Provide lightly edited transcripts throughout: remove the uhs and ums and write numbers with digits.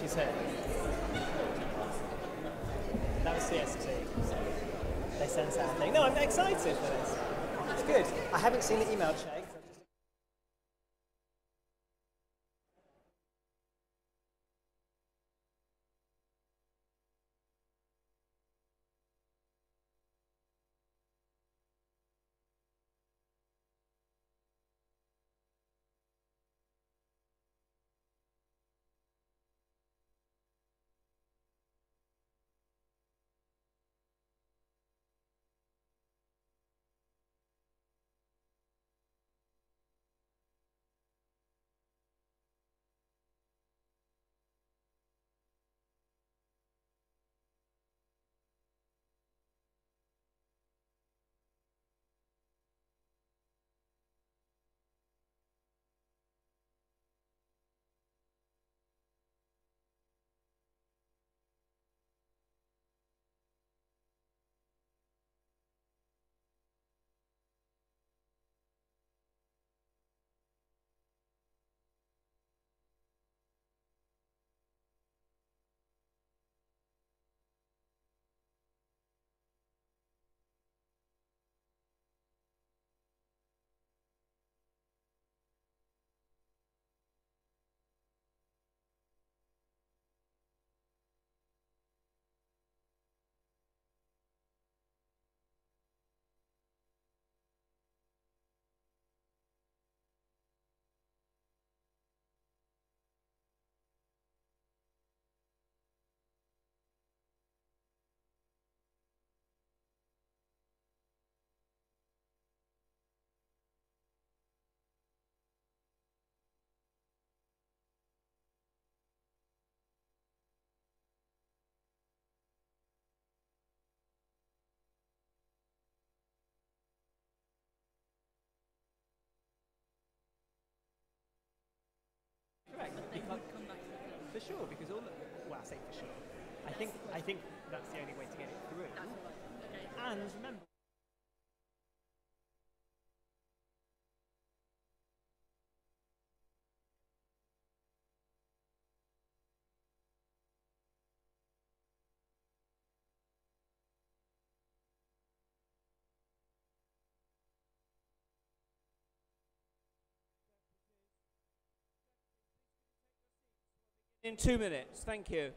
she's here. That was CST. So they sent out a thing. No, I'm excited for this. It's good. I haven't seen the email check. For sure, because all the, well, I say for sure. I think that's the only way to get it through. And remember. In 2 minutes, thank you.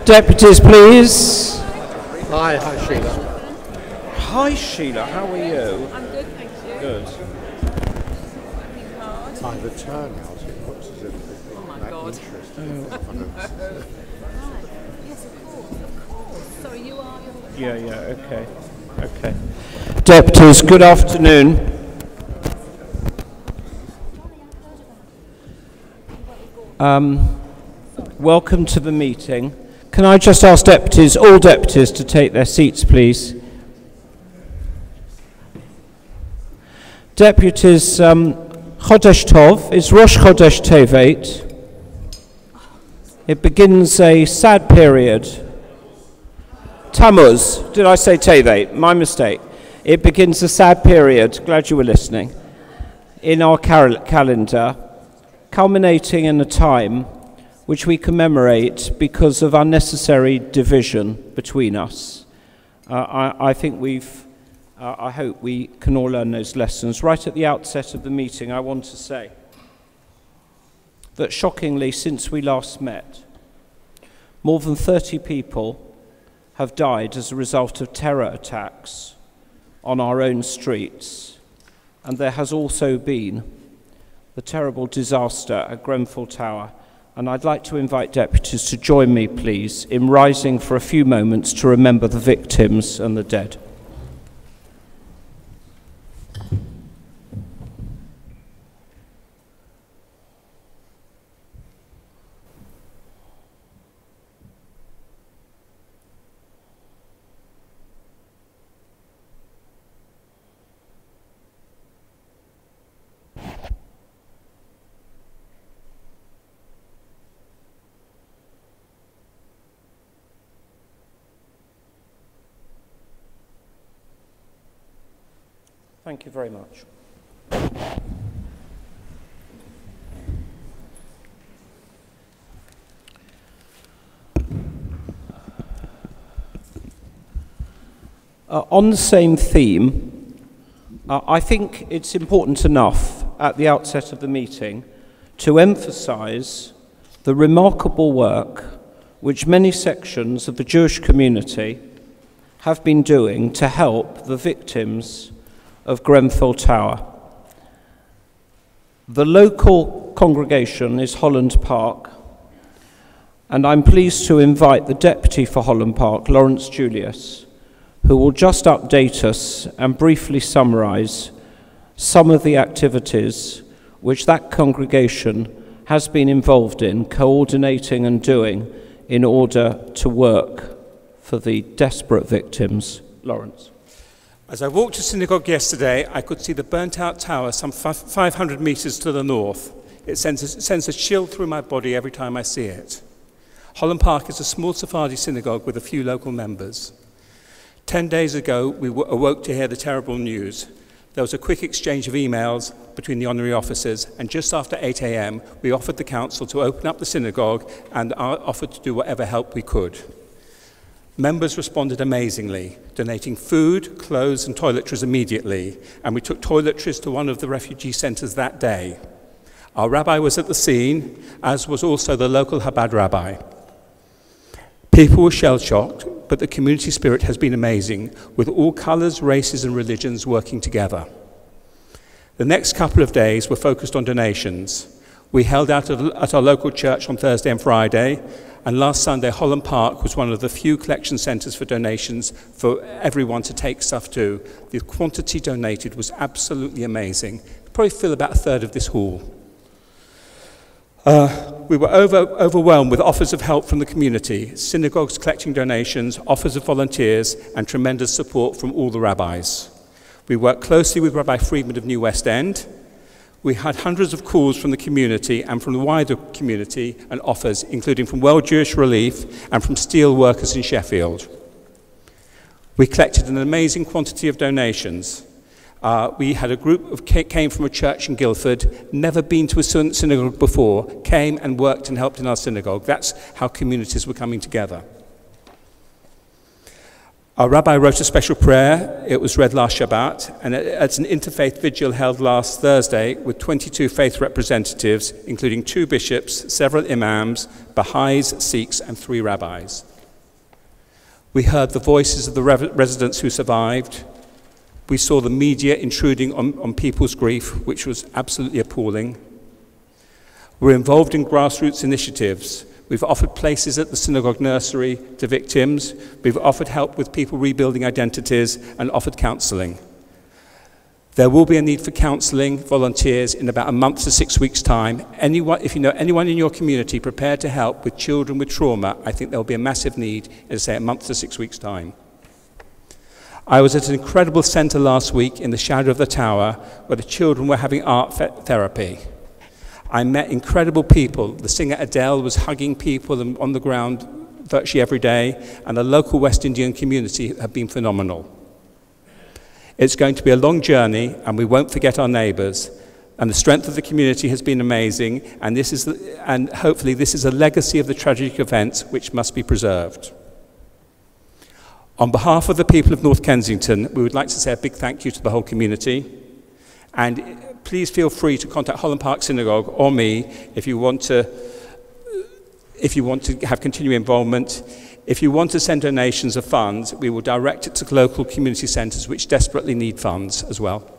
Deputies, please. Hi Sheila. Hi Sheila, how are you? I'm good, thank you. Good. By the turnout, it looks as if it's Oh my that God. interesting. Okay. Okay. Deputies, good afternoon. Welcome to the meeting. Can I just ask deputies, all deputies, to take their seats, please? Deputies, Chodesh Tov is Rosh Chodesh Tevet. It begins a sad period. Tammuz, did I say Tevet? My mistake. It begins a sad period, glad you were listening, in our calendar, culminating in a time which we commemorate because of unnecessary division between us. I think I hope we can all learn those lessons. Right at the outset of the meeting, I want to say that shockingly, since we last met, more than 30 people have died as a result of terror attacks on our own streets. And there has also been the terrible disaster at Grenfell Tower. And I'd like to invite deputies to join me, please, in rising for a few moments to remember the victims and the dead. Thank you very much. On the same theme, I think it's important enough at the outset of the meeting to emphasize the remarkable work which many sections of the Jewish community have been doing to help the victims of Grenfell Tower. The local congregation is Holland Park, and I'm pleased to invite the Deputy for Holland Park, Lawrence Julius, who will just update us and briefly summarise some of the activities which that congregation has been involved in, coordinating and doing in order to work for the desperate victims. Lawrence. As I walked to synagogue yesterday, I could see the burnt-out tower some 500 metres to the north. It sends a chill through my body every time I see it. Holland Park is a small Sephardi synagogue with a few local members. 10 days ago, we awoke to hear the terrible news. There was a quick exchange of emails between the honorary officers, and just after 8 a.m., we offered the council to open up the synagogue and offered to do whatever help we could. Members responded amazingly, donating food, clothes and toiletries immediately, and we took toiletries to one of the refugee centres that day. Our rabbi was at the scene, as was also the local Chabad rabbi. People were shell-shocked, but the community spirit has been amazing, with all colours, races and religions working together. The next couple of days were focused on donations. We held out at our local church on Thursday and Friday, and last Sunday, Holland Park was one of the few collection centres for donations for everyone to take stuff to. The quantity donated was absolutely amazing. Probably fill about a third of this hall. We were overwhelmed with offers of help from the community, synagogues collecting donations, offers of volunteers, and tremendous support from all the rabbis. We worked closely with Rabbi Friedman of New West End. We had hundreds of calls from the community and from the wider community and offers, including from World Jewish Relief and from steel workers in Sheffield. We collected an amazing quantity of donations. We had a group of came from a church in Guildford, never been to a synagogue before, came and worked and helped in our synagogue. That's how communities were coming together. Our rabbi wrote a special prayer. It was read last Shabbat, and it's an interfaith vigil held last Thursday with 22 faith representatives, including 2 bishops, several imams, Baha'is, Sikhs, and 3 rabbis. We heard the voices of the residents who survived. We saw the media intruding on people's grief, which was absolutely appalling. We're involved in grassroots initiatives. We've offered places at the synagogue nursery to victims. We've offered help with people rebuilding identities and offered counselling. There will be a need for counselling volunteers in about a month to 6 weeks' time. If you know anyone in your community prepared to help with children with trauma, I think there will be a massive need in, say, a month to 6 weeks' time. I was at an incredible centre last week in the shadow of the tower where the children were having art therapy. I met incredible people. The singer Adele was hugging people on the ground virtually every day, and the local West Indian community have been phenomenal. It's going to be a long journey, and we won't forget our neighbours. And the strength of the community has been amazing, and hopefully this is a legacy of the tragic events which must be preserved. On behalf of the people of North Kensington, we would like to say a big thank you to the whole community. And please feel free to contact Holland Park Synagogue or me if you want to have continuing involvement. If you want to send donations of funds, we will direct it to local community centres which desperately need funds as well.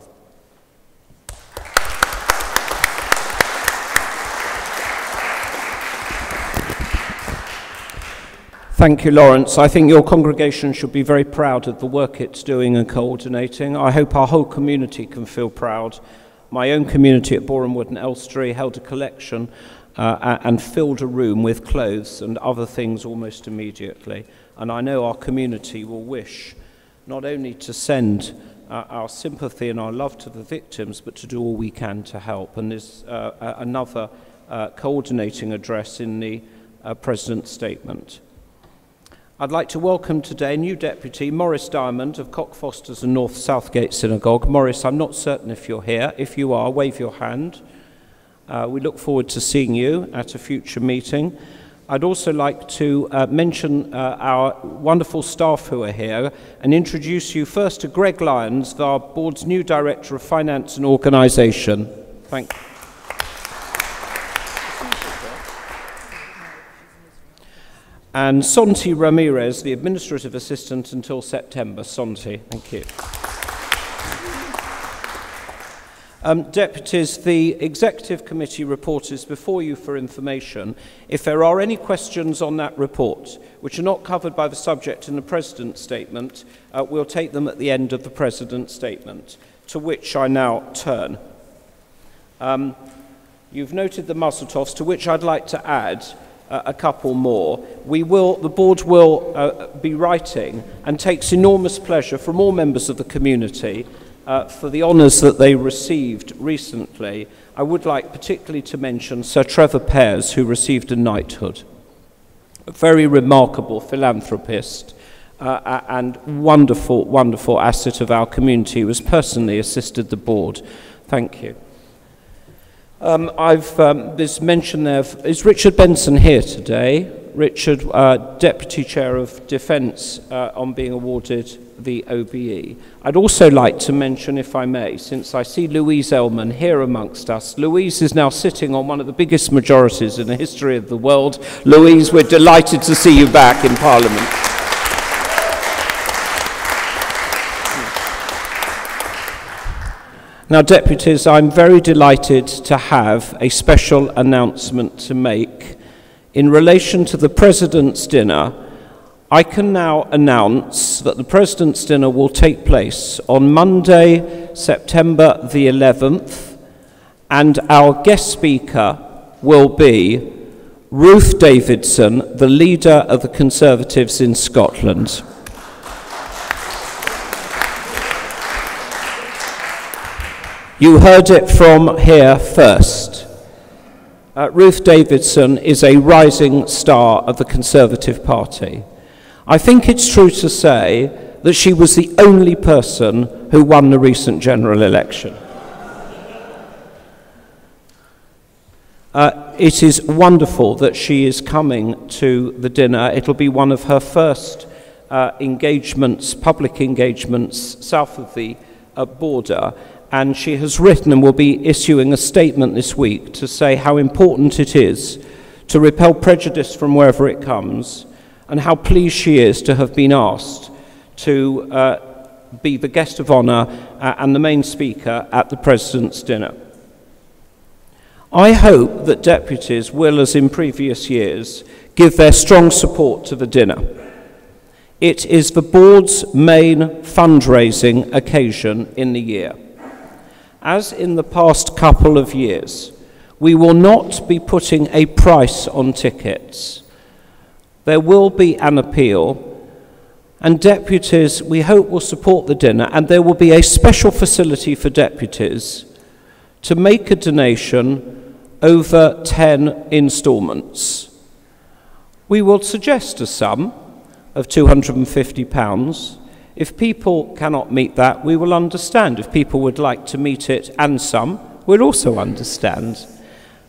Thank you, Lawrence. I think your congregation should be very proud of the work it's doing and coordinating. I hope our whole community can feel proud. My own community at Borehamwood and Elstree held a collection and filled a room with clothes and other things almost immediately. And I know our community will wish not only to send our sympathy and our love to the victims, but to do all we can to help. And there's another coordinating address in the President's statement. I'd like to welcome today a new deputy, Maurice Diamond of Cockfosters and North Southgate Synagogue. Maurice, I'm not certain if you're here. If you are, wave your hand. We look forward to seeing you at a future meeting. I'd also like to mention our wonderful staff who are here and introduce you first to Greg Lyons, our board's new Director of Finance and Organisation. Thank you. And Santi Ramirez, the Administrative Assistant until September. Santi, thank you. Deputies, the Executive Committee report is before you for information. If there are any questions on that report which are not covered by the subject in the President's statement, we'll take them at the end of the President's statement, to which I now turn. You've noted the Mazel Tovs, to which I'd like to add a couple more. The board will be writing and takes enormous pleasure from all members of the community for the honours that they received recently. I would like particularly to mention Sir Trevor Pears, who received a knighthood. A very remarkable philanthropist and wonderful, wonderful asset of our community, who has personally assisted the board. Thank you. There's mention there, is Richard Benson here today? Richard, Deputy Chair of Defence, on being awarded the OBE. I'd also like to mention, if I may, since I see Louise Ellman here amongst us. Louise is now sitting on one of the biggest majorities in the history of the world. Louise, we're delighted to see you back in Parliament. Now, Deputies, I'm very delighted to have a special announcement to make. In relation to the President's dinner, I can now announce that the President's dinner will take place on Monday, September the 11th, and our guest speaker will be Ruth Davidson, the leader of the Conservatives in Scotland. You heard it from here first. Ruth Davidson is a rising star of the Conservative Party. I think it's true to say that she was the only person who won the recent general election. It is wonderful that she is coming to the dinner. It'll be one of her first engagements, public engagements, south of the border. And she has written and will be issuing a statement this week to say how important it is to repel prejudice from wherever it comes, and how pleased she is to have been asked to be the guest of honour and the main speaker at the President's dinner. I hope that deputies will, as in previous years, give their strong support to the dinner. It is the board's main fundraising occasion in the year. As in the past couple of years, we will not be putting a price on tickets. There will be an appeal, and deputies, we hope, will support the dinner, and there will be a special facility for deputies to make a donation over 10 instalments. We will suggest a sum of £250. If people cannot meet that, we will understand. If people would like to meet it and some, we'll also understand.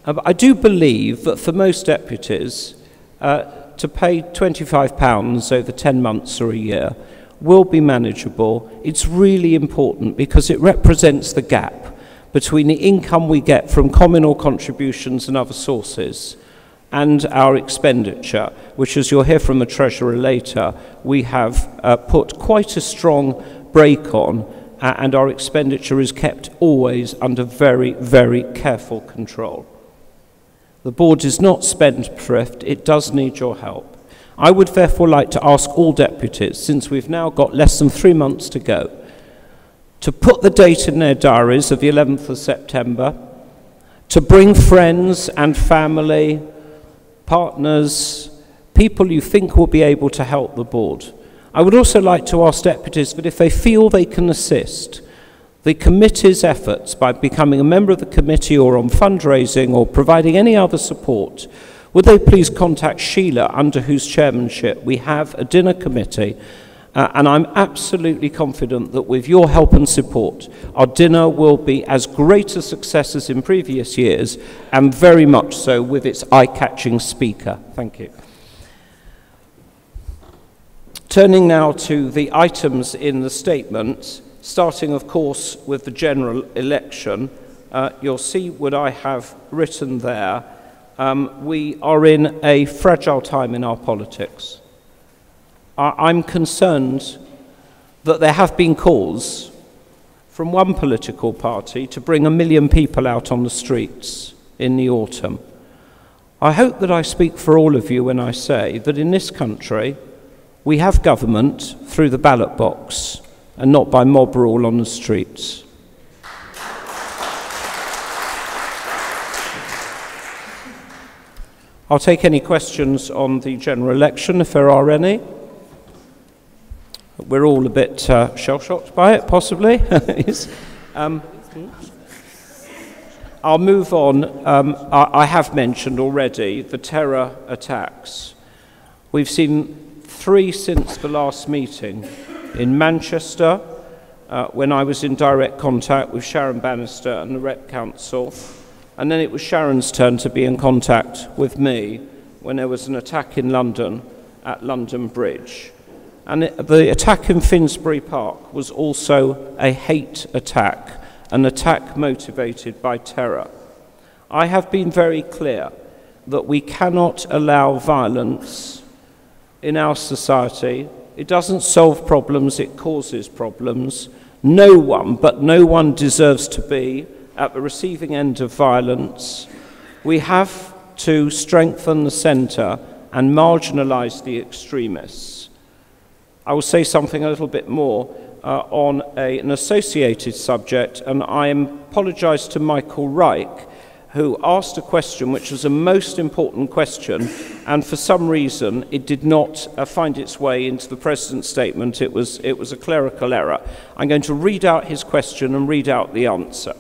But I do believe that for most deputies, to pay £25 over 10 months or a year will be manageable. It's really important because it represents the gap between the income we get from communal contributions and other sources and our expenditure, which, as you'll hear from the Treasurer later, we have put quite a strong brake on, and our expenditure is kept always under very, very careful control. The board is not spendthrift, it does need your help. I would therefore like to ask all deputies, since we've now got less than 3 months to go, to put the date in their diaries of the 11th of September, to bring friends and family, partners, people you think will be able to help the board. I would also like to ask deputies that if they feel they can assist the committee's efforts by becoming a member of the committee or on fundraising or providing any other support, would they please contact Sheila, under whose chairmanship we have a dinner committee, and I'm absolutely confident that with your help and support, our dinner will be as great a success as in previous years, and very much so with its eye-catching speaker. Thank you. Turning now to the items in the statement, starting, of course, with the general election, you'll see what I have written there. We are in a fragile time in our politics. I'm concerned that there have been calls from one political party to bring 1 million people out on the streets in the autumn. I hope that I speak for all of you when I say that in this country we have government through the ballot box and not by mob rule on the streets. I'll take any questions on the general election if there are any. We're all a bit shell-shocked by it, possibly. I'll move on. I have mentioned already the terror attacks. We've seen 3 since the last meeting. In Manchester, when I was in direct contact with Sharon Bannister and the Rep Council, and then it was Sharon's turn to be in contact with me when there was an attack in London at London Bridge. And the attack in Finsbury Park was also a hate attack, an attack motivated by terror. I have been very clear that we cannot allow violence in our society. It doesn't solve problems, it causes problems. No one, but no one deserves to be at the receiving end of violence. We have to strengthen the centre and marginalise the extremists. I will say something a little bit more on an associated subject, and I apologise to Michael Reich, who asked a question which was a most important question, and for some reason it did not find its way into the President's statement. It was a clerical error. I'm going to read out his question and read out the answer.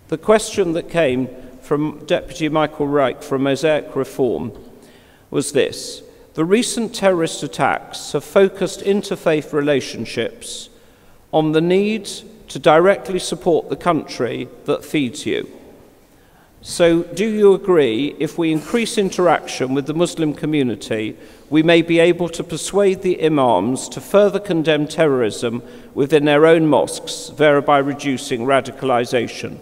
The question that came from Deputy Michael Reich from Mosaic Reform was this: the recent terrorist attacks have focused interfaith relationships on the need to directly support the country that feeds you. So do you agree if we increase interaction with the Muslim community, we may be able to persuade the imams to further condemn terrorism within their own mosques, thereby reducing radicalisation?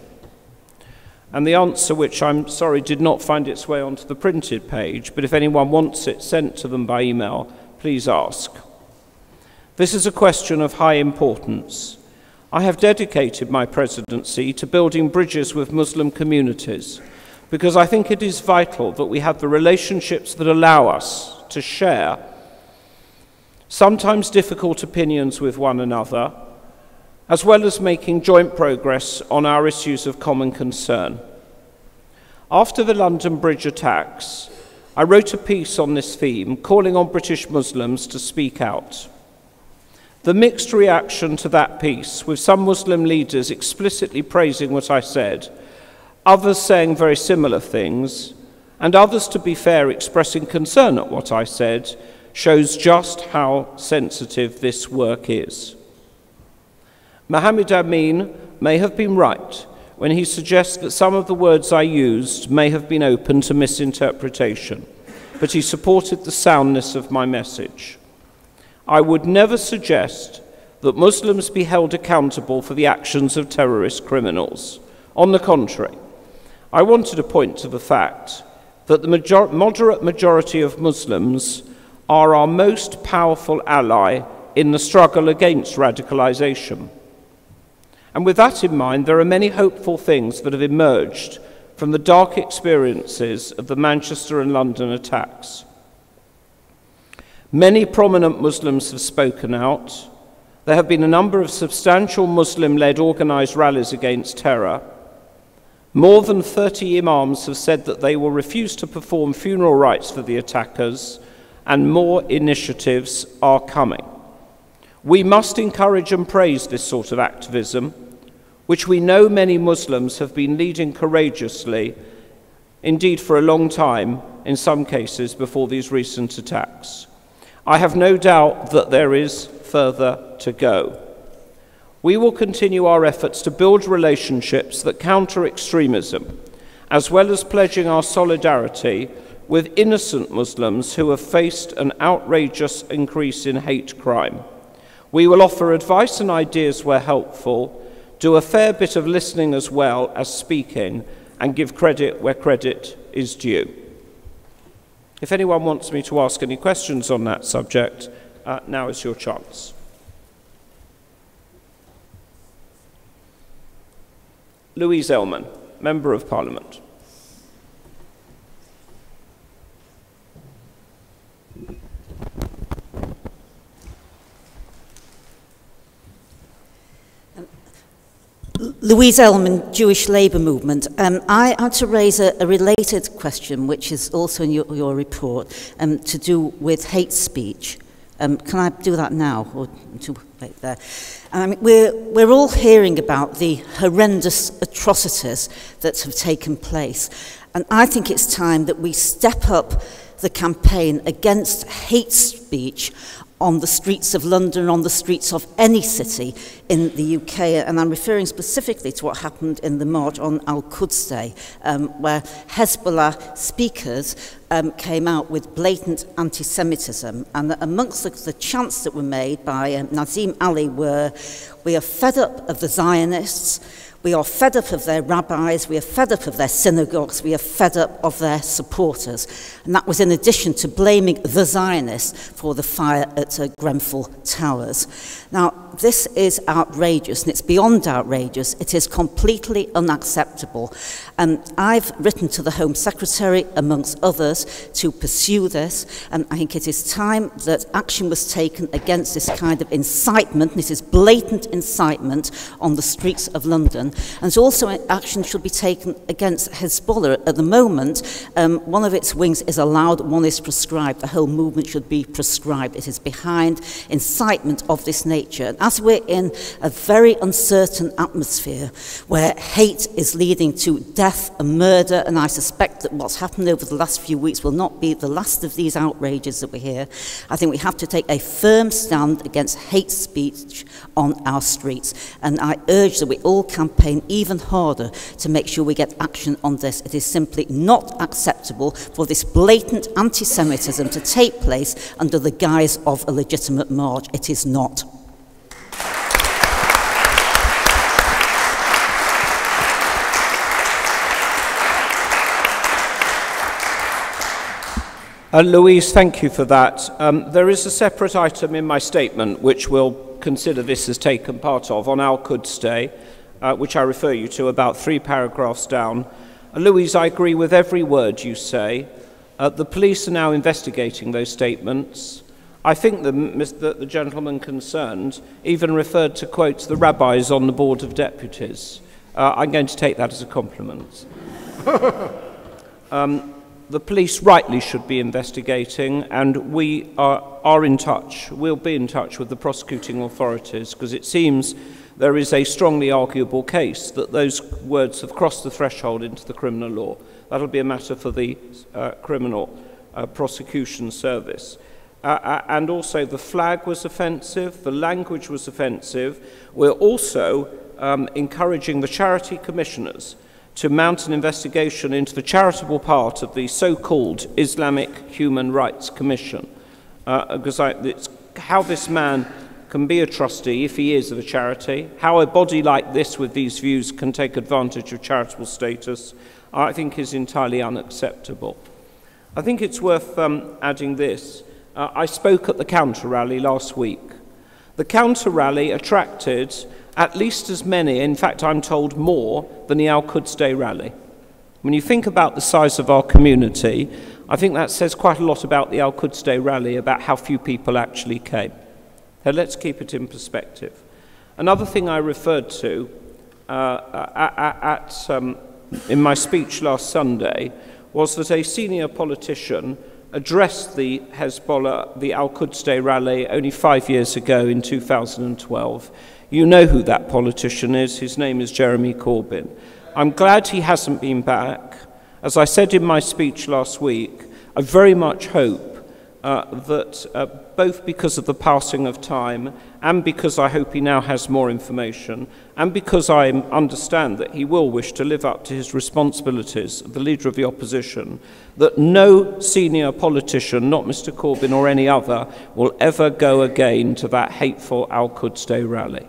And the answer, which I'm sorry did not find its way onto the printed page, but if anyone wants it sent to them by email, please ask. This is a question of high importance. I have dedicated my presidency to building bridges with Muslim communities, because I think it is vital that we have the relationships that allow us to share sometimes difficult opinions with one another, as well as making joint progress on our issues of common concern. After the London Bridge attacks, I wrote a piece on this theme, calling on British Muslims to speak out. The mixed reaction to that piece, with some Muslim leaders explicitly praising what I said, others saying very similar things, and others, to be fair, expressing concern at what I said, shows just how sensitive this work is. Mohammed Amin may have been right when he suggests that some of the words I used may have been open to misinterpretation, but he supported the soundness of my message. I would never suggest that Muslims be held accountable for the actions of terrorist criminals. On the contrary, I wanted to point to the fact that the moderate majority of Muslims are our most powerful ally in the struggle against radicalization. And with that in mind, there are many hopeful things that have emerged from the dark experiences of the Manchester and London attacks. Many prominent Muslims have spoken out. There have been a number of substantial Muslim-led organized rallies against terror. More than 30 imams have said that they will refuse to perform funeral rites for the attackers, and more initiatives are coming. We must encourage and praise this sort of activism, which we know many Muslims have been leading courageously, indeed for a long time, in some cases before these recent attacks. I have no doubt that there is further to go. We will continue our efforts to build relationships that counter extremism, as well as pledging our solidarity with innocent Muslims who have faced an outrageous increase in hate crime. We will offer advice and ideas where helpful, do a fair bit of listening as well as speaking, and give credit where credit is due. If anyone wants me to ask any questions on that subject, now is your chance. Louise Ellman, Member of Parliament. Louise Ellman, Jewish Labour Movement. I had to raise a related question, which is also in your report, to do with hate speech. Can I do that now, or to wait there? We're all hearing about the horrendous atrocities that have taken place, and I think it's time that we step up the campaign against hate speech on the streets of London, on the streets of any city in the UK. And I'm referring specifically to what happened in the march on Al-Quds Day, where Hezbollah speakers came out with blatant anti-Semitism. And amongst the chants that were made by Nazim Ali were, "We are fed up of the Zionists, we are fed up of their rabbis, we are fed up of their synagogues, we are fed up of their supporters." And that was in addition to blaming the Zionists for the fire at Grenfell Towers. Now, this is outrageous, and it's beyond outrageous. It is completely unacceptable. And I've written to the Home Secretary, amongst others, to pursue this. And I think it is time that action was taken against this kind of incitement, this is blatant incitement on the streets of London. And also action should be taken against Hezbollah. At the moment, one of its wings is allowed, one is prescribed. The whole movement should be prescribed. It is behind incitement of this nature. And as we're in a very uncertain atmosphere where hate is leading to death and murder, and I suspect that what's happened over the last few weeks will not be the last of these outrages that we hear, I think we have to take a firm stand against hate speech on our streets. And I urge that we all campaign even harder to make sure we get action on this. It is simply not acceptable for this blatant anti-Semitism to take place under the guise of a legitimate march. It is not. Louise, thank you for that. There is a separate item in my statement which we'll consider this as taken part of on Al-Quds Day, which I refer you to about 3 paragraphs down. Louise, I agree with every word you say. The police are now investigating those statements. I think that the gentleman concerned even referred to, quote, the rabbis on the board of deputies. I'm going to take that as a compliment. The police rightly should be investigating, and we are in touch. We'll be in touch with the prosecuting authorities, because it seems there is a strongly arguable case that those words have crossed the threshold into the criminal law. That'll be a matter for the criminal prosecution service. And also the flag was offensive, the language was offensive. We're also encouraging the charity commissioners to mount an investigation into the charitable part of the so-called Islamic Human Rights Commission, because it's how this man can be a trustee if he is of a charity, how a body like this with these views can take advantage of charitable status, I think is entirely unacceptable. I think it's worth adding this. I spoke at the counter rally last week. The counter rally attracted at least as many, in fact I'm told more, than the Al-Quds Day rally. When you think about the size of our community, I think that says quite a lot about the Al-Quds Day rally, about how few people actually came. So let's keep it in perspective. Another thing I referred to in my speech last Sunday was that a senior politician addressed the Hezbollah, the Al-Quds Day rally, only 5 years ago in 2012. You know who that politician is. His name is Jeremy Corbyn. I'm glad he hasn't been back. As I said in my speech last week, I very much hope that both because of the passing of time and because I hope he now has more information and because I understand that he will wish to live up to his responsibilities, the leader of the opposition, that no senior politician, not Mr. Corbyn or any other, will ever go again to that hateful Al-Quds Day rally.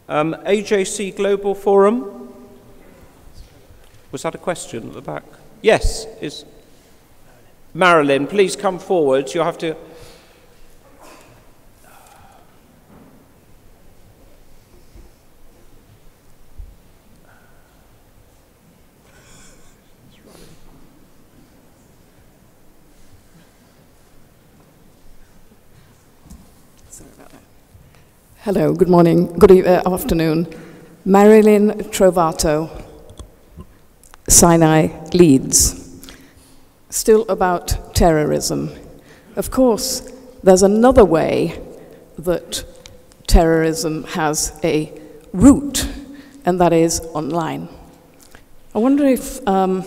AJC Global Forum? Was that a question at the back? Yes, is Marilyn, please come forward. You'll have to. Sorry about that. Hello, good morning, good afternoon. Marilyn Trovato, Sinai, Leeds. Still about terrorism. Of course, there's another way that terrorism has a root, and that is online. I wonder if, I'm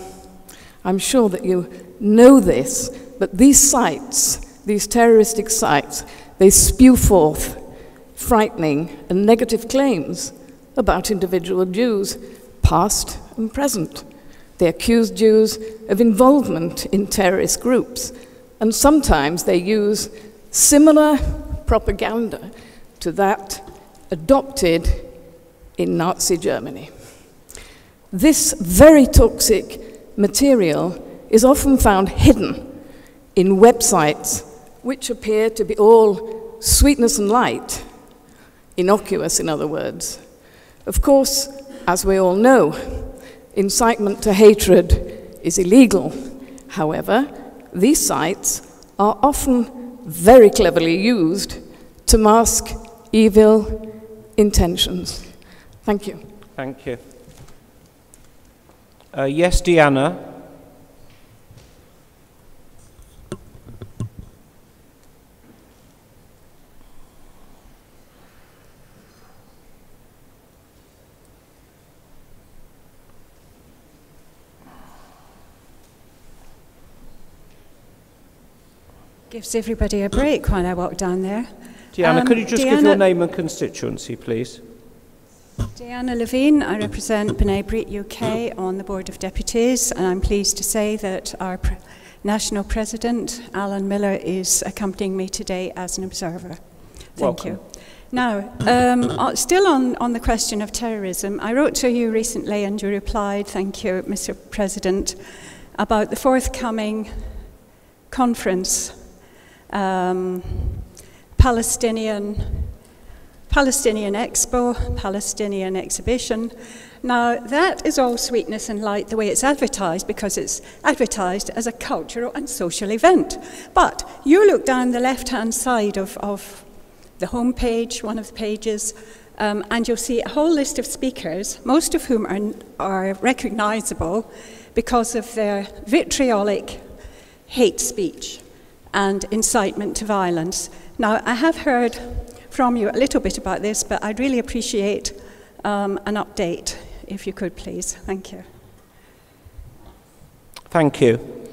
sure that you know this, but these sites, these terroristic sites, they spew forth frightening and negative claims about individual Jews, past and present. They accuse Jews of involvement in terrorist groups, and sometimes they use similar propaganda to that adopted in Nazi Germany. This very toxic material is often found hidden in websites which appear to be all sweetness and light, innocuous in other words. Of course, as we all know, incitement to hatred is illegal. However, these sites are often very cleverly used to mask evil intentions. Thank you. Thank you. Yes, Deanna. Gives everybody a break while I walk down there. Deanna, could you just give your name and constituency, please? Deanna Levine, I represent B'nai B'rith UK on the Board of Deputies, and I'm pleased to say that our National President, Alan Miller, is accompanying me today as an observer. Thank you. Now, still on the question of terrorism, I wrote to you recently and you replied, thank you, Mr. President, about the forthcoming conference, Palestinian Palestinian Expo, Palestinian Exhibition. Now, that is all sweetness and light the way it's advertised, because it's advertised as a cultural and social event. But you look down the left-hand side of the homepage, one of the pages, and you'll see a whole list of speakers, most of whom are recognizable because of their vitriolic hate speech and incitement to violence. Now, I have heard from you a little bit about this, but I'd really appreciate an update, if you could, please. Thank you. Thank you.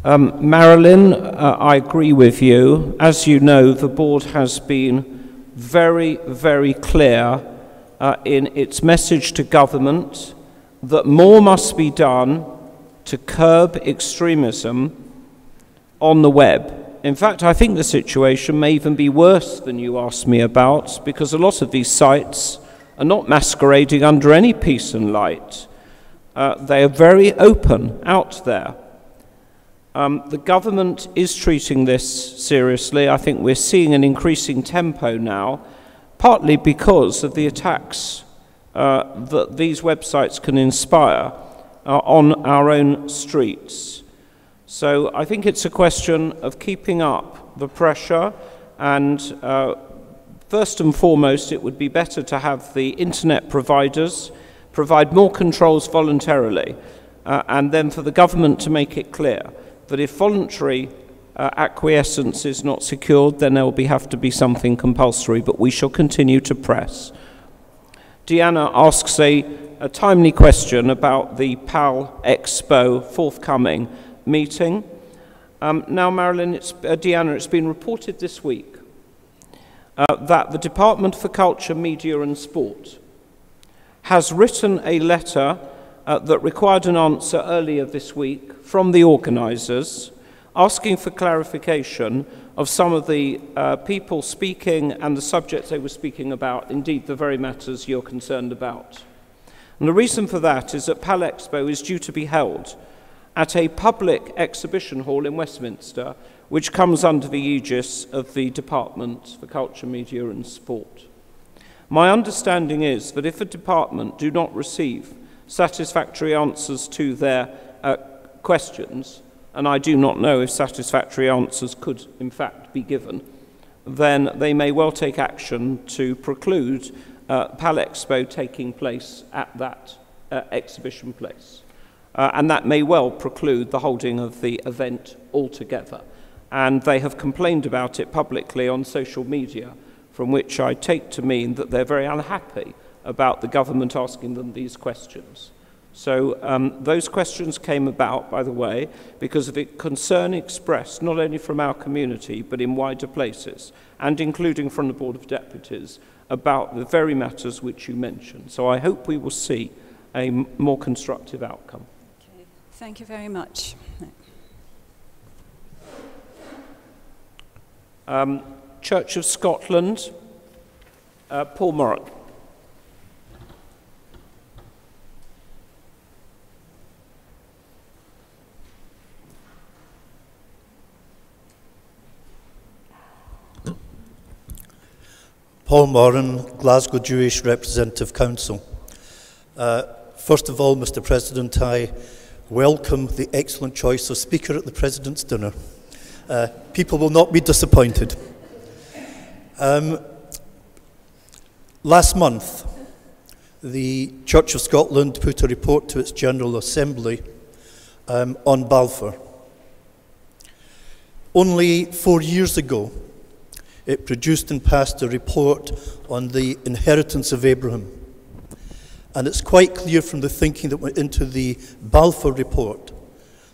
Marilyn, I agree with you. As you know, the board has been very, very clear in its message to government that more must be done to curb extremism on the web. In fact, I think the situation may even be worse than you asked me about, because a lot of these sites are not masquerading under any peace and light. They are very open out there. The government is treating this seriously. I think we're seeing an increasing tempo now, partly because of the attacks that these websites can inspire on our own streets. So I think it's a question of keeping up the pressure, and first and foremost, it would be better to have the internet providers provide more controls voluntarily, and then for the government to make it clear that if voluntary acquiescence is not secured, then there will have to be something compulsory, but we shall continue to press. Deanna asks a timely question about the PAL Expo forthcoming meeting. Now, Marilyn, Deanna, it's been reported this week that the Department for Culture, Media and Sport has written a letter that required an answer earlier this week from the organisers, asking for clarification of some of the people speaking and the subjects they were speaking about, indeed the very matters you're concerned about. And the reason for that is that PAL Expo is due to be held at a public exhibition hall in Westminster, which comes under the aegis of the Department for Culture, Media and Sport. My understanding is that if a department do not receive satisfactory answers to their questions, and I do not know if satisfactory answers could in fact be given, then they may well take action to preclude PAL Expo taking place at that exhibition place. And that may well preclude the holding of the event altogether. And they have complained about it publicly on social media, from which I take to mean that they're very unhappy about the government asking them these questions. So those questions came about, by the way, because of a concern expressed not only from our community, but in wider places, and including from the Board of Deputies, about the very matters which you mentioned. So I hope we will see a more constructive outcome. Okay. Thank you very much. Church of Scotland, Paul Morritt. Paul Moran, Glasgow Jewish Representative Council. First of all, Mr. President, I welcome the excellent choice of Speaker at the President's dinner. People will not be disappointed. Last month, the Church of Scotland put a report to its General Assembly on Balfour. Only 4 years ago, it produced and passed a report on the inheritance of Abraham. And it's quite clear from the thinking that went into the Balfour report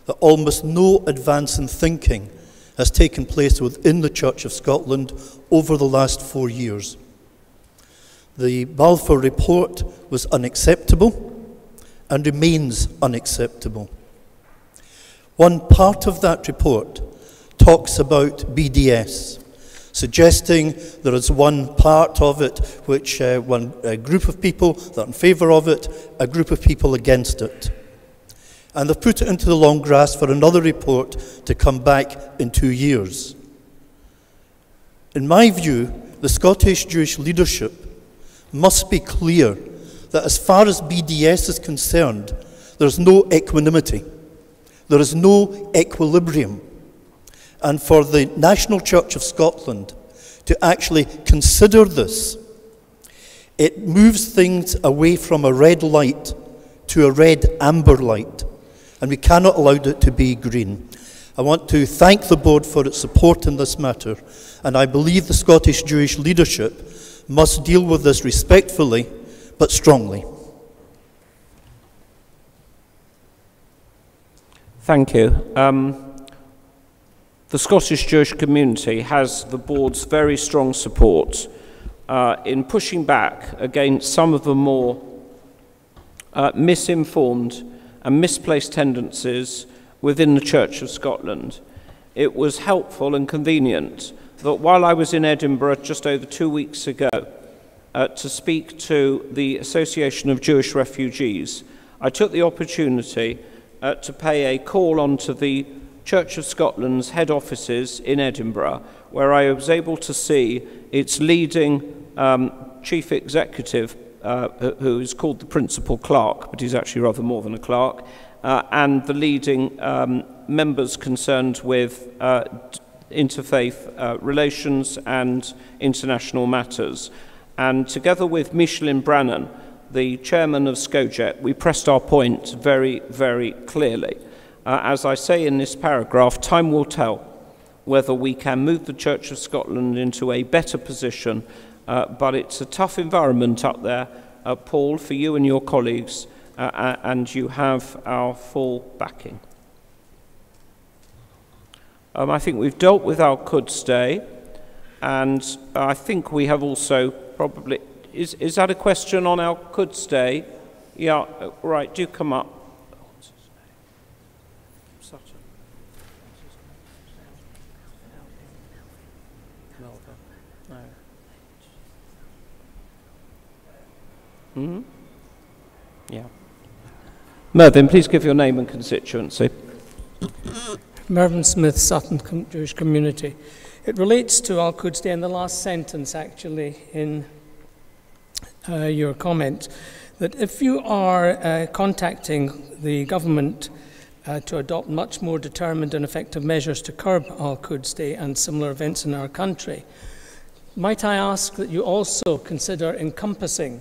that almost no advance in thinking has taken place within the Church of Scotland over the last 4 years. The Balfour report was unacceptable and remains unacceptable. One part of that report talks about BDS, suggesting there is one part of it which a group of people that are in favour of it, a group of people against it. And they've put it into the long grass for another report to come back in 2 years. In my view, the Scottish Jewish leadership must be clear that as far as BDS is concerned, there's no equanimity. There is no equilibrium. And for the National Church of Scotland to actually consider this, it moves things away from a red light to a red amber light, and we cannot allow it to be green. I want to thank the board for its support in this matter, and I believe the Scottish Jewish leadership must deal with this respectfully but strongly. Thank you. The Scottish Jewish community has the board's very strong support in pushing back against some of the more misinformed and misplaced tendencies within the Church of Scotland. It was helpful and convenient that while I was in Edinburgh just over 2 weeks ago to speak to the Association of Jewish Refugees, I took the opportunity to pay a call onto the Church of Scotland's head offices in Edinburgh, where I was able to see its leading chief executive, who is called the principal clerk, but he's actually rather more than a clerk, and the leading members concerned with interfaith relations and international matters. And together with Micheline Brannan, the chairman of SCOJET, we pressed our point very, very clearly. As I say in this paragraph, time will tell whether we can move the Church of Scotland into a better position, but it's a tough environment up there, Paul, for you and your colleagues, and you have our full backing. I think we've dealt with our could stay, and I think we have also probably... Is that a question on our could stay? Yeah, right, do come up. Mm-hmm. Yeah. Mervyn, please give your name and constituency. Mervyn Smith, Sutton Jewish Community. It relates to Al Quds Day in the last sentence, actually, in your comment, that if you are contacting the government to adopt much more determined and effective measures to curb Al Quds Day and similar events in our country, might I ask that you also consider encompassing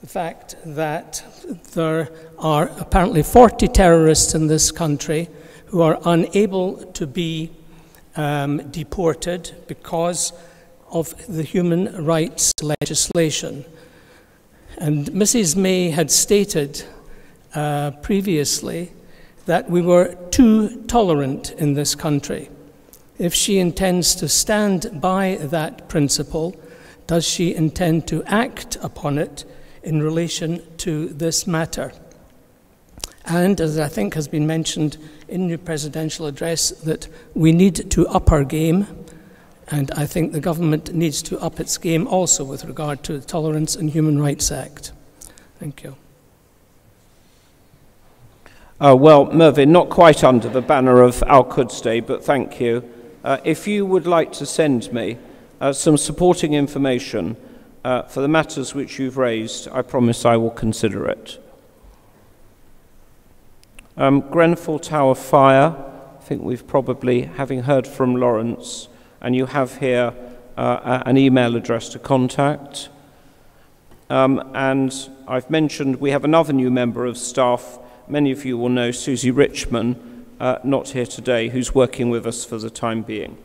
the fact that there are apparently 40 terrorists in this country who are unable to be deported because of the human rights legislation. And Mrs. May had stated previously that we were too tolerant in this country. If she intends to stand by that principle, does she intend to act upon it in relation to this matter? And as I think has been mentioned in your presidential address, that we need to up our game, and I think the government needs to up its game also with regard to the Tolerance and Human Rights Act. Thank you. Well, Mervyn, not quite under the banner of Al Quds Day, but thank you. If you would like to send me some supporting information for the matters which you've raised, I promise I will consider it. Grenfell Tower fire, I think we've probably, having heard from Lawrence, and you have here an email address to contact. And I've mentioned we have another new member of staff. Many of you will know Susie Richman, not here today, who's working with us for the time being.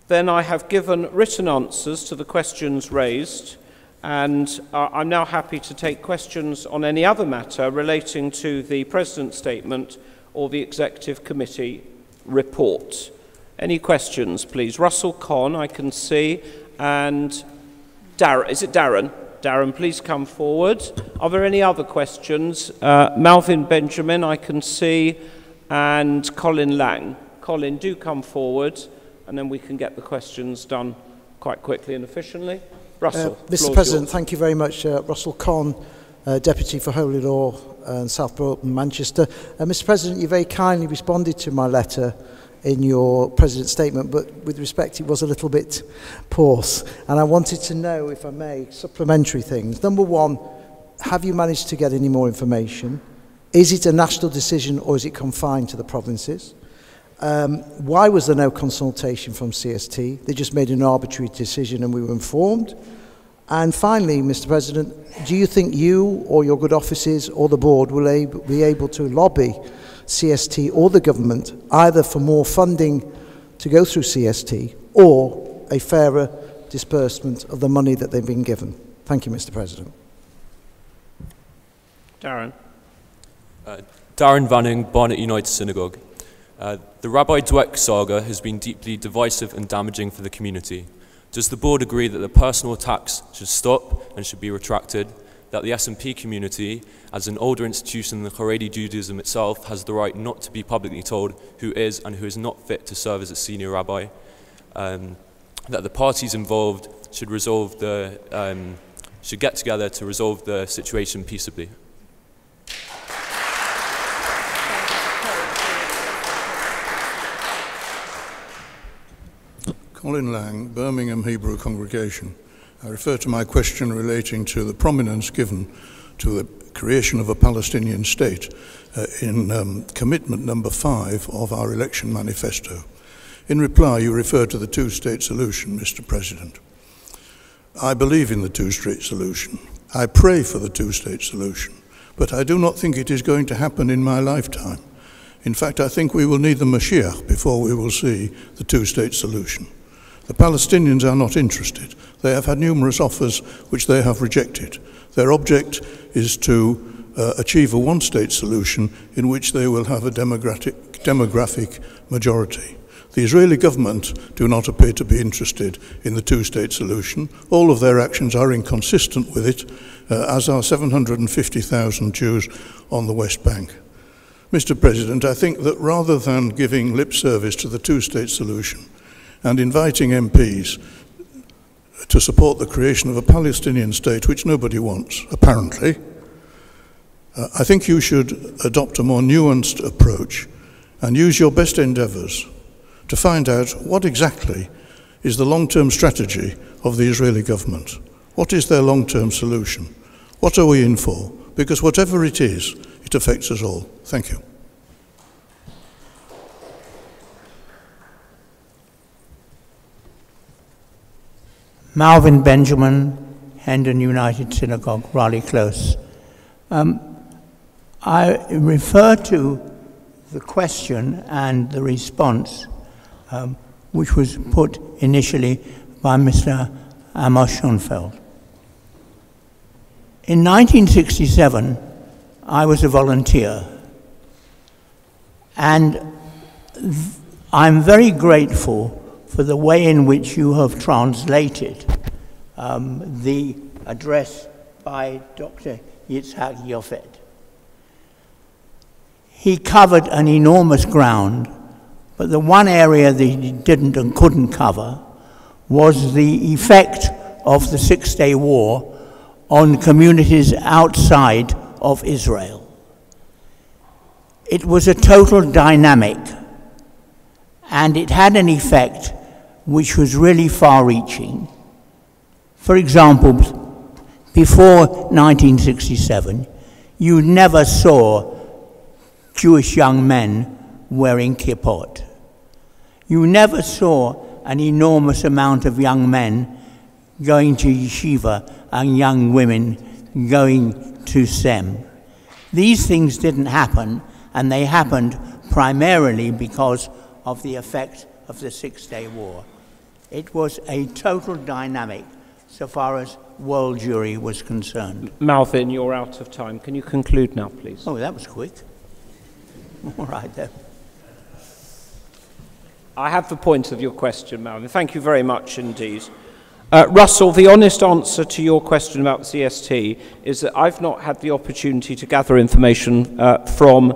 Then I have given written answers to the questions raised, and I'm now happy to take questions on any other matter relating to the President's statement or the Executive Committee report. Any questions, please? Russell Conn, I can see, and Darren. Is it Darren? Darren, please come forward. Are there any other questions? Malvin Benjamin, I can see, and Colin Lang. Colin, do come forward, and then we can get the questions done quite quickly and efficiently. Russell. Mr. President, thank you very much. Russell Conn, Deputy for Holy Law in South Broughton, Manchester. Mr. President, you very kindly responded to my letter in your President's statement, but with respect, it was a little bit porous. And I wanted to know, if I may, supplementary things. Number one, have you managed to get any more information? Is it a national decision or is it confined to the provinces? Why was there no consultation from CST? They just made an arbitrary decision and we were informed. And finally, Mr. President, do you think you or your good offices or the board will be able to lobby CST or the government either for more funding to go through CST or a fairer disbursement of the money that they've been given? Thank you, Mr. President. Darren. Darren Vanning, Barnet United Synagogue. The Rabbi Dweck saga has been deeply divisive and damaging for the community. Does the board agree that the personal attacks should stop and should be retracted, that the S&P community, as an older institution than the Haredi Judaism itself, has the right not to be publicly told who is and who is not fit to serve as a senior rabbi, that the parties involved should resolve should get together to resolve the situation peaceably? Colin Lang, Birmingham Hebrew Congregation. I refer to my question relating to the prominence given to the creation of a Palestinian state in commitment number 5 of our election manifesto. In reply, you refer to the two-state solution, Mr. President. I believe in the two-state solution. I pray for the two-state solution, but I do not think it is going to happen in my lifetime. In fact, I think we will need the Mashiach before we will see the two-state solution. The Palestinians are not interested. They have had numerous offers which they have rejected. Their object is to achieve a one-state solution in which they will have a demographic majority. The Israeli government do not appear to be interested in the two-state solution. All of their actions are inconsistent with it, as are 750,000 Jews on the West Bank. Mr. President, I think that rather than giving lip service to the two-state solution and inviting MPs to support the creation of a Palestinian state, which nobody wants, apparently, I think you should adopt a more nuanced approach and use your best endeavours to find out what exactly is the long-term strategy of the Israeli government. What is their long-term solution? What are we in for? Because whatever it is, it affects us all. Thank you. Malvin Benjamin, Hendon United Synagogue, Raleigh Close. I refer to the question and the response which was put initially by Mr. Amos Schoenfeld. In 1967, I was a volunteer, and I'm very grateful for the way in which you have translated the address by Dr. Yitzhak Yofet. He covered an enormous ground, but the one area that he didn't and couldn't cover was the effect of the Six-Day War on communities outside of Israel. It was a total dynamic, and it had an effect which was really far-reaching. For example, before 1967, you never saw Jewish young men wearing kippot. You never saw an enormous amount of young men going to yeshiva and young women going to SEM. These things didn't happen, and they happened primarily because of the effect of the Six-Day War. It was a total dynamic so far as world Jewry was concerned. Malvin, you're out of time. Can you conclude now, please? Oh, that was quick. All right, then. I have the point of your question, Malvin. Thank you very much indeed. Russell, the honest answer to your question about CST is that I've not had the opportunity to gather information from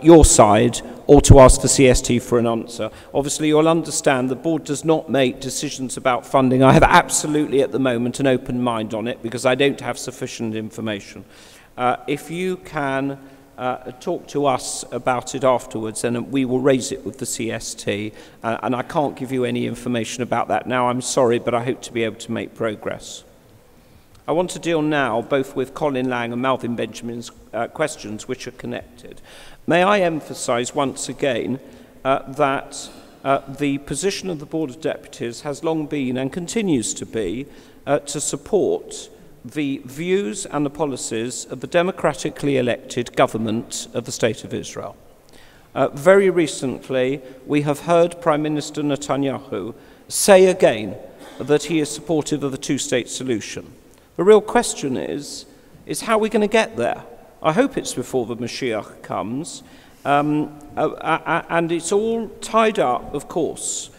your side or to ask the CST for an answer. Obviously, you'll understand the board does not make decisions about funding. I have absolutely at the moment an open mind on it because I don't have sufficient information. If you can talk to us about it afterwards, and we will raise it with the CST. And I can't give you any information about that now. I'm sorry, but I hope to be able to make progress. I want to deal now both with Colin Lang and Malvin Benjamin's questions, which are connected. May I emphasise once again that the position of the Board of Deputies has long been and continues to be to support the views and the policies of the democratically elected government of the State of Israel. Very recently, we have heard Prime Minister Netanyahu say again that he is supportive of the two-state solution. The real question is how are we going to get there? I hope it's before the Mashiach comes. And it's all tied up, of course,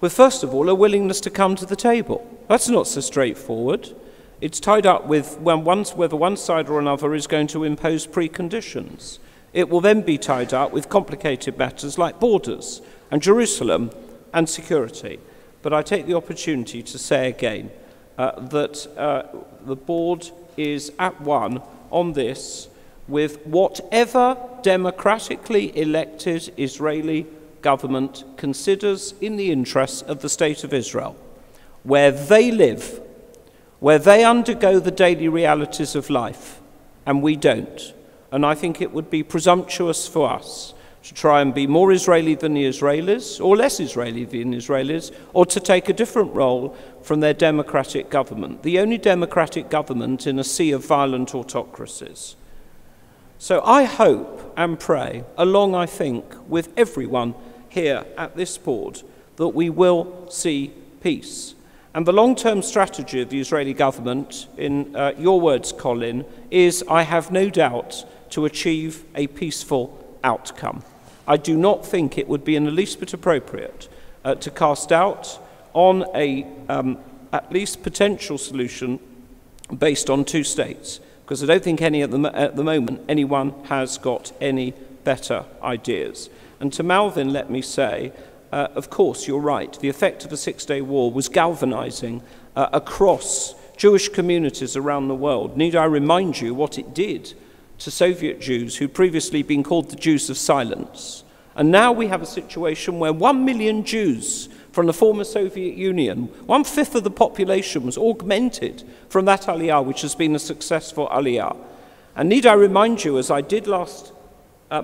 with, first of all, a willingness to come to the table. That's not so straightforward. It's tied up with whether one side or another is going to impose preconditions. It will then be tied up with complicated matters like borders and Jerusalem and security. But I take the opportunity to say again that the board is at one on this with whatever democratically elected Israeli government considers in the interests of the State of Israel, where they live, where they undergo the daily realities of life, and we don't. And I think it would be presumptuous for us to try and be more Israeli than the Israelis, or less Israeli than the Israelis, or to take a different role from their democratic government, the only democratic government in a sea of violent autocracies. So I hope and pray, along, I think, with everyone here at this board, that we will see peace. And the long-term strategy of the Israeli government, in your words, Colin, is, I have no doubt, to achieve a peaceful outcome. I do not think it would be in the least bit appropriate to cast doubt on a at least potential solution based on two states, because I don't think at the moment anyone has got any better ideas. And to Malvin, let me say, of course, you're right. The effect of the Six-Day War was galvanizing across Jewish communities around the world. Need I remind you what it did to Soviet Jews who'd previously been called the Jews of silence? And now we have a situation where 1 million Jews from the former Soviet Union, 1/5 of the population, was augmented from that aliyah, which has been a successful aliyah. And need I remind you, as I did last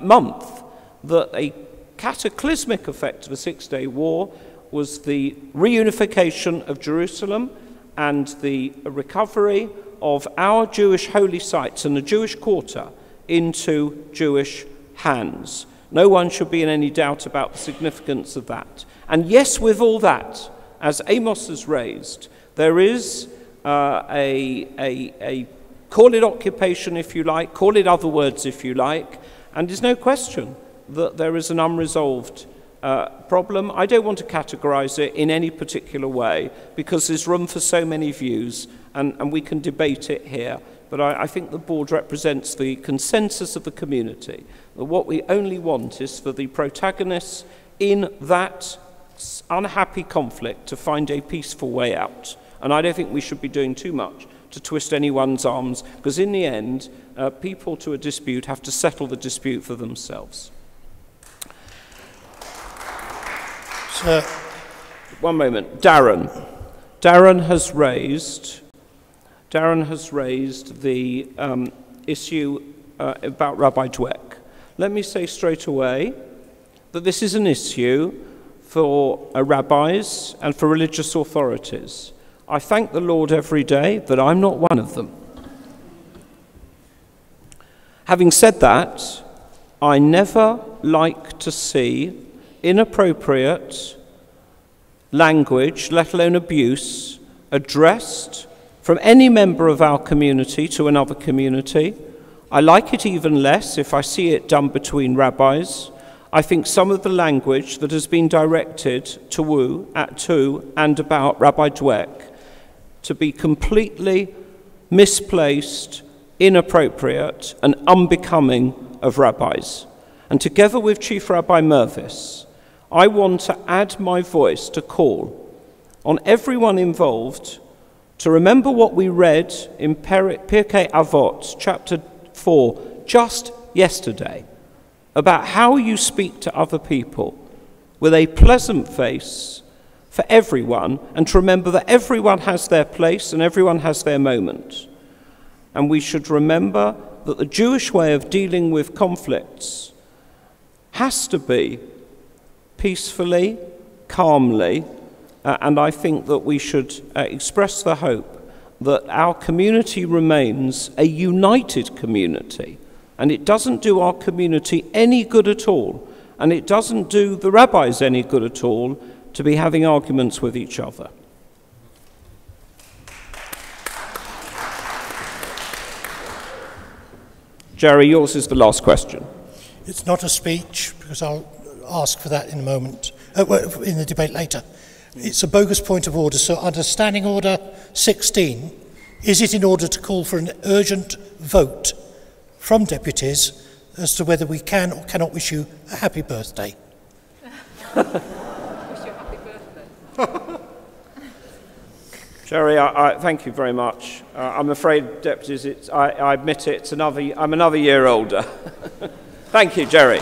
month, that a cataclysmic effect of the Six-Day War was the reunification of Jerusalem and the recovery of our Jewish holy sites and the Jewish quarter into Jewish hands. No one should be in any doubt about the significance of that. And yes, with all that, as Amos has raised, there is a call it occupation if you like, call it other words if you like, and there's no question that there is an unresolved problem. I don't want to categorize it in any particular way because there's room for so many views and we can debate it here. But I think the board represents the consensus of the community, that what we only want is for the protagonists in that unhappy conflict to find a peaceful way out. And I don't think we should be doing too much to twist anyone's arms, because in the end, people to a dispute have to settle the dispute for themselves. So, one moment. Darren has raised the issue about Rabbi Dweck. Let me say straight away that this is an issue for rabbis and for religious authorities. I thank the Lord every day that I'm not one of them. Having said that, I never like to see inappropriate language, let alone abuse, addressed from any member of our community to another community. I like it even less if I see it done between rabbis. I think some of the language that has been directed to and about Rabbi Dweck to be completely misplaced, inappropriate, and unbecoming of rabbis. And together with Chief Rabbi Mervis, I want to add my voice to call on everyone involved to remember what we read in Pirkei Avot, chapter 4, just yesterday about how you speak to other people with a pleasant face for everyone, and to remember that everyone has their place and everyone has their moment. And we should remember that the Jewish way of dealing with conflicts has to be peacefully, calmly, and I think that we should express the hope that our community remains a united community. And it doesn't do our community any good at all, and it doesn't do the rabbis any good at all to be having arguments with each other. Jerry, yours is the last question. It's not a speech, because I'll ask for that in a moment, in the debate later. It's a bogus point of order. So under Standing Order 16, is it in order to call for an urgent vote from deputies as to whether we can or cannot wish you a happy birthday? Jerry, I thank you very much. I'm afraid, deputies, I admit it, I'm another year older. Thank you, Jerry.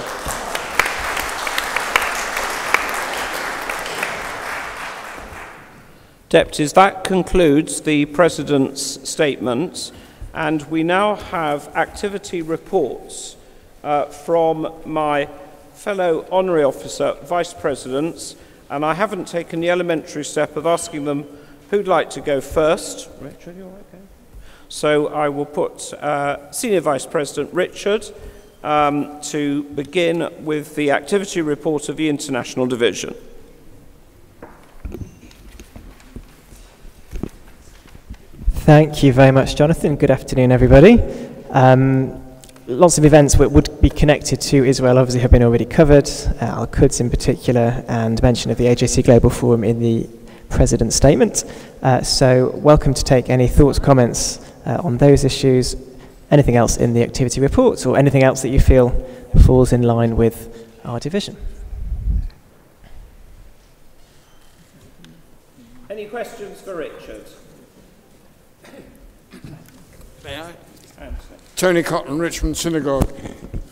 Deputies, that concludes the President's statements, and we now have activity reports from my fellow honorary officer Vice Presidents, and I haven't taken the elementary step of asking them who'd like to go first. Richard, you're okay. So I will put Senior Vice President Richard to begin with the activity report of the International Division. Thank you very much, Jonathan. Good afternoon, everybody. Lots of events that would be connected to Israel obviously have been already covered, Al-Quds in particular, and mention of the AJC Global Forum in the President's statement. So welcome to take any thoughts, comments on those issues, anything else in the activity reports, or anything else that you feel falls in line with our division. Any questions for Richard? May I? Tony Cotton, Richmond Synagogue.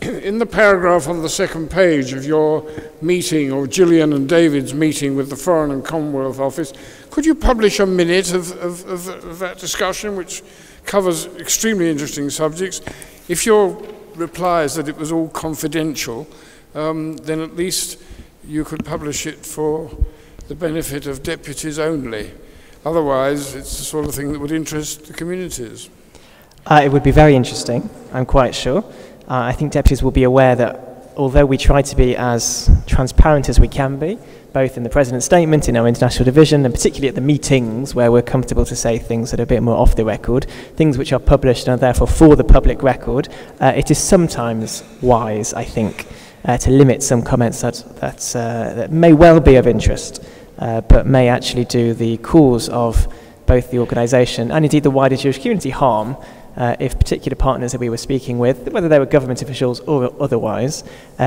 In the paragraph on the second page of your meeting, or Gillian and David's meeting with the Foreign and Commonwealth Office, could you publish a minute of that discussion, which covers extremely interesting subjects? If your reply is that it was all confidential, then at least you could publish it for the benefit of deputies only. Otherwise, it's the sort of thing that would interest the communities. It would be very interesting, I'm quite sure. I think deputies will be aware that although we try to be as transparent as we can be, both in the President's statement, in our international division, and particularly at the meetings where we're comfortable to say things that are a bit more off the record, things which are published and are therefore for the public record, it is sometimes wise, I think, to limit some comments that may well be of interest, but may actually do the cause of both the organisation and indeed the wider Jewish community harm if particular partners that we were speaking with, whether they were government officials or otherwise,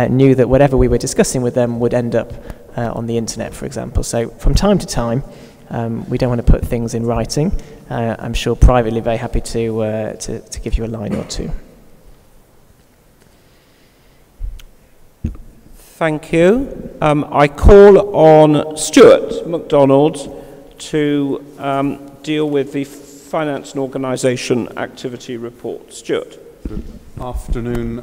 knew that whatever we were discussing with them would end up on the internet, for example. So from time to time, we don't want to put things in writing. I'm sure privately very happy to give you a line or two. Thank you. I call on Stuart MacDonald to deal with the Finance and Organisation Activity Report. Stuart. Good afternoon.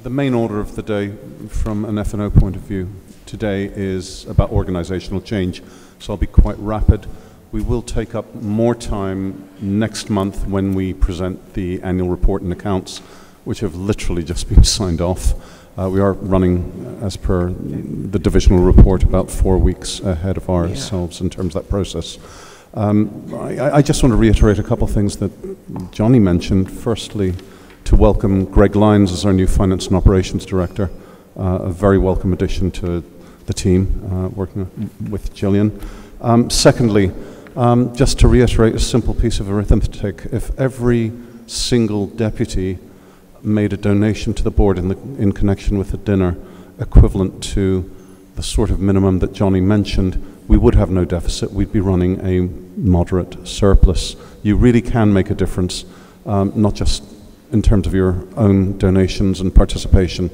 The main order of the day from an F&O point of view today is about organisational change, so I'll be quite rapid. We will take up more time next month when we present the annual report and accounts, which have literally just been signed off. We are running, as per the divisional report, about 4 weeks ahead of ourselves in terms of that process. I just want to reiterate a couple of things that Johnny mentioned. Firstly, to welcome Greg Lyons as our new Finance and Operations Director, a very welcome addition to the team, working with Gillian. Secondly, just to reiterate a simple piece of arithmetic, if every single deputy made a donation to the board in connection with a dinner equivalent to the sort of minimum that Johnny mentioned, we would have no deficit. We'd be running a moderate surplus. You really can make a difference, not just in terms of your own donations and participation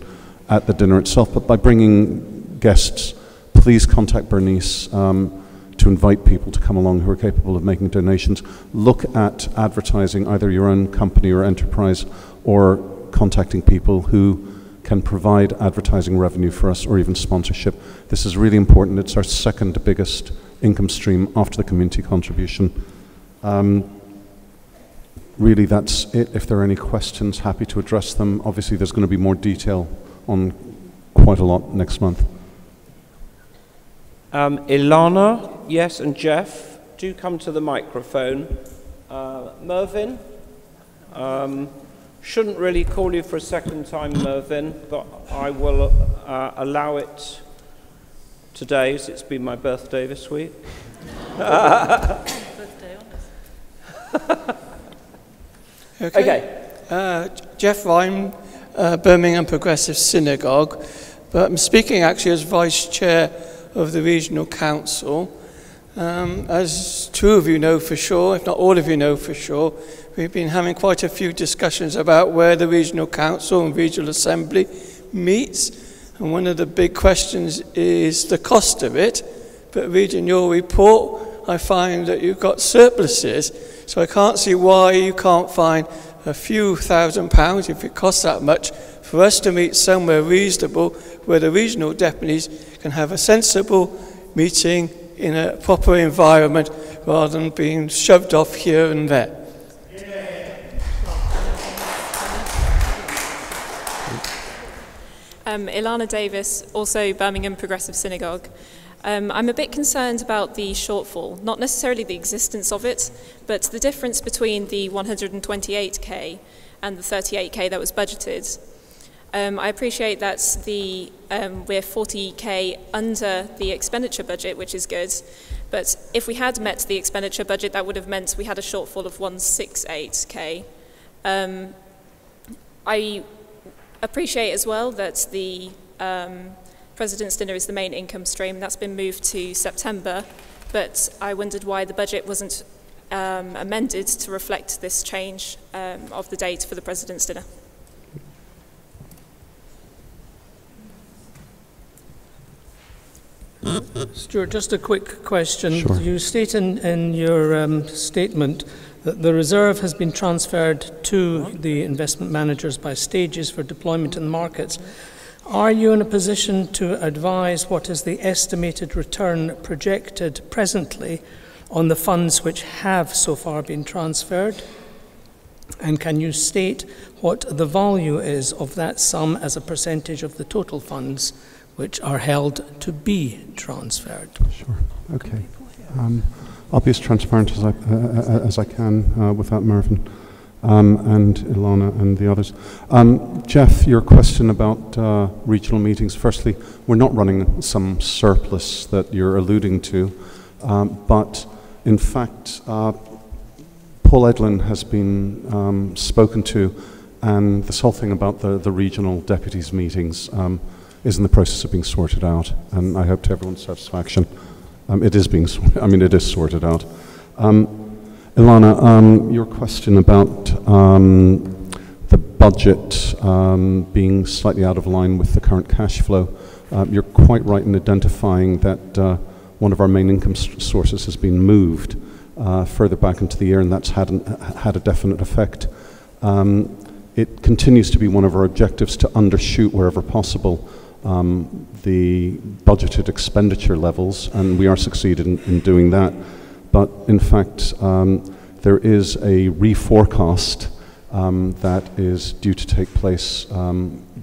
at the dinner itself, but by bringing guests, please contact Bernice to invite people to come along who are capable of making donations. Look at advertising either your own company or enterprise, or contacting people who can provide advertising revenue for us, or even sponsorship. This is really important. It's our second biggest income stream after the community contribution. Really, that's it. If there are any questions, happy to address them. Obviously, there's going to be more detail on quite a lot next month. Ilana, yes, and Jeff, do come to the microphone. Mervyn, shouldn't really call you for a second time, Mervyn, but I will allow it today, as it's been my birthday this week. Birthday honours. Okay. Jeff Ryan, Birmingham Progressive Synagogue, but I'm speaking actually as Vice Chair of the Regional Council. As two of you know for sure, if not all of you know for sure, we've been having quite a few discussions about where the Regional Council and Regional Assembly meets, and one of the big questions is the cost of it. But reading your report, I find that you've got surpluses, so I can't see why you can't find a few £1,000s, if it costs that much, for us to meet somewhere reasonable where the regional deputies can have a sensible meeting in a proper environment rather than being shoved off here and there. Ilana Davis, also Birmingham Progressive Synagogue. I'm a bit concerned about the shortfall, not necessarily the existence of it, but the difference between the 128k and the 38k that was budgeted. I appreciate that we're 40k under the expenditure budget, which is good, but if we had met the expenditure budget, that would have meant we had a shortfall of 168k. I appreciate as well that the President's Dinner is the main income stream. That's been moved to September, but I wondered why the budget wasn't amended to reflect this change of the date for the President's Dinner. Stuart, just a quick question. Sure. You state in your statement that the reserve has been transferred to the investment managers by stages for deployment in the markets. Are you in a position to advise what is the estimated return projected presently on the funds which have so far been transferred? And can you state what the value is of that sum as a percentage of the total funds which are held to be transferred? Sure. Okay. I'll be as transparent as I can with that, Mervyn, and Ilana and the others. Jeff, your question about regional meetings. Firstly, we're not running some surplus that you're alluding to, but in fact, Paul Edlin has been spoken to, and this whole thing about the regional deputies meetings is in the process of being sorted out, and I hope to everyone's satisfaction. It is being, it is sorted out. Ilana, your question about the budget being slightly out of line with the current cash flow, you're quite right in identifying that one of our main income sources has been moved further back into the year, and that's had a definite effect. It continues to be one of our objectives to undershoot wherever possible the budgeted expenditure levels, and we are succeeding in doing that. But in fact, there is a reforecast that is due to take place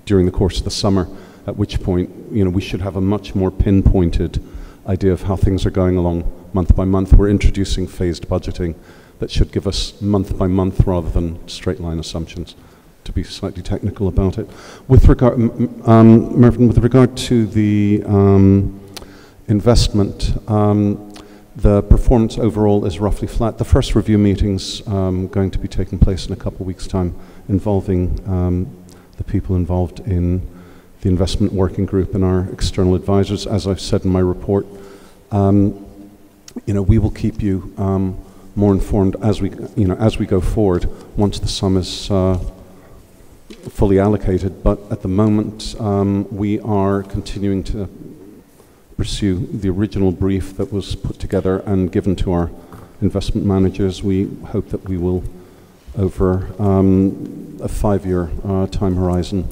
during the course of the summer, at which point we should have a much more pinpointed idea of how things are going along month by month. We're introducing phased budgeting that should give us month by month rather than straight line assumptions, to be slightly technical about it. With regard, Mervyn, with regard to the investment, the performance overall is roughly flat. The first review meeting's going to be taking place in a couple of weeks' time, involving the people involved in the investment working group and our external advisors. As I've said in my report, we will keep you more informed as we go forward once the sum is fully allocated, but at the moment we are continuing to pursue the original brief that was put together and given to our investment managers. We hope that we will, over a 5-year time horizon,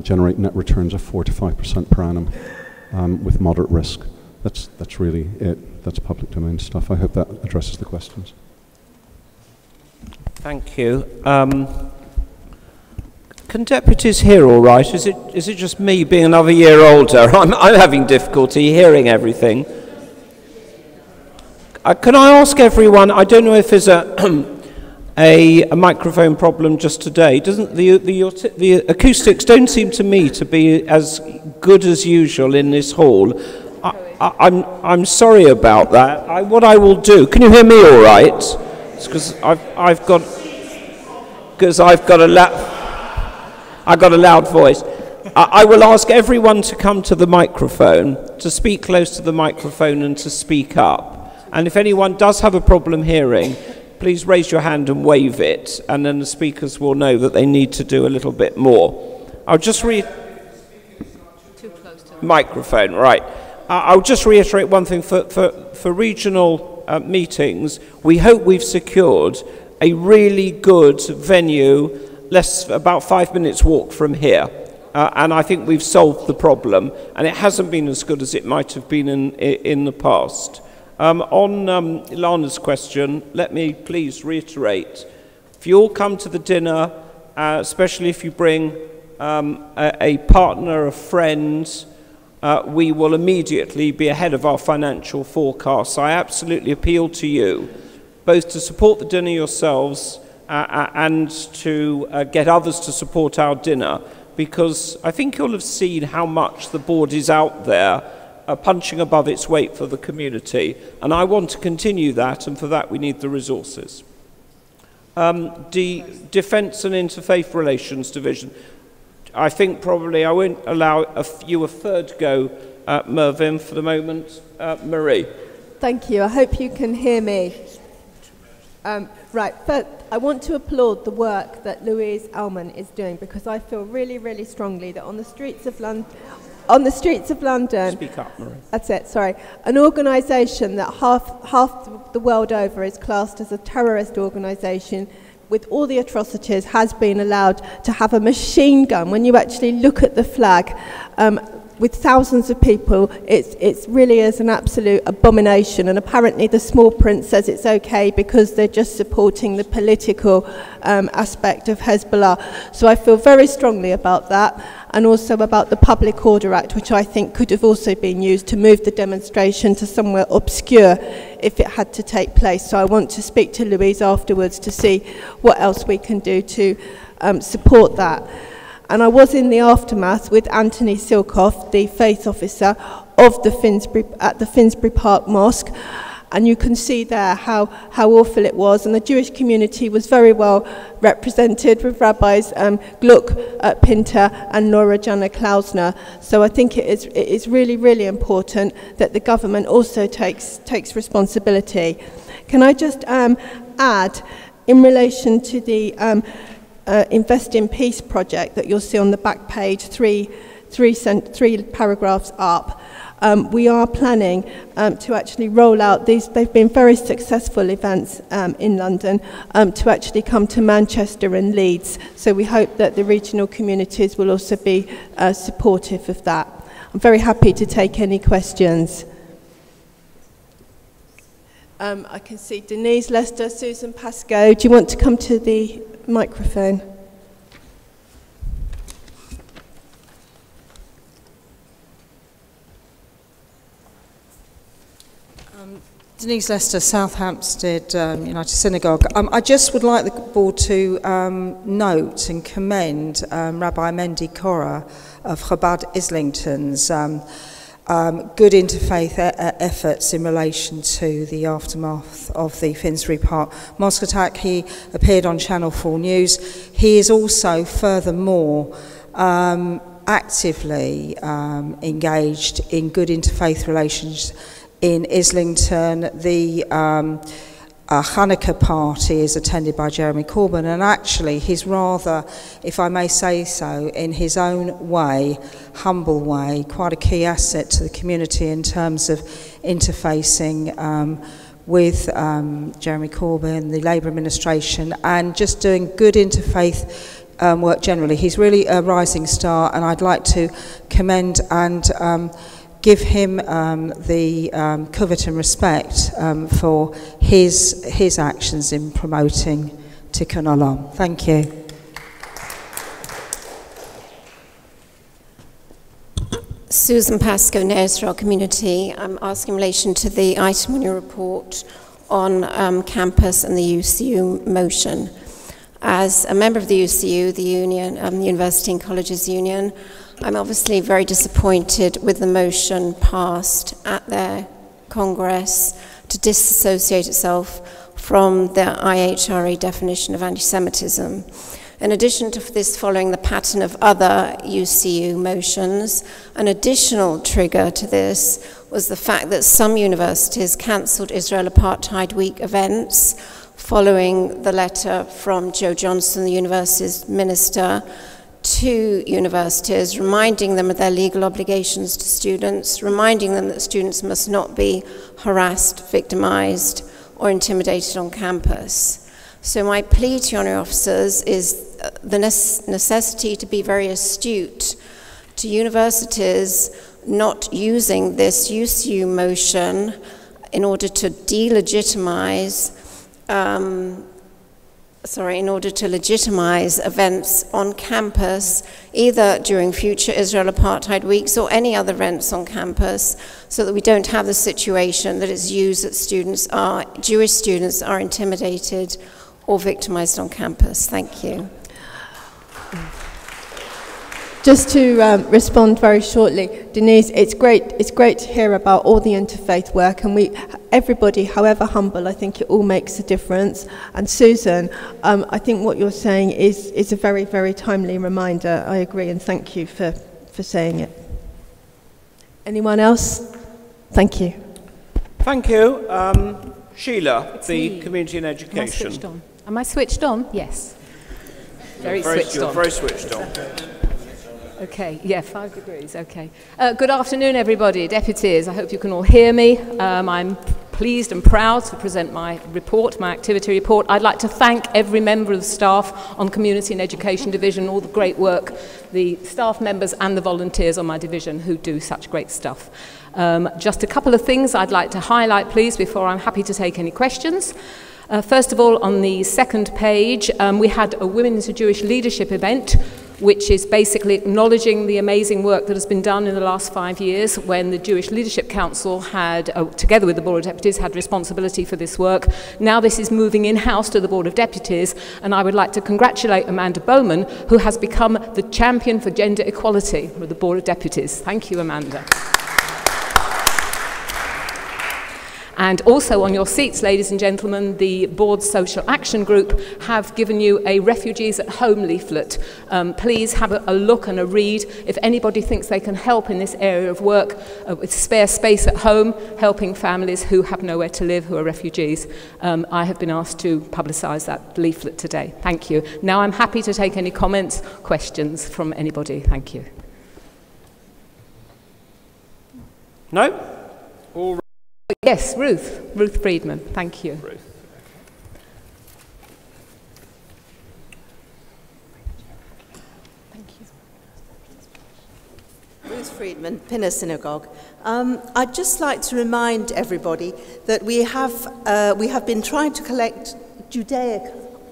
generate net returns of 4 to 5% per annum with moderate risk. That's really it. That's public domain stuff. I hope that addresses the questions. Thank you. Can deputies hear all right? Is it just me being another year older? I'm having difficulty hearing everything. Can I ask everyone, I don't know if there's a microphone problem just today. Doesn't the acoustics don't seem to me to be as good as usual in this hall. I'm sorry about that. What I will do, can you hear me all right? It's because I've got a loud voice. I will ask everyone to come to the microphone, to speak close to the microphone and to speak up. And if anyone does have a problem hearing, please raise your hand and wave it, and then the speakers will know that they need to do a little bit more. I'll just microphone, right. I'll just reiterate one thing. For regional meetings, we hope we've secured a really good venue, about 5 minutes walk from here. And I think we've solved the problem, and it hasn't been as good as it might have been in the past. On Lana's question, let me please reiterate, if you all come to the dinner, especially if you bring a partner, a friend, we will immediately be ahead of our financial forecasts. I absolutely appeal to you, both to support the dinner yourselves and to get others to support our dinner, because I think you'll have seen how much the board is out there punching above its weight for the community, and I want to continue that, and for that we need the resources. The Defence and Interfaith Relations Division, I think probably I won't allow you a third go, Mervyn, for the moment. Marie. Thank you. I hope you can hear me. Right, but I want to applaud the work that Louise Ellman is doing, because I feel really, really strongly that on the streets of London, speak up, Marie. That's it, sorry. An organisation that half the world over is classed as a terrorist organisation with all the atrocities has been allowed to have a machine gun. When you actually look at the flag, with thousands of people, it really is an absolute abomination. And apparently the small print says it's okay because they're just supporting the political aspect of Hezbollah. So I feel very strongly about that, and also about the Public Order Act, which I think could have also been used to move the demonstration to somewhere obscure if it had to take place. So I want to speak to Louise afterwards to see what else we can do to support that. And I was in the aftermath with Anthony Silkoff, the faith officer of at the Finsbury Park Mosque, and you can see there how awful it was. And the Jewish community was very well represented with Rabbis Gluck Pinter and Laura Jana Klausner. So I think it is really, really important that the government also takes responsibility. Can I just add, in relation to the Invest in Peace project that you'll see on the back page, three paragraphs up, we are planning to actually roll out these. They've been very successful events in London, to actually come to Manchester and Leeds. So we hope that the regional communities will also be supportive of that. I'm very happy to take any questions. I can see Denise Lester, Susan Pascoe. Do you want to come to the microphone? Denise Lester, South Hampstead United Synagogue. I just would like the board to note and commend Rabbi Mendy Korah of Chabad Islington's good interfaith efforts in relation to the aftermath of the Finsbury Park mosque attack. He appeared on Channel 4 News. He is also, furthermore, actively engaged in good interfaith relations in Islington. The Hanukkah party is attended by Jeremy Corbyn, and actually he's rather, if I may say so, in his own way, humble way, quite a key asset to the community in terms of interfacing with Jeremy Corbyn, the Labour administration, and just doing good interfaith work generally. He's really a rising star, and I'd like to commend and give him the covet and respect for his actions in promoting Tikkun Olam. Thank you. Susan Pascoe, Israel Community. I'm asking in relation to the item on your report on campus and the UCU motion. As a member of the UCU, the union, the University and Colleges Union, I'm obviously very disappointed with the motion passed at their Congress to disassociate itself from the IHRA definition of anti-Semitism. In addition to this following the pattern of other UCU motions, an additional trigger to this was the fact that some universities cancelled Israel Apartheid Week events following the letter from Joe Johnson, the university's minister, to universities, reminding them of their legal obligations to students, reminding them that students must not be harassed, victimized, or intimidated on campus. So my plea to your officers is the necessity to be very astute to universities not using this UCU motion in order to delegitimize in order to legitimize events on campus, either during future Israel Apartheid Weeks or any other events on campus, so that we don't have the situation that is used that Jewish students are intimidated or victimized on campus. Thank you. Just to respond very shortly, Denise, it's great to hear about all the interfaith work, and everybody, however humble, I think it all makes a difference. And Susan, I think what you're saying is a very, very timely reminder. I agree, and thank you for saying it. Anyone else? Thank you. Thank you. Sheila, the Community and Education. Am I switched on? Yes. Very switched on. You're very switched on. Okay, yeah, 5 degrees, okay. Good afternoon, everybody, deputies. I hope you can all hear me. I'm pleased and proud to present my report, my activity report. I'd like to thank every member of the staff on Community and Education Division, all the great work, the staff members and the volunteers on my division who do such great stuff. Just a couple of things I'd like to highlight, please, before I'm happy to take any questions. First of all, on the second page, we had a Women's Jewish Leadership event, which is basically acknowledging the amazing work that has been done in the last 5 years when the Jewish Leadership Council had, together with the Board of Deputies, had responsibility for this work. Now this is moving in-house to the Board of Deputies, and I would like to congratulate Amanda Bowman, who has become the champion for gender equality with the Board of Deputies. Thank you, Amanda. And also on your seats, ladies and gentlemen, the Board's Social Action Group have given you a Refugees at Home leaflet. Please have a look and a read. If anybody thinks they can help in this area of work with spare space at home, helping families who have nowhere to live, who are refugees, I have been asked to publicise that leaflet today. Thank you. Now I'm happy to take any comments, questions from anybody. Thank you. No? All right. Yes, Ruth Friedman, thank you. Ruth. Thank you. Ruth Friedman, Pinner Synagogue. I'd just like to remind everybody that we have been trying to collect Judaic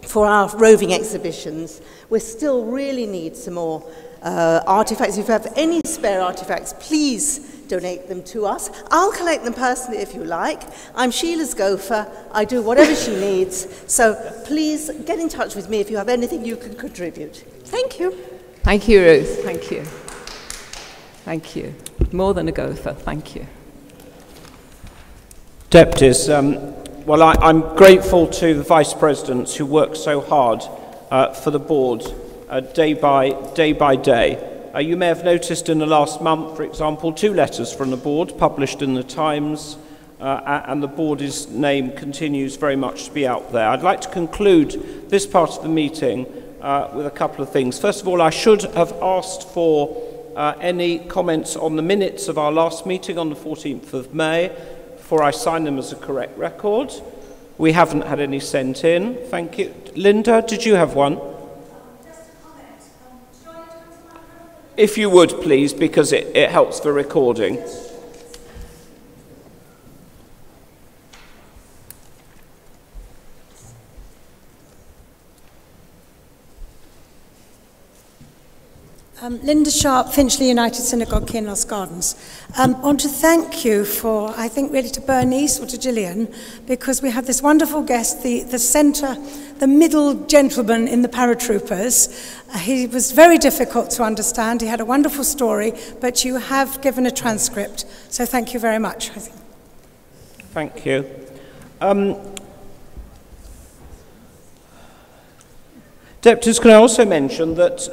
for our roving exhibitions. We still really need some more artifacts. If you have any spare artifacts, please donate them to us. I'll collect them personally if you like. I'm Sheila's gopher. I do whatever she needs. So please get in touch with me if you have anything you can contribute. Thank you. Thank you, Ruth. Thank you. Thank you. More than a gopher. Thank you. Deputies, well, I'm grateful to the Vice Presidents who work so hard for the Board day by day. You may have noticed in the last month, for example, 2 letters from the Board published in the Times and the board's name continues very much to be out there. I'd like to conclude this part of the meeting with a couple of things. First of all, I should have asked for any comments on the minutes of our last meeting on the 14th of May before I sign them as a correct record. We haven't had any sent in. Thank you. Linda, did you have one? If you would, please, because it helps for recording. Linda Sharp, Finchley United Synagogue, Kinloss Gardens. I want to thank you for, I think really to Bernice or to Gillian, because we have this wonderful guest, the centre, the middle gentleman in the paratroopers. He was very difficult to understand. He had a wonderful story, but you have given a transcript. So thank you very much. I think. Thank you. Deputies, can I also mention that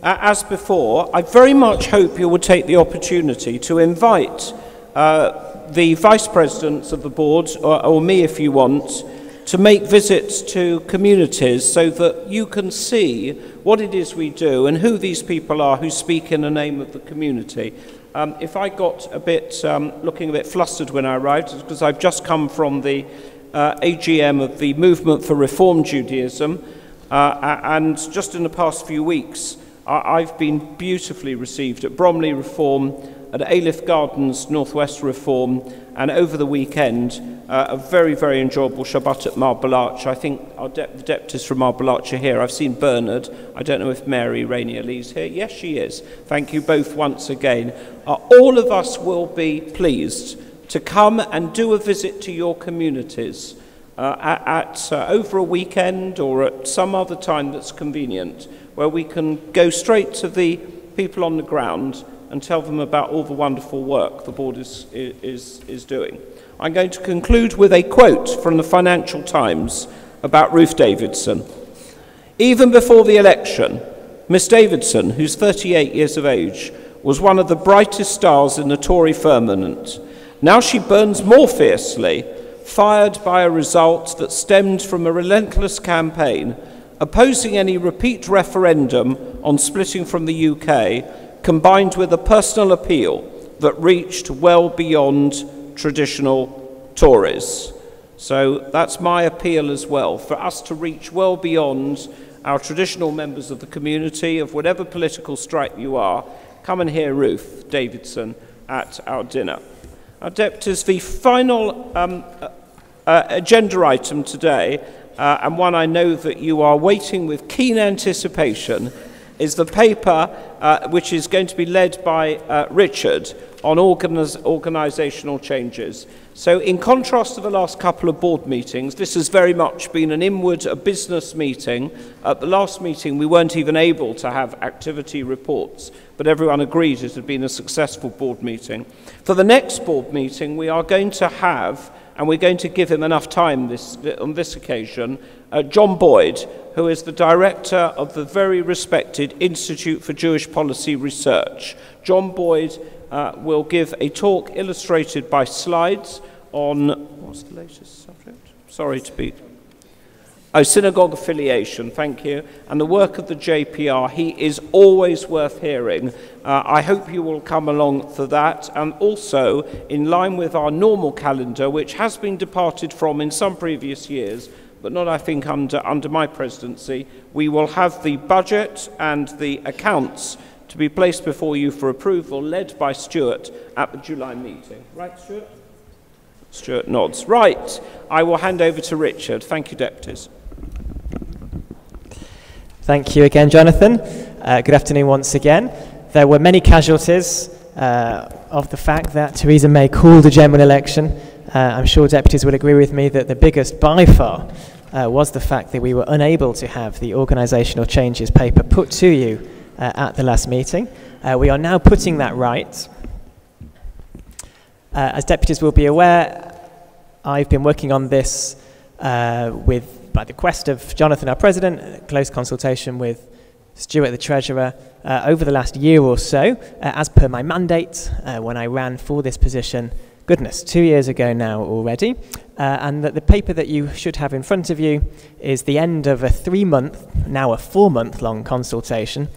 as before, I very much hope you will take the opportunity to invite the vice presidents of the board, or me if you want, to make visits to communities so that you can see what it is we do and who these people are who speak in the name of the community. If I got a bit, looking a bit flustered when I arrived, it's because I've just come from the AGM of the Movement for Reform Judaism, and just in the past few weeks, I've been beautifully received at Bromley Reform, at Aleph Gardens Northwest Reform, and over the weekend, a very, very enjoyable Shabbat at Marbalach. I think the deputies from Marbalach are here. I've seen Bernard. I don't know if Mary Rainier Lee's here. Yes, she is. Thank you both once again. All of us will be pleased to come and do a visit to your communities over a weekend or at some other time that's convenient, where we can go straight to the people on the ground and tell them about all the wonderful work the board is doing. I'm going to conclude with a quote from the Financial Times about Ruth Davidson. Even before the election, Miss Davidson, who's 38 years of age, was one of the brightest stars in the Tory firmament. Now she burns more fiercely, fired by a result that stemmed from a relentless campaign opposing any repeat referendum on splitting from the UK, combined with a personal appeal that reached well beyond traditional Tories. So that's my appeal as well, for us to reach well beyond our traditional members of the community, of whatever political stripe you are. Come and hear Ruth Davidson at our dinner. Our deputies, the final agenda item today, and one I know that you are waiting with keen anticipation, is the paper which is going to be led by Richard on organisational changes. So in contrast to the last couple of board meetings, this has very much been a business meeting. At the last meeting, we weren't even able to have activity reports, but everyone agreed it had been a successful board meeting. For the next board meeting, we are going to have, and we're going to give him enough time on this occasion, John Boyd, who is the director of the very respected Institute for Jewish Policy Research. John Boyd will give a talk illustrated by slides on, what's the latest subject? Sorry to be... Oh, synagogue affiliation, thank you. And the work of the JPR, he is always worth hearing. I hope you will come along for that. And also, in line with our normal calendar, which has been departed from in some previous years, but not, I think, under my presidency, we will have the budget and the accounts to be placed before you for approval, led by Stuart at the July meeting. Right, Stuart? Stuart nods. Right, I will hand over to Richard. Thank you, deputies. Thank you again, Jonathan. Good afternoon once again. There were many casualties of the fact that Theresa May called a general election. I'm sure deputies would agree with me that the biggest by far was the fact that we were unable to have the organisational changes paper put to you at the last meeting. We are now putting that right. As deputies will be aware, I've been working on this by the request of Jonathan, our president, close consultation with Stuart, the treasurer, over the last year or so, as per my mandate when I ran for this position goodness, 2 years ago now already, and that the paper that you should have in front of you is the end of a 3-month, now a 4-month-long consultation,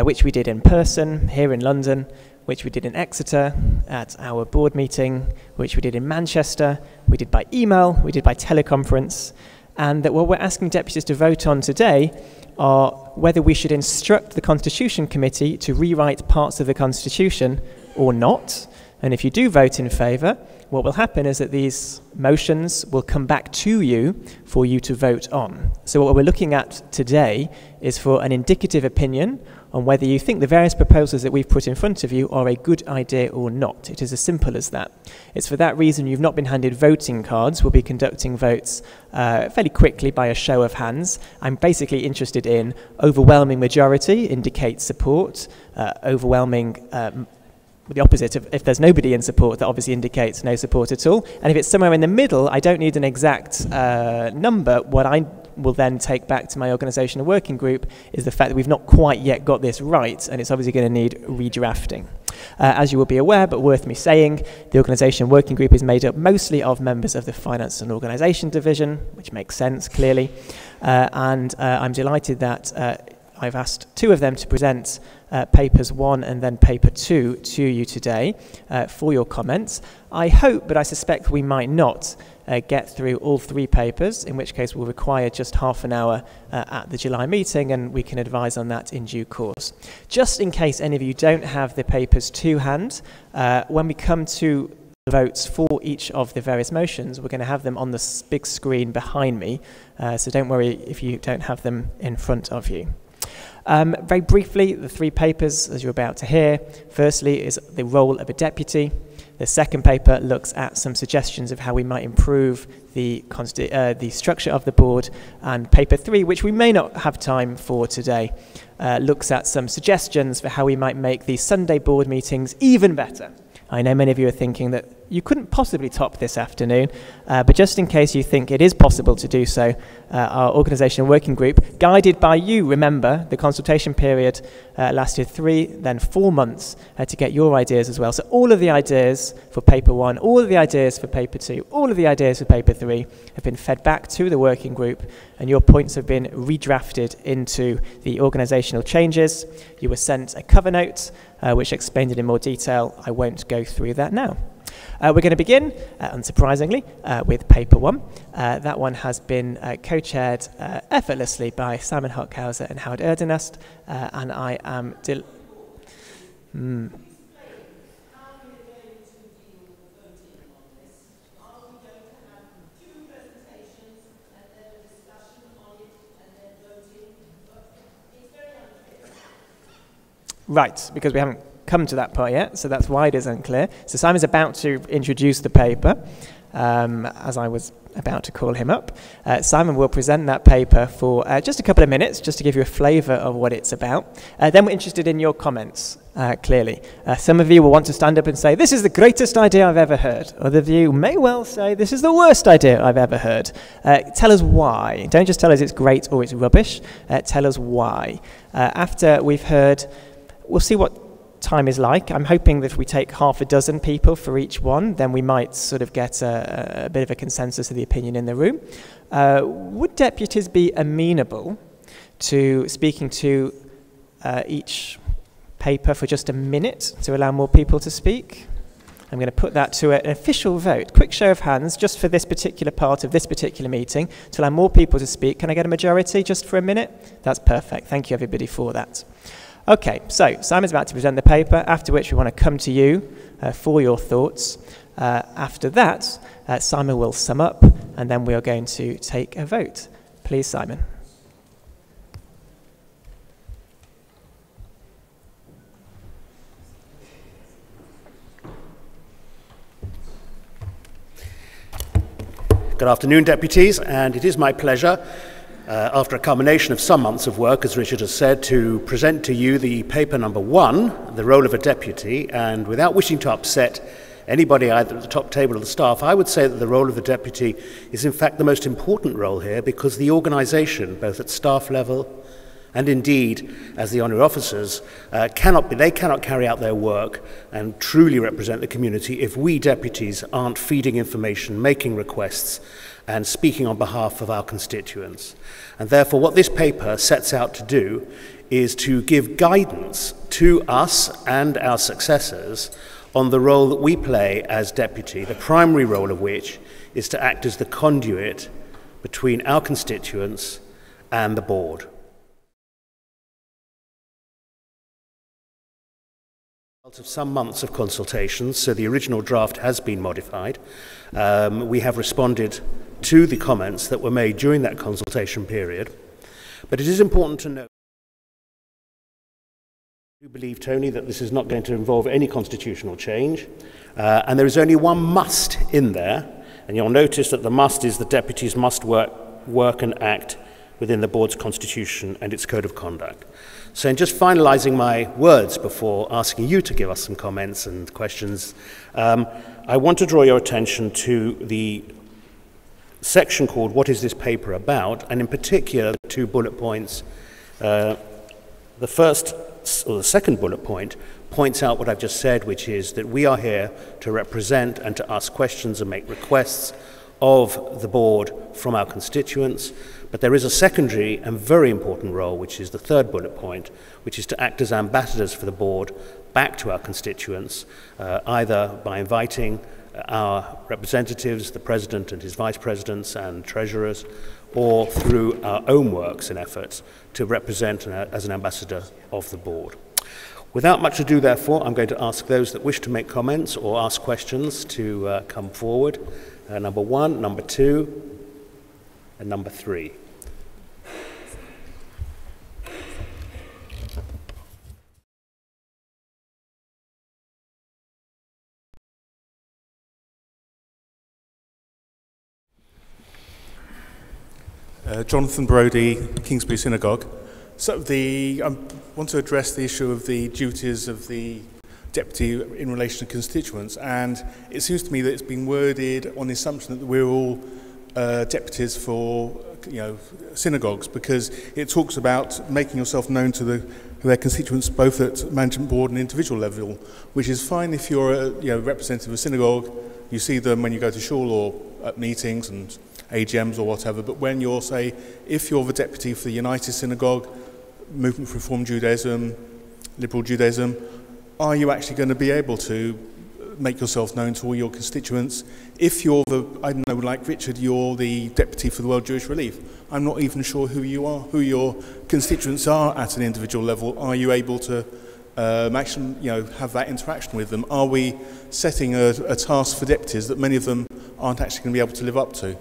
which we did in person here in London, which we did in Exeter at our board meeting, which we did in Manchester, we did by email, we did by teleconference, and that what we're asking deputies to vote on today are whether we should instruct the Constitution Committee to rewrite parts of the Constitution or not. And if you do vote in favour, what will happen is that these motions will come back to you for you to vote on. So what we're looking at today is for an indicative opinion on whether you think the various proposals that we've put in front of you are a good idea or not. It is as simple as that. It's for that reason you've not been handed voting cards. We'll be conducting votes fairly quickly by a show of hands. I'm basically interested in overwhelming majority indicates support, overwhelming the opposite of if there's nobody in support, that obviously indicates no support at all. And if it's somewhere in the middle, I don't need an exact number. What I will then take back to my organisational working group is the fact that we've not quite yet got this right, and it's obviously going to need redrafting. As you will be aware, but worth me saying, the organisation working group is made up mostly of members of the Finance and Organisation Division, which makes sense, clearly. And I'm delighted that I've asked 2 of them to present papers 1 and then paper 2 to you today for your comments. I hope, but I suspect we might not get through all 3 papers, in which case we'll require just half an hour at the July meeting, and we can advise on that in due course. Just in case any of you don't have the papers to hand, when we come to the votes for each of the various motions, we're going to have them on the big screen behind me, so don't worry if you don't have them in front of you. Very briefly, the 3 papers, as you're about to hear. Firstly is the role of a deputy. The second paper looks at some suggestions of how we might improve the structure of the board. And paper 3, which we may not have time for today, looks at some suggestions for how we might make these Sunday board meetings even better. I know many of you are thinking that you couldn't possibly top this afternoon, but just in case you think it is possible to do so, our organisation working group, guided by you, remember, the consultation period lasted 3, then 4 months to get your ideas as well. So all of the ideas for paper 1, all of the ideas for paper 2, all of the ideas for paper 3 have been fed back to the working group, and your points have been redrafted into the organisational changes. You were sent a cover note, which explained it in more detail. I won't go through that now. We're going to begin, unsurprisingly, with paper 1. That one has been co-chaired effortlessly by Simon Hockhauser and Howard Erdenast, and I am Right, because we haven't come to that part yet, so that's why it is unclear. So Simon's about to introduce the paper, as I was about to call him up. Simon will present that paper for just a couple of minutes, just to give you a flavour of what it's about. Then we're interested in your comments, clearly. Some of you will want to stand up and say, this is the greatest idea I've ever heard. Other of you may well say, this is the worst idea I've ever heard. Tell us why. Don't just tell us it's great or it's rubbish. Tell us why. After we've heard, we'll see what time is like. I'm hoping that if we take half a dozen people for each one, then we might sort of get a bit of a consensus of the opinion in the room. Would deputies be amenable to speaking to each paper for just a minute to allow more people to speak? I'm going to put that to an official vote. Quick show of hands just for this particular part of this particular meeting to allow more people to speak. Can I get a majority just for a minute? That's perfect. Thank you everybody for that. Okay, so Simon's about to present the paper, after which we want to come to you for your thoughts. After that, Simon will sum up, and then we are going to take a vote. Please, Simon. Good afternoon, deputies, and it is my pleasure, after a culmination of some months of work, as Richard has said, to present to you the paper number 1, the role of a deputy. And without wishing to upset anybody either at the top table or the staff, I would say that the role of the deputy is in fact the most important role here, because the organisation, both at staff level, And indeed, as the honorary officers, they cannot carry out their work and truly represent the community if we deputies aren't feeding information, making requests, and speaking on behalf of our constituents. And therefore, what this paper sets out to do is to give guidance to us and our successors on the role that we play as deputy, the primary role of which is to act as the conduit between our constituents and the board. Of some months of consultations, so the original draft has been modified. We have responded to the comments that were made during that consultation period. But it is important to note, I do believe, Tony, that this is not going to involve any constitutional change, and there is only one must in there, and you'll notice that the must is the deputies must work and act within the board's constitution and its code of conduct. So in just finalising my words before asking you to give us some comments and questions, I want to draw your attention to the section called What is this paper about? And in particular, the 2 bullet points. The first or the second bullet point points out what I've just said, which is that we are here to represent and to ask questions and make requests of the board from our constituents. But there is a secondary and very important role, which is the third bullet point, which is to act as ambassadors for the board back to our constituents, either by inviting our representatives, the president and his vice presidents and treasurers, or through our own works and efforts to represent as an ambassador of the board. Without much ado, therefore, I'm going to ask those that wish to make comments or ask questions to come forward. Number 1, number 2, and number 3. Jonathan Brodie, Kingsbury Synagogue. So I want to address the issue of the duties of the deputy in relation to constituents, and it seems to me that it's been worded on the assumption that we're all deputies for synagogues, because it talks about making yourself known to their constituents both at management board and individual level, which is fine if you're a representative of a synagogue, you see them when you go to shul or at meetings and AGMs or whatever, but when you're, say, if you're the deputy for the United Synagogue, Movement for Reform Judaism, Liberal Judaism, are you actually going to be able to make yourself known to all your constituents? If you're I don't know, like Richard, you're the deputy for the World Jewish Relief, I'm not even sure who you are, who your constituents are at an individual level. Are you able to actually, have that interaction with them? Are we setting a task for deputies that many of them aren't actually going to be able to live up to?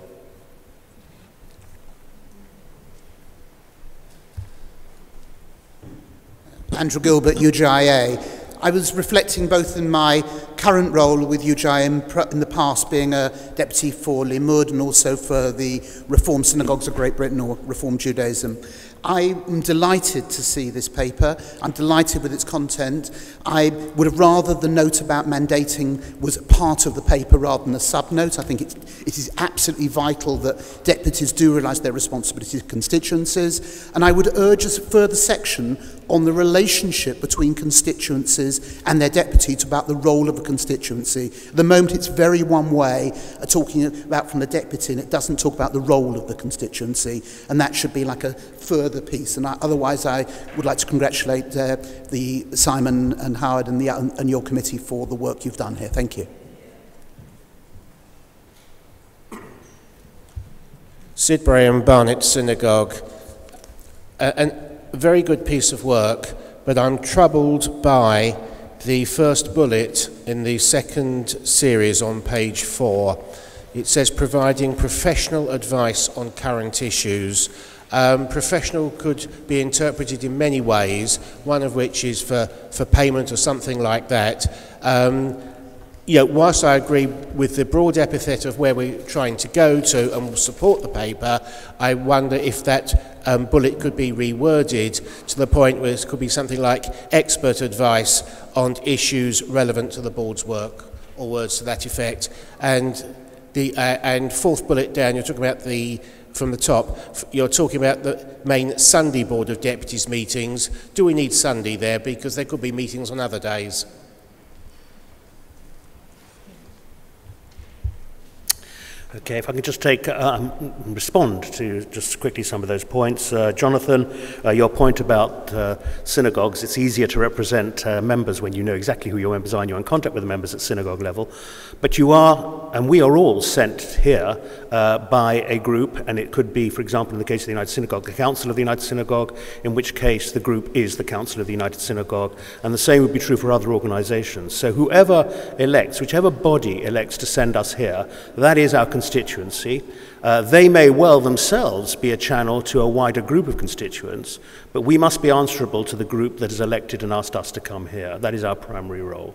Andrew Gilbert, UGIA. I was reflecting both in my current role with UGIA in the past, being a deputy for Limud and also for the Reformed Synagogues of Great Britain, or Reformed Judaism. I am delighted to see this paper. I'm delighted with its content. I would have rather the note about mandating was part of the paper rather than a sub-note. I think it is absolutely vital that deputies do realise their responsibility to constituencies. And I would urge a further section on the relationship between constituencies and their deputies about the role of a constituency. At the moment, it's very one way, talking about from the deputy, and it doesn't talk about the role of the constituency. And that should be like a further piece. And otherwise, I would like to congratulate the Simon and Howard and your committee for the work you've done here. Thank you. Sid Braham, Barnet Synagogue. A very good piece of work, but I'm troubled by the first bullet in the second series on page 4. It says providing professional advice on current issues. Professional could be interpreted in many ways, one of which is for payment or something like that. Whilst I agree with the broad epithet of where we're trying to go to and will support the paper, I wonder if that bullet could be reworded to the point where it could be something like expert advice on issues relevant to the board's work, or words to that effect. And And fourth bullet down, you're talking about from the top, you're talking about the main Sunday Board of Deputies meetings. Do we need Sunday there? Because there could be meetings on other days. Okay, if I can just respond to just quickly some of those points. Jonathan, your point about synagogues, it's easier to represent members when you know exactly who your members are and you're in contact with the members at synagogue level. But you are, and we are all sent here by a group, and it could be, for example, in the case of the United Synagogue, the Council of the United Synagogue, in which case the group is the Council of the United Synagogue, and the same would be true for other organizations. So whoever elects, whichever body elects to send us here, that is our constituency. They may well themselves be a channel to a wider group of constituents, but we must be answerable to the group that has elected and asked us to come here. That is our primary role.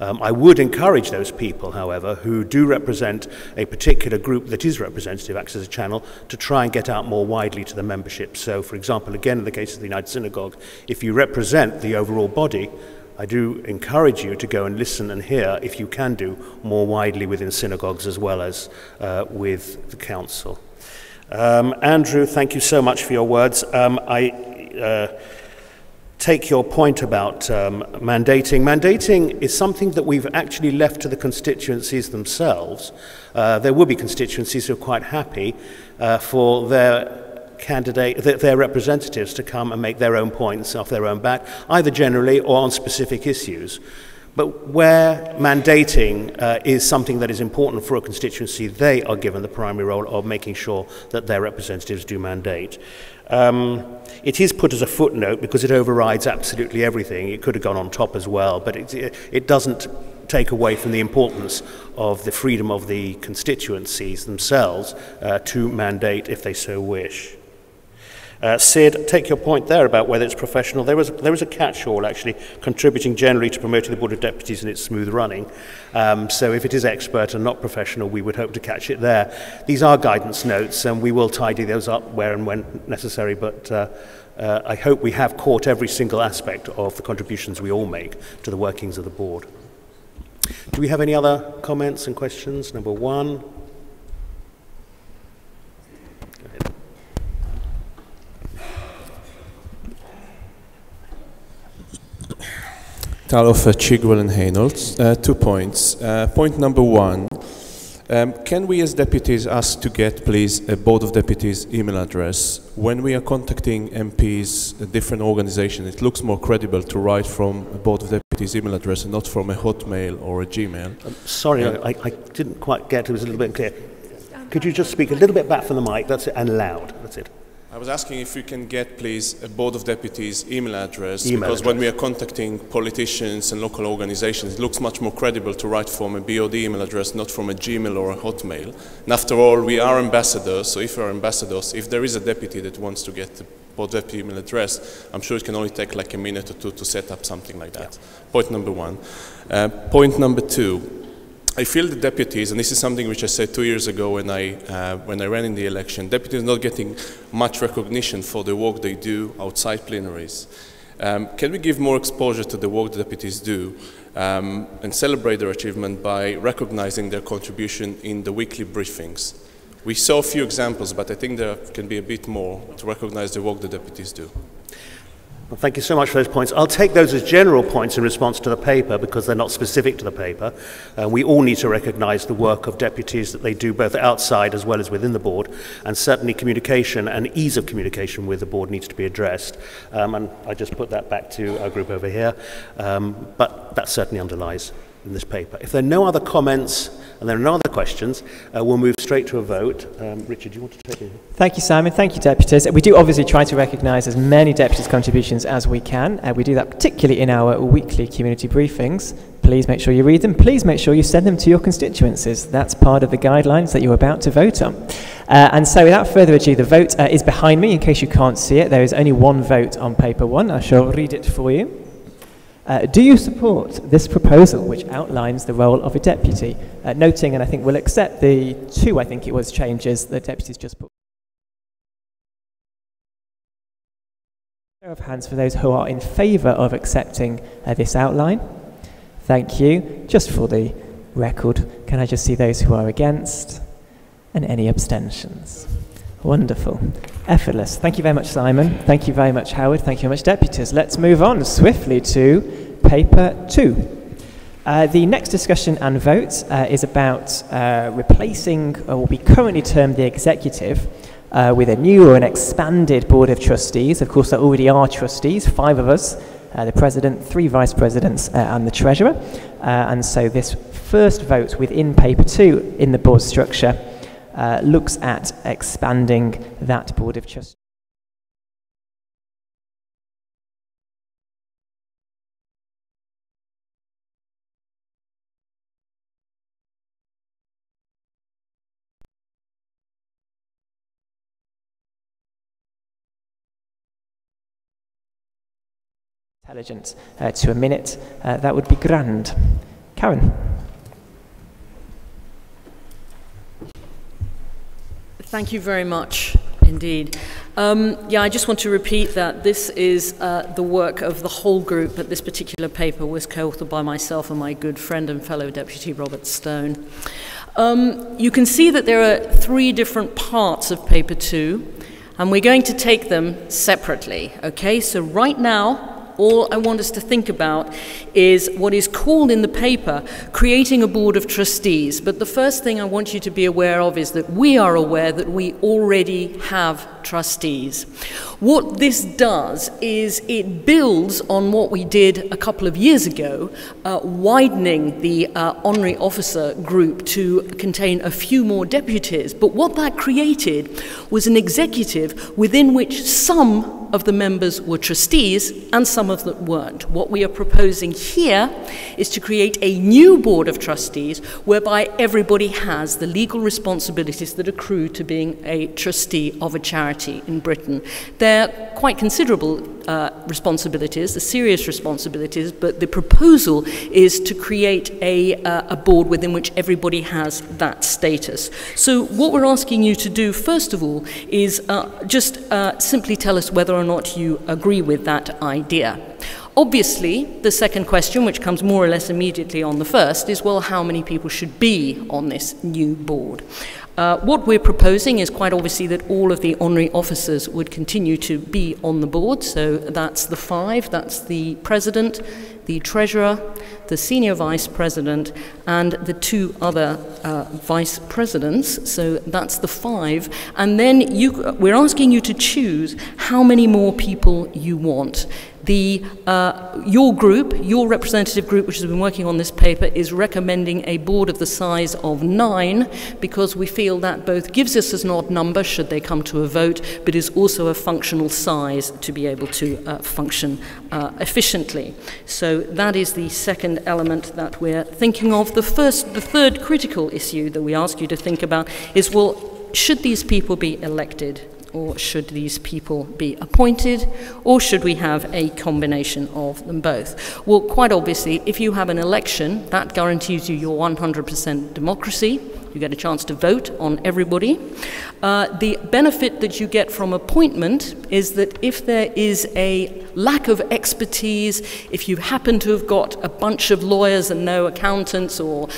I would encourage those people, however, who do represent a particular group that is representative, acts as a channel, to try and get out more widely to the membership. So, for example, again, in the case of the United Synagogue, if you represent the overall body, I do encourage you to go and listen and hear, if you can do, more widely within synagogues as well as with the council. Andrew, thank you so much for your words. I take your point about mandating. Mandating is something that we've actually left to the constituencies themselves. There will be constituencies who are quite happy for their their representatives to come and make their own points off their own back, either generally or on specific issues. But where mandating is something that is important for a constituency, they are given the primary role of making sure that their representatives do mandate. It is put as a footnote because it overrides absolutely everything. It could have gone on top as well, but it doesn't take away from the importance of the freedom of the constituencies themselves to mandate if they so wish. Sid, take your point there about whether it's professional. There is a catch-all actually contributing generally to promoting the Board of Deputies and its smooth running. So if it is expert and not professional, we would hope to catch it there. These are guidance notes, and we will tidy those up where and when necessary, but I hope we have caught every single aspect of the contributions we all make to the workings of the board. Do we have any other comments and questions? Number one. Talofa, Chigwell and Hainold. 2 points. Point number one, can we as deputies ask to get, please, a Board of Deputies email address? When we are contacting MPs, a different organization, it looks more credible to write from a Board of Deputies email address and not from a Hotmail or a Gmail. Sorry, I didn't quite get it. It was a little bit unclear. Could you just speak a little bit back from the mic? That's it, and loud. That's it. I was asking if you can get, please, a Board of Deputies email address, because when we are contacting politicians and local organizations, it looks much more credible to write from a BOD email address, not from a Gmail or a Hotmail. And after all, we are ambassadors, so if we are ambassadors, if there is a deputy that wants to get the Board of Deputy email address, I'm sure it can only take like a minute or two to set up something like that. Yeah. Point number one. Point number two. I feel the deputies, and this is something which I said 2 years ago when I ran in the election, deputies are not getting much recognition for the work they do outside plenaries. Can we give more exposure to the work the deputies do and celebrate their achievement by recognizing their contribution in the weekly briefings? We saw a few examples, but I think there can be a bit more to recognize the work the deputies do. Well, thank you so much for those points. I'll take those as general points in response to the paper because they're not specific to the paper. We all need to recognise the work of deputies that they do both outside as well as within the board, and certainly communication and ease of communication with the board needs to be addressed. And I just put that back to our group over here, but that certainly underlies in this paper. If there are no other comments and there are no other questions, we'll move straight to a vote. Richard, do you want to take it? Thank you, Simon. Thank you, deputies. We do obviously try to recognise as many deputies' contributions as we can. We do that particularly in our weekly community briefings. Please make sure you read them. Please make sure you send them to your constituencies. That's part of the guidelines that you're about to vote on. And so without further ado, the vote is behind me. In case you can't see it, there is only one vote on paper one. I shall read it for you. Do you support this proposal which outlines the role of a deputy? Noting, and I think we'll accept the two, I think it was, changes the deputies just put. Show of hands for those who are in favour of accepting this outline. Thank you. Just for the record. Can I just see those who are against? And any abstentions? Wonderful. Effortless. Thank you very much, Simon. Thank you very much, Howard. Thank you very much, deputies. Let's move on swiftly to paper 2. The next discussion and vote is about replacing what we currently term the executive with a new or an expanded board of trustees. Of course, there already are trustees, 5 of us, the president, 3 vice presidents, and the treasurer. And so this first vote within paper 2 in the board structure looks at expanding that board of trustees. Intelligent to a minute, that would be grand. Karen. Thank you very much indeed. Yeah, I just want to repeat that this is the work of the whole group, but this particular paper was co-authored by myself and my good friend and fellow deputy Robert Stone. You can see that there are 3 different parts of paper 2, and we're going to take them separately, okay? So right now, all I want us to think about is what is called in the paper creating a board of trustees. But the first thing I want you to be aware of is that we are aware that we already have trustees. What this does is it builds on what we did a couple of years ago, widening the honorary officer group to contain a few more deputies. But what that created was an executive within which some of the members were trustees and some of them weren't. What we are proposing here is to create a new board of trustees whereby everybody has the legal responsibilities that accrue to being a trustee of a charity in Britain. They're quite considerable responsibilities, the serious responsibilities, but the proposal is to create a board within which everybody has that status. So what we're asking you to do, first of all, is just simply tell us whether or not you agree with that idea. Obviously, the second question, which comes more or less immediately on the first, is, well, how many people should be on this new board? What we're proposing is quite obviously that all of the honorary officers would continue to be on the board. So that's the 5, that's the president, the treasurer, the senior vice president, and the 2 other vice presidents. So that's the 5. And then we're asking you to choose how many more people you want. Your group, your representative group, which has been working on this paper, is recommending a board of the size of 9 because we feel that both gives us an odd number should they come to a vote, but is also a functional size to be able to function efficiently. So that is the second element that we're thinking of. The third critical issue that we ask you to think about is, well, should these people be elected? Or should these people be appointed, or should we have a combination of them both? Well, quite obviously, if you have an election, that guarantees you your 100% democracy. You get a chance to vote on everybody. The benefit that you get from appointment is that if there is a lack of expertise, if you happen to have got a bunch of lawyers and no accountants, or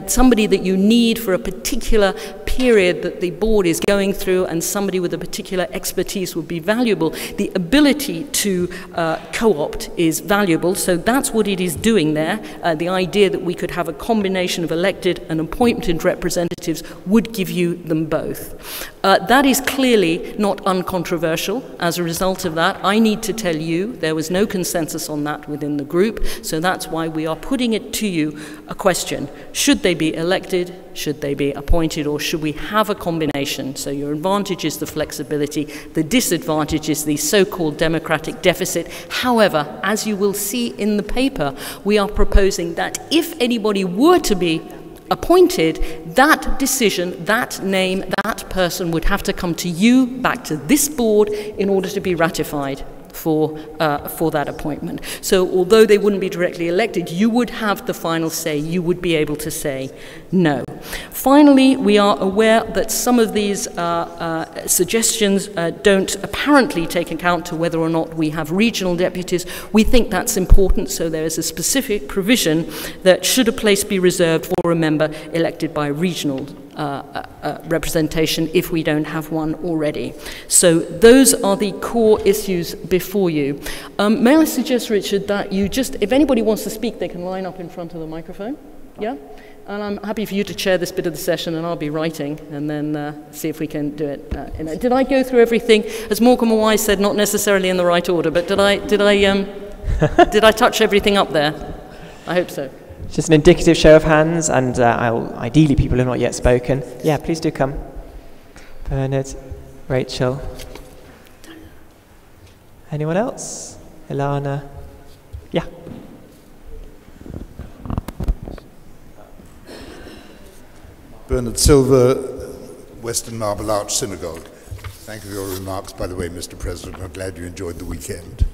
somebody that you need for a particular period that the board is going through, and somebody with a particular expertise would be valuable, the ability to co-opt is valuable. So that's what it is doing there. The idea that we could have a combination of elected and appointed representatives would give you them both. That is clearly not uncontroversial. As a result of that, I need to tell you there was no consensus on that within the group, so that's why we are putting it to you a question. Should they be elected? Should they be appointed? Or should we have a combination? So your advantage is the flexibility, the disadvantage is the so-called democratic deficit. However, as you will see in the paper, we are proposing that if anybody were to be appointed, that decision, that name, that person would have to come to you, back to this board, in order to be ratified. for that appointment. So although they wouldn't be directly elected, you would have the final say. You would be able to say no. Finally, we are aware that some of these suggestions don't apparently take account to whether or not we have regional deputies. We think that's important, so there is a specific provision that should a place be reserved for a member elected by regional representation if we don't have one already. So those are the core issues before you. May I suggest, Richard, that you just, if anybody wants to speak, they can line up in front of the microphone. Yeah? And I'm happy for you to chair this bit of the session, and I'll be writing, and then see if we can do it. Did I go through everything? As Morecambe and Wise said, not necessarily in the right order, but did I touch everything up there? I hope so. Just an indicative show of hands, and ideally people who have not yet spoken. Yeah, please do come. Bernard, Rachel. Anyone else? Ilana? Yeah. Bernard Silver, Western Marble Arch Synagogue. Thank you for your remarks, by the way, Mr. President. I'm glad you enjoyed the weekend.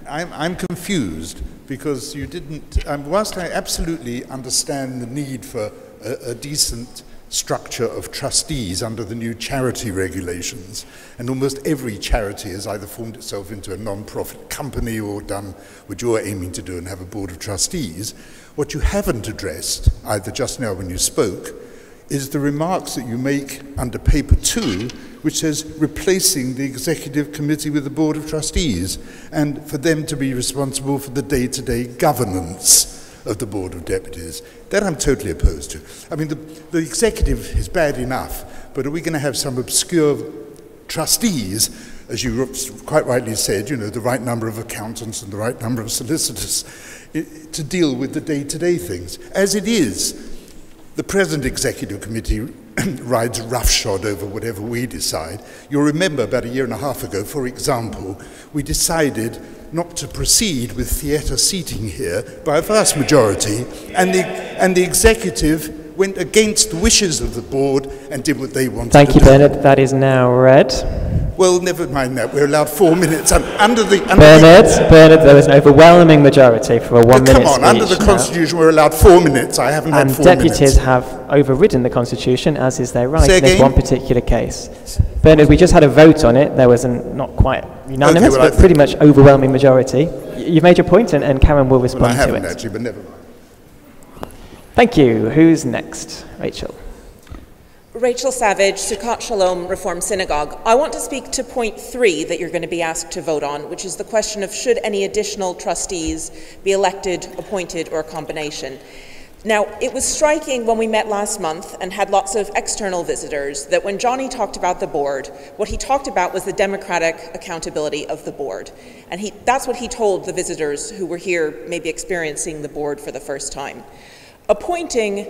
I'm confused because you didn't, whilst I absolutely understand the need for a decent structure of trustees under the new charity regulations, and almost every charity has either formed itself into a non-profit company or done what you're aiming to do and have a board of trustees, what you haven't addressed, either just now when you spoke, is the remarks that you make under paper 2, which says replacing the executive committee with the board of trustees, and for them to be responsible for the day-to-day governance of the board of deputies. That I'm totally opposed to. I mean, the executive is bad enough, but are we going to have some obscure trustees, as you quite rightly said, you know, the right number of accountants and the right number of solicitors, to deal with the day-to-day things? As it is, the present executive committee rides roughshod over whatever we decide. You'll remember about 1.5 years ago, for example, we decided not to proceed with theatre seating here by a vast majority, and the executive went against the wishes of the board and did what they wanted to do. Thank you, Bernard. That is now read. Well, never mind that. We're allowed 4 minutes. Bernard, there was an overwhelming majority for a 1 minute speech. Come on, under the Constitution we're allowed 4 minutes. I haven't had 4 minutes. And deputies have overridden the Constitution, as is their right in this one particular case. Bernard, we just had a vote on it. There was not quite unanimous, but pretty much overwhelming majority. You've made your point, and Karen will respond to it. I haven't actually, but never mind. Thank you. Who's next? Rachel. Rachel Savage, Sukkot Shalom Reform Synagogue. I want to speak to point 3 that you're going to be asked to vote on, which is the question of should any additional trustees be elected, appointed, or a combination. Now, it was striking when we met last month and had lots of external visitors that when Johnny talked about the board, what he talked about was the democratic accountability of the board. And that's what he told the visitors who were here maybe experiencing the board for the first time. Appointing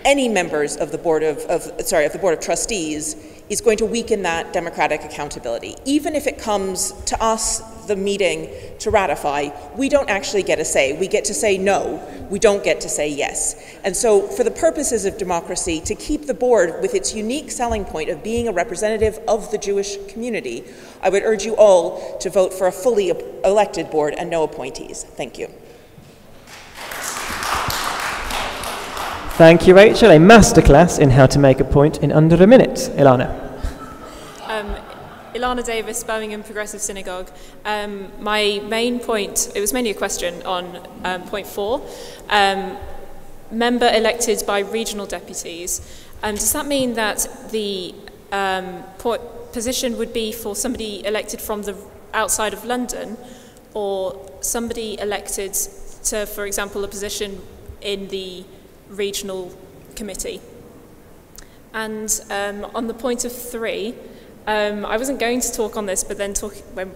any members of the board of trustees is going to weaken that democratic accountability. Even if it comes to us, the meeting, to ratify, we don't actually get a say. We get to say no. We don't get to say yes. And so for the purposes of democracy, to keep the board with its unique selling point of being a representative of the Jewish community, I would urge you all to vote for a fully elected board and no appointees. Thank you. Thank you, Rachel. A masterclass in how to make a point in under a minute. Ilana. Ilana Davis, Birmingham Progressive Synagogue. My main point, it was mainly a question on point 4. Member elected by regional deputies. Does that mean that the position would be for somebody elected from the outside of London, or somebody elected to, for example, a position in the regional committee? And on the point of 3, I wasn't going to talk on this, but then when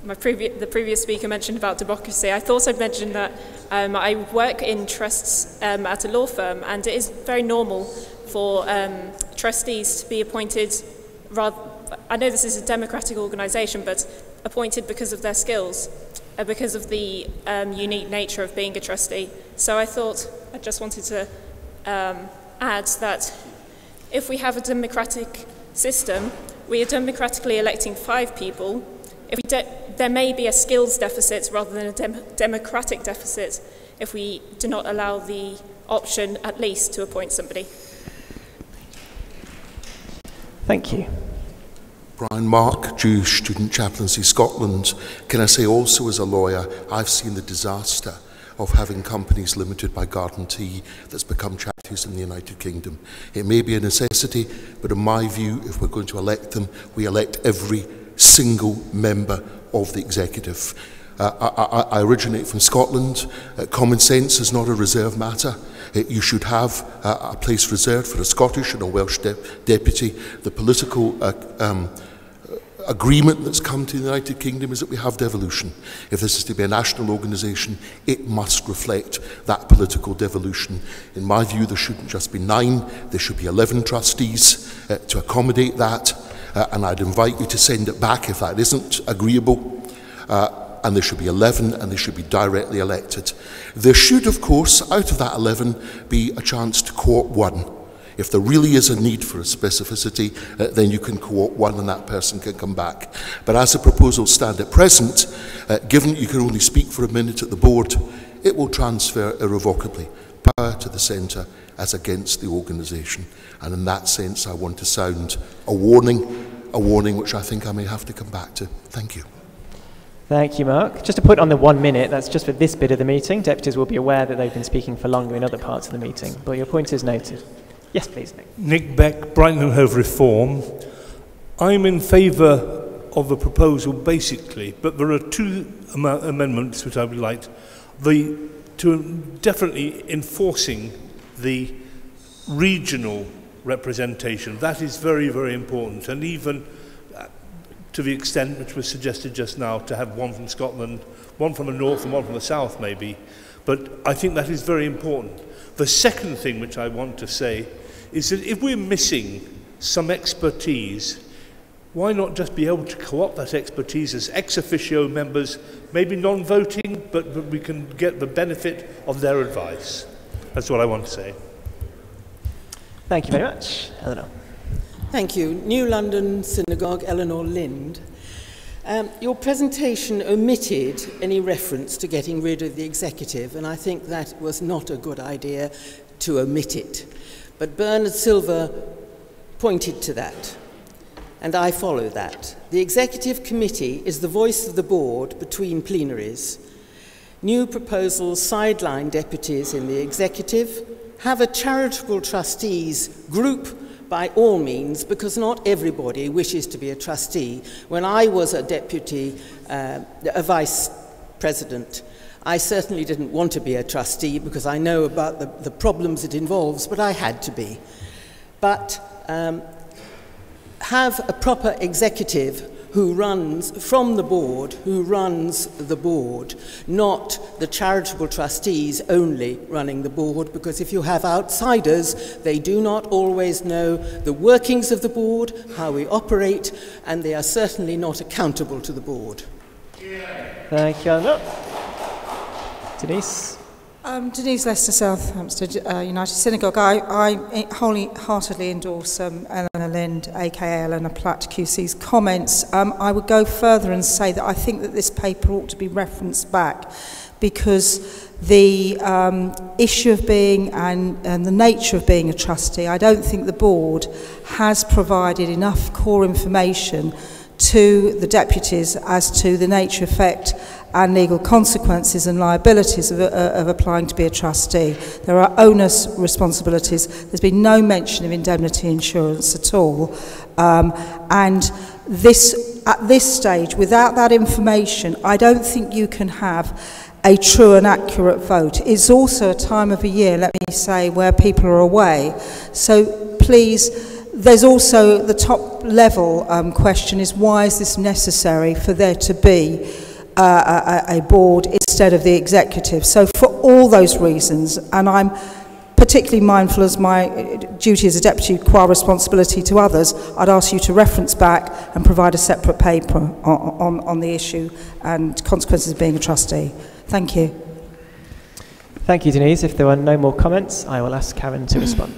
the previous speaker mentioned about democracy, I thought I'd mention that I work in trusts at a law firm, and it is very normal for trustees to be appointed I know this is a democratic organisation, but appointed because of their skills, because of the unique nature of being a trustee. So I thought I just wanted to add that if we have a democratic system, we are democratically electing 5 people, there may be a skills deficit rather than a democratic deficit if we do not allow the option, at least, to appoint somebody. Thank you. Brian Mark, Jewish Student Chaplaincy Scotland. Can I say also as a lawyer, I've seen the disaster of having companies limited by guarantee that's become charities in the United Kingdom. It may be a necessity, but in my view, if we're going to elect them, we elect every single member of the executive. I originate from Scotland. Common sense is not a reserve matter. You should have a place reserved for a Scottish and a Welsh deputy. The political agreement that's come to the United Kingdom is that we have devolution. If this is to be a national organisation, it must reflect that political devolution. In my view, there shouldn't just be 9, there should be 11 trustees to accommodate that, and I'd invite you to send it back if that isn't agreeable. And there should be 11, and they should be directly elected. There should, of course, out of that 11, be a chance to co-opt 1. If there really is a need for a specificity, then you can co-opt 1 and that person can come back. But as the proposals stand at present, given that you can only speak for a minute at the board, it will transfer irrevocably power to the centre as against the organisation. And in that sense, I want to sound a warning which I think I may have to come back to. Thank you. Thank you, Mark. Just to put on the 1 minute, that's just for this bit of the meeting. Deputies will be aware that they've been speaking for longer in other parts of the meeting, but your point is noted. Yes, please, Nick. Nick Beck, Brighton and Hove Reform. I'm in favour of the proposal, basically, but there are 2 amendments which I would like. Definitely enforcing the regional representation. That is very, very important, and even to the extent which was suggested just now, to have 1 from Scotland, 1 from the north and 1 from the south maybe. But I think that is very important. The second thing which I want to say is that if we're missing some expertise, why not just be able to co-opt that expertise as ex officio members, maybe non-voting, but we can get the benefit of their advice. That's what I want to say. Thank you very much. Eleanor. Thank you. New London Synagogue, Eleanor Lind. Your presentation omitted any reference to getting rid of the executive, and I think that was not a good idea to omit it. But Bernard Silver pointed to that, and I follow that. The executive committee is the voice of the board between plenaries. New proposals sideline deputies in the executive, have a charitable trustees group by all means, because not everybody wishes to be a trustee. When I was a deputy, a vice president, I certainly didn't want to be a trustee because I know about the problems it involves, but I had to be. But have a proper executive who runs from the board, who runs the board, not the charitable trustees only running the board, because if you have outsiders, they do not always know the workings of the board, how we operate, and they are certainly not accountable to the board. Thank you, Anna. Denise? Denise Lester, South Hampstead United Synagogue. I wholeheartedly endorse Eleanor Lind, aka Eleanor Platt QC's comments. I would go further and say that I think that this paper ought to be referenced back, because the issue of being and the nature of being a trustee, I don't think the board has provided enough core information to the deputies as to the nature, effect and legal consequences and liabilities of applying to be a trustee. There are onus responsibilities. There's been no mention of indemnity insurance at all. And this, at this stage, without that information, I don't think you can have a true and accurate vote. It's also a time of the year, let me say, where people are away. So please, there's also the top level question is, why is this necessary for there to be a board instead of the executive? So for all those reasons, and I'm particularly mindful as my duty as a deputy qua responsibility to others, I'd ask you to reference back and provide a separate paper on the issue and consequences of being a trustee. Thank you. Thank you, Denise. If there are no more comments, I will ask Karen to respond.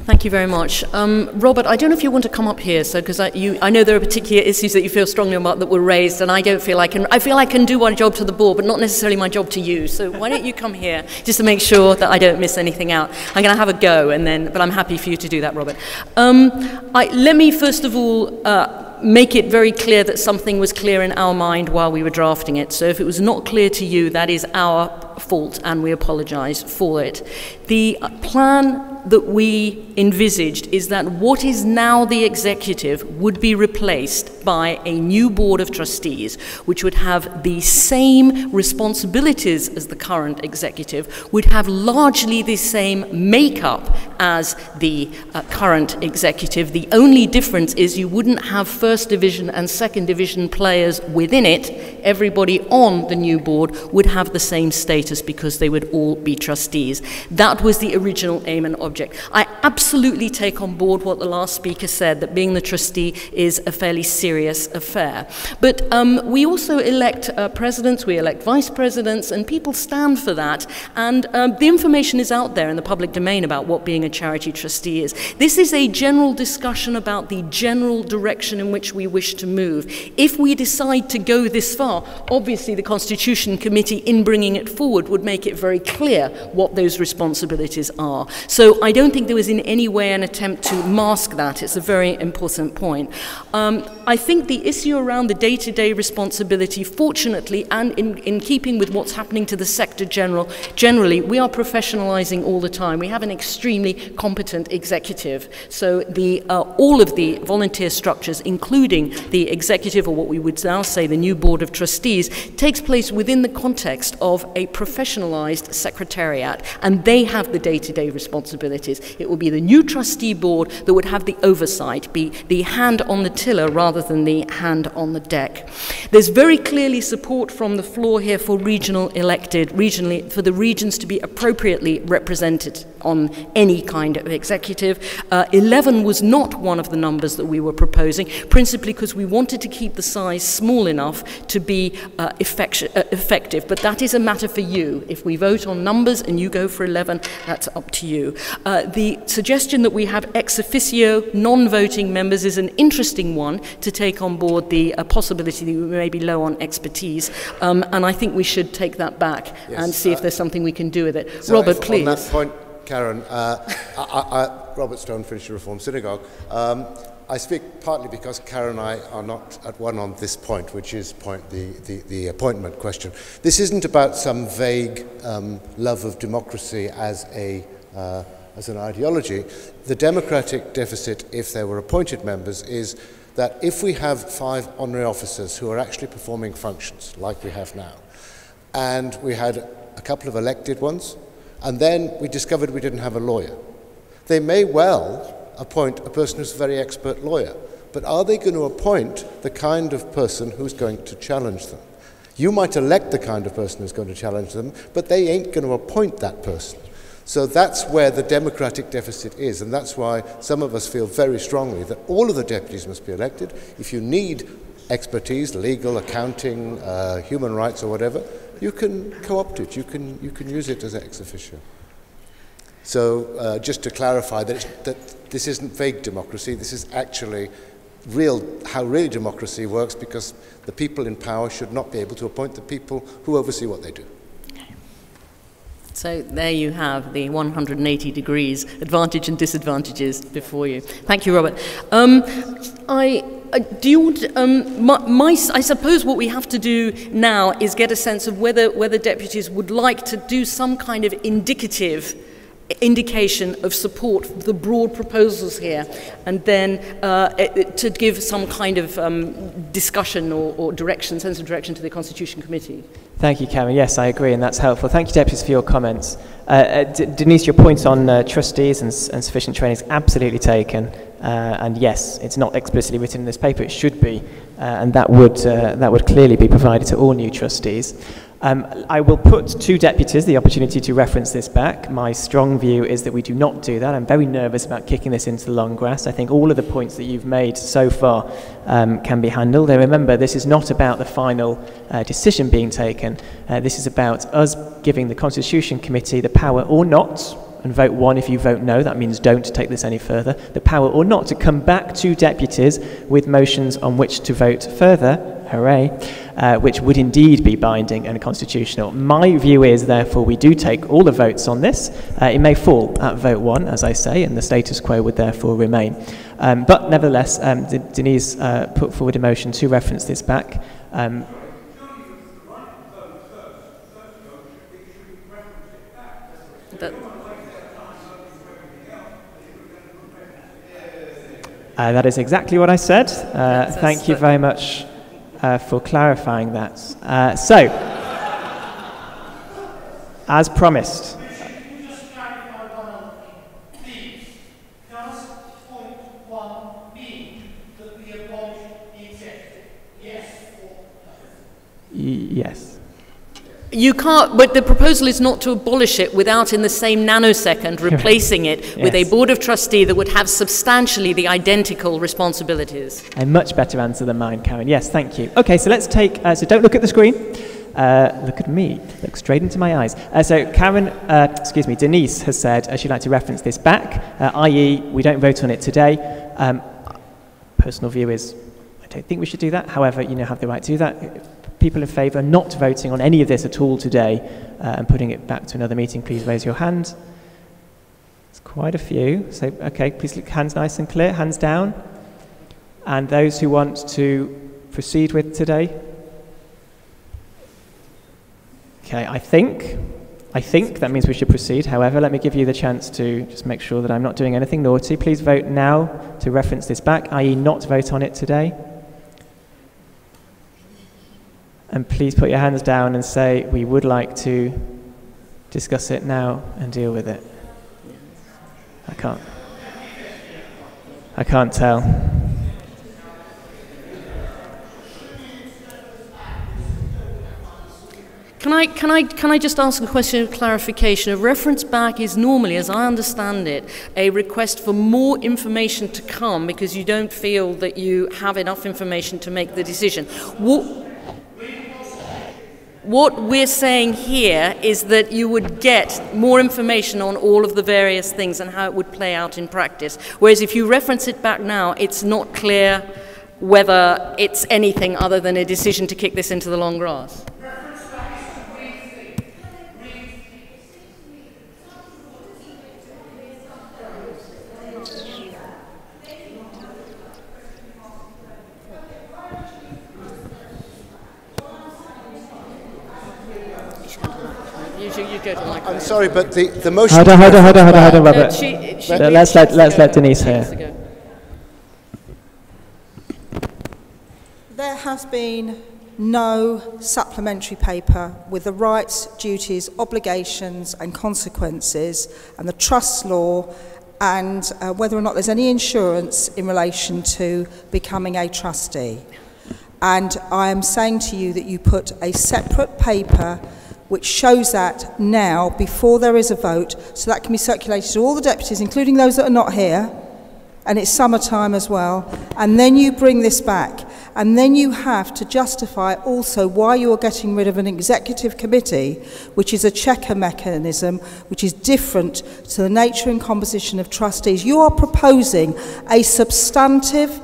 Thank you very much. Robert, I don't know if you want to come up here, so because I know there are particular issues that you feel strongly about that were raised, and I don't feel I can do my job to the board, but not necessarily my job to you. So why don't you come here just to make sure that I don't miss anything out? I'm going to have a go, but I'm happy for you to do that, Robert. Let me first of all make it very clear that something was clear in our mind while we were drafting it. So if it was not clear to you, that is our fault, and we apologise for it. The plan that we envisaged is that what is now the executive would be replaced by a new board of trustees, which would have the same responsibilities as the current executive, would have largely the same makeup as the current executive. The only difference is you wouldn't have first division and second division players within it. Everybody on the new board would have the same status because they would all be trustees. That was the original aim and object. I absolutely take on board what the last speaker said, that being the trustee is a fairly serious affair. But we also elect presidents, we elect vice presidents, and people stand for that. And the information is out there in the public domain about what being a charity trustee is. This is a general discussion about the general direction in which we wish to move. If we decide to go this far, obviously the Constitution Committee, in bringing it forward, would make it very clear what those responsibilities are. So I don't think there was in any way an attempt to mask that. It's a very important point. I think the issue around the day-to-day responsibility, fortunately, and in keeping with what's happening to the sector generally, we are professionalizing all the time. We have an extremely competent executive. So all of the volunteer structures, including the executive, or what we would now say the new board of trustees, takes place within the context of a professionalized secretariat, and they have the day-to-day responsibilities. It will be the new trustee board that would have the oversight, be the hand on the tiller rather than the hand on the deck. There's very clearly support from the floor here for regionally, for the regions to be appropriately represented on any kind of executive. 11 was not one of the numbers that we were proposing, principally because we wanted to keep the size small enough to be effective. But that is a matter for you. If we vote on numbers and you go for 11, that's up to you. The suggestion that we have ex officio non-voting members is an interesting one to take on board, the possibility that we may be low on expertise. And I think we should take that back and see if there's something we can do with it. So Robert, please. On that point, Karen, Robert Stone, Finnish Reformed Synagogue. I speak partly because Karen and I are not at one on this point, which is the appointment question. This isn't about some vague love of democracy as an ideology. The democratic deficit, if there were appointed members, is that if we have 5 honorary officers who are actually performing functions, like we have now, and we had a couple of elected ones, and then we discovered we didn't have a lawyer, they may well appoint a person who's a very expert lawyer, but are they going to appoint the kind of person who's going to challenge them? You might elect the kind of person who's going to challenge them, but they ain't going to appoint that person. So that's where the democratic deficit is, and that's why some of us feel very strongly that all of the deputies must be elected. If you need expertise, legal, accounting, human rights or whatever, you can co-opt it, you can use it as ex officio. So just to clarify that this isn't vague democracy, this is actually how real democracy works, because the people in power should not be able to appoint the people who oversee what they do. So there you have the 180 degrees advantage and disadvantages before you. Thank you, Robert. I suppose what we have to do now is get a sense of whether deputies would like to do some kind of indication of support for the broad proposals here, and then to give some kind of discussion or direction, sense of direction to the Constitution Committee. Thank you, Karen. Yes, I agree, and that's helpful. Thank you, Deputies, for your comments. Denise, your point on trustees and sufficient training is absolutely taken. And yes, it's not explicitly written in this paper. It should be, and that would clearly be provided to all new trustees. I will put to deputies the opportunity to reference this back. My strong view is that we do not do that. I'm very nervous about kicking this into the long grass. I think all of the points that you've made so far can be handled. And remember, this is not about the final decision being taken. This is about us giving the Constitution Committee the power or not and vote 1 if you vote no. That means don't take this any further. The power or not to come back to deputies with motions on which to vote further, hooray, which would indeed be binding and constitutional. My view is, therefore, we do take all the votes on this. It may fall at vote 1, as I say, and the status quo would therefore remain. But nevertheless, Denise put forward a motion to reference this back. That is exactly what I said. Thank you very much for clarifying that. So, as promised. Yes. You can't, but the proposal is not to abolish it without in the same nanosecond replacing it with a board of trustee that would have substantially the identical responsibilities. A much better answer than mine, Karen. Yes, thank you. Okay, so let's take, so don't look at the screen. Look at me, look straight into my eyes. So Karen, Denise has said she'd like to reference this back, i.e. we don't vote on it today. Personal view is, I don't think we should do that. However, you have the right to do that. People in favour not voting on any of this at all today and putting it back to another meeting, please raise your hand. It's quite a few. So, okay, please look, hands nice and clear, hands down. And those who want to proceed with today? Okay, I think that means we should proceed. However, let me give you the chance to just make sure that I'm not doing anything naughty. Please vote now to reference this back, i.e. not vote on it today. And please put your hands down and say, we would like to discuss it now and deal with it. I can't tell. Can I just ask a question of clarification? A reference back is normally, as I understand it, a request for more information to come because you don't feel that you have enough information to make the decision. What we're saying here is that you would get more information on all of the various things and how it would play out in practice. Whereas if you reference it back now, it's not clear whether it's anything other than a decision to kick this into the long grass. I'm sorry, but the motion... Hold on, Robert. Let's let Denise hear. There has been no supplementary paper with the rights, duties, obligations and consequences and the trust law and whether or not there's any insurance in relation to becoming a trustee. And I am saying to you that you put a separate paper which shows that now before there is a vote, so that can be circulated to all the deputies, including those that are not here, and it's summertime as well, and then you bring this back, and then you have to justify also why you are getting rid of an executive committee, which is a checker mechanism, which is different to the nature and composition of trustees. You are proposing a substantive,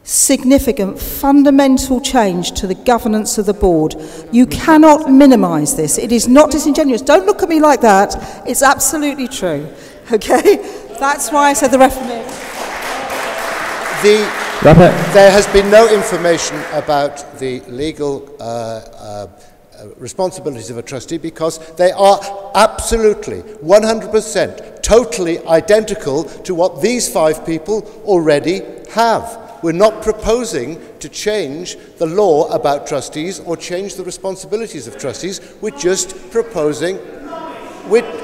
significant, fundamental change to the governance of the board. You cannot minimise this. It is not disingenuous. Don't look at me like that. It's absolutely true. Okay? That's why I said the referendum. There has been no information about the legal responsibilities of a trustee because they are absolutely 100% totally identical to what these 5 people already have. We're not proposing to change the law about trustees or change the responsibilities of trustees. We're just proposing,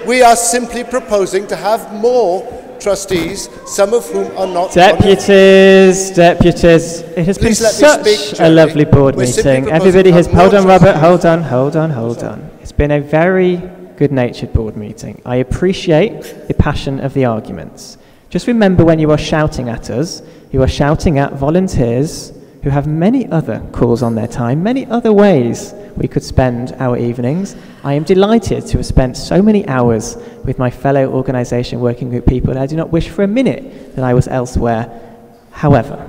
we are simply proposing to have more trustees, some of whom are not... Deputies, it has been such a lovely board meeting. Everybody has... Hold on, Robert, hold on. It's been a very good-natured board meeting. I appreciate the passion of the arguments. Just remember when you are shouting at us, you are shouting at volunteers who have many other calls on their time, many other ways we could spend our evenings. I am delighted to have spent so many hours with my fellow organisation working group people, and I do not wish for a minute that I was elsewhere. However,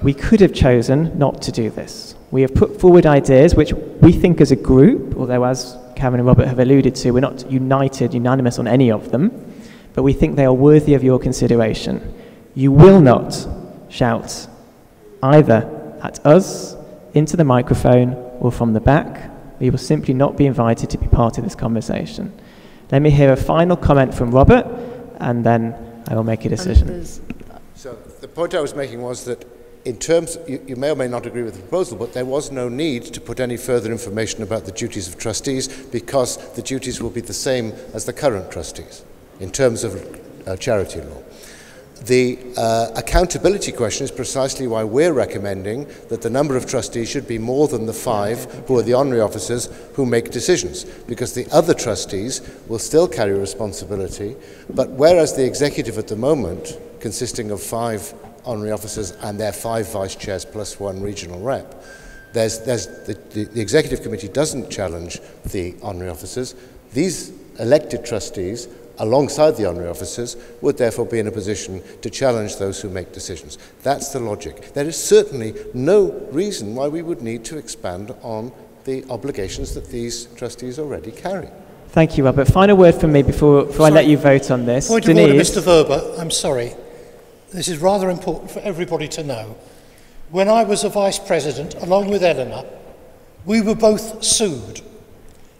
we could have chosen not to do this. We have put forward ideas which we think as a group, although as Karen and Robert have alluded to, we're not unanimous on any of them, but we think they are worthy of your consideration. You will not shout either at us, into the microphone, or from the back. You will simply not be invited to be part of this conversation. Let me hear a final comment from Robert, and then I will make a decision. So the point I was making was that in terms, you may or may not agree with the proposal, but there was no need to put any further information about the duties of trustees because the duties will be the same as the current trustees in terms of charity law. The accountability question is precisely why we're recommending that the number of trustees should be more than the 5 who are the honorary officers who make decisions, because the other trustees will still carry responsibility, but whereas the executive at the moment, consisting of 5 honorary officers and their 5 vice chairs plus 1 regional rep, the executive committee doesn't challenge the honorary officers. These elected trustees, alongside the honorary officers, would therefore be in a position to challenge those who make decisions. That's the logic. There is certainly no reason why we would need to expand on the obligations that these trustees already carry. Thank you, Robert. Final word from me before I let you vote on this. Point of order, Mr. Verber. I'm sorry. This is rather important for everybody to know. When I was a vice president, along with Eleanor, we were both sued.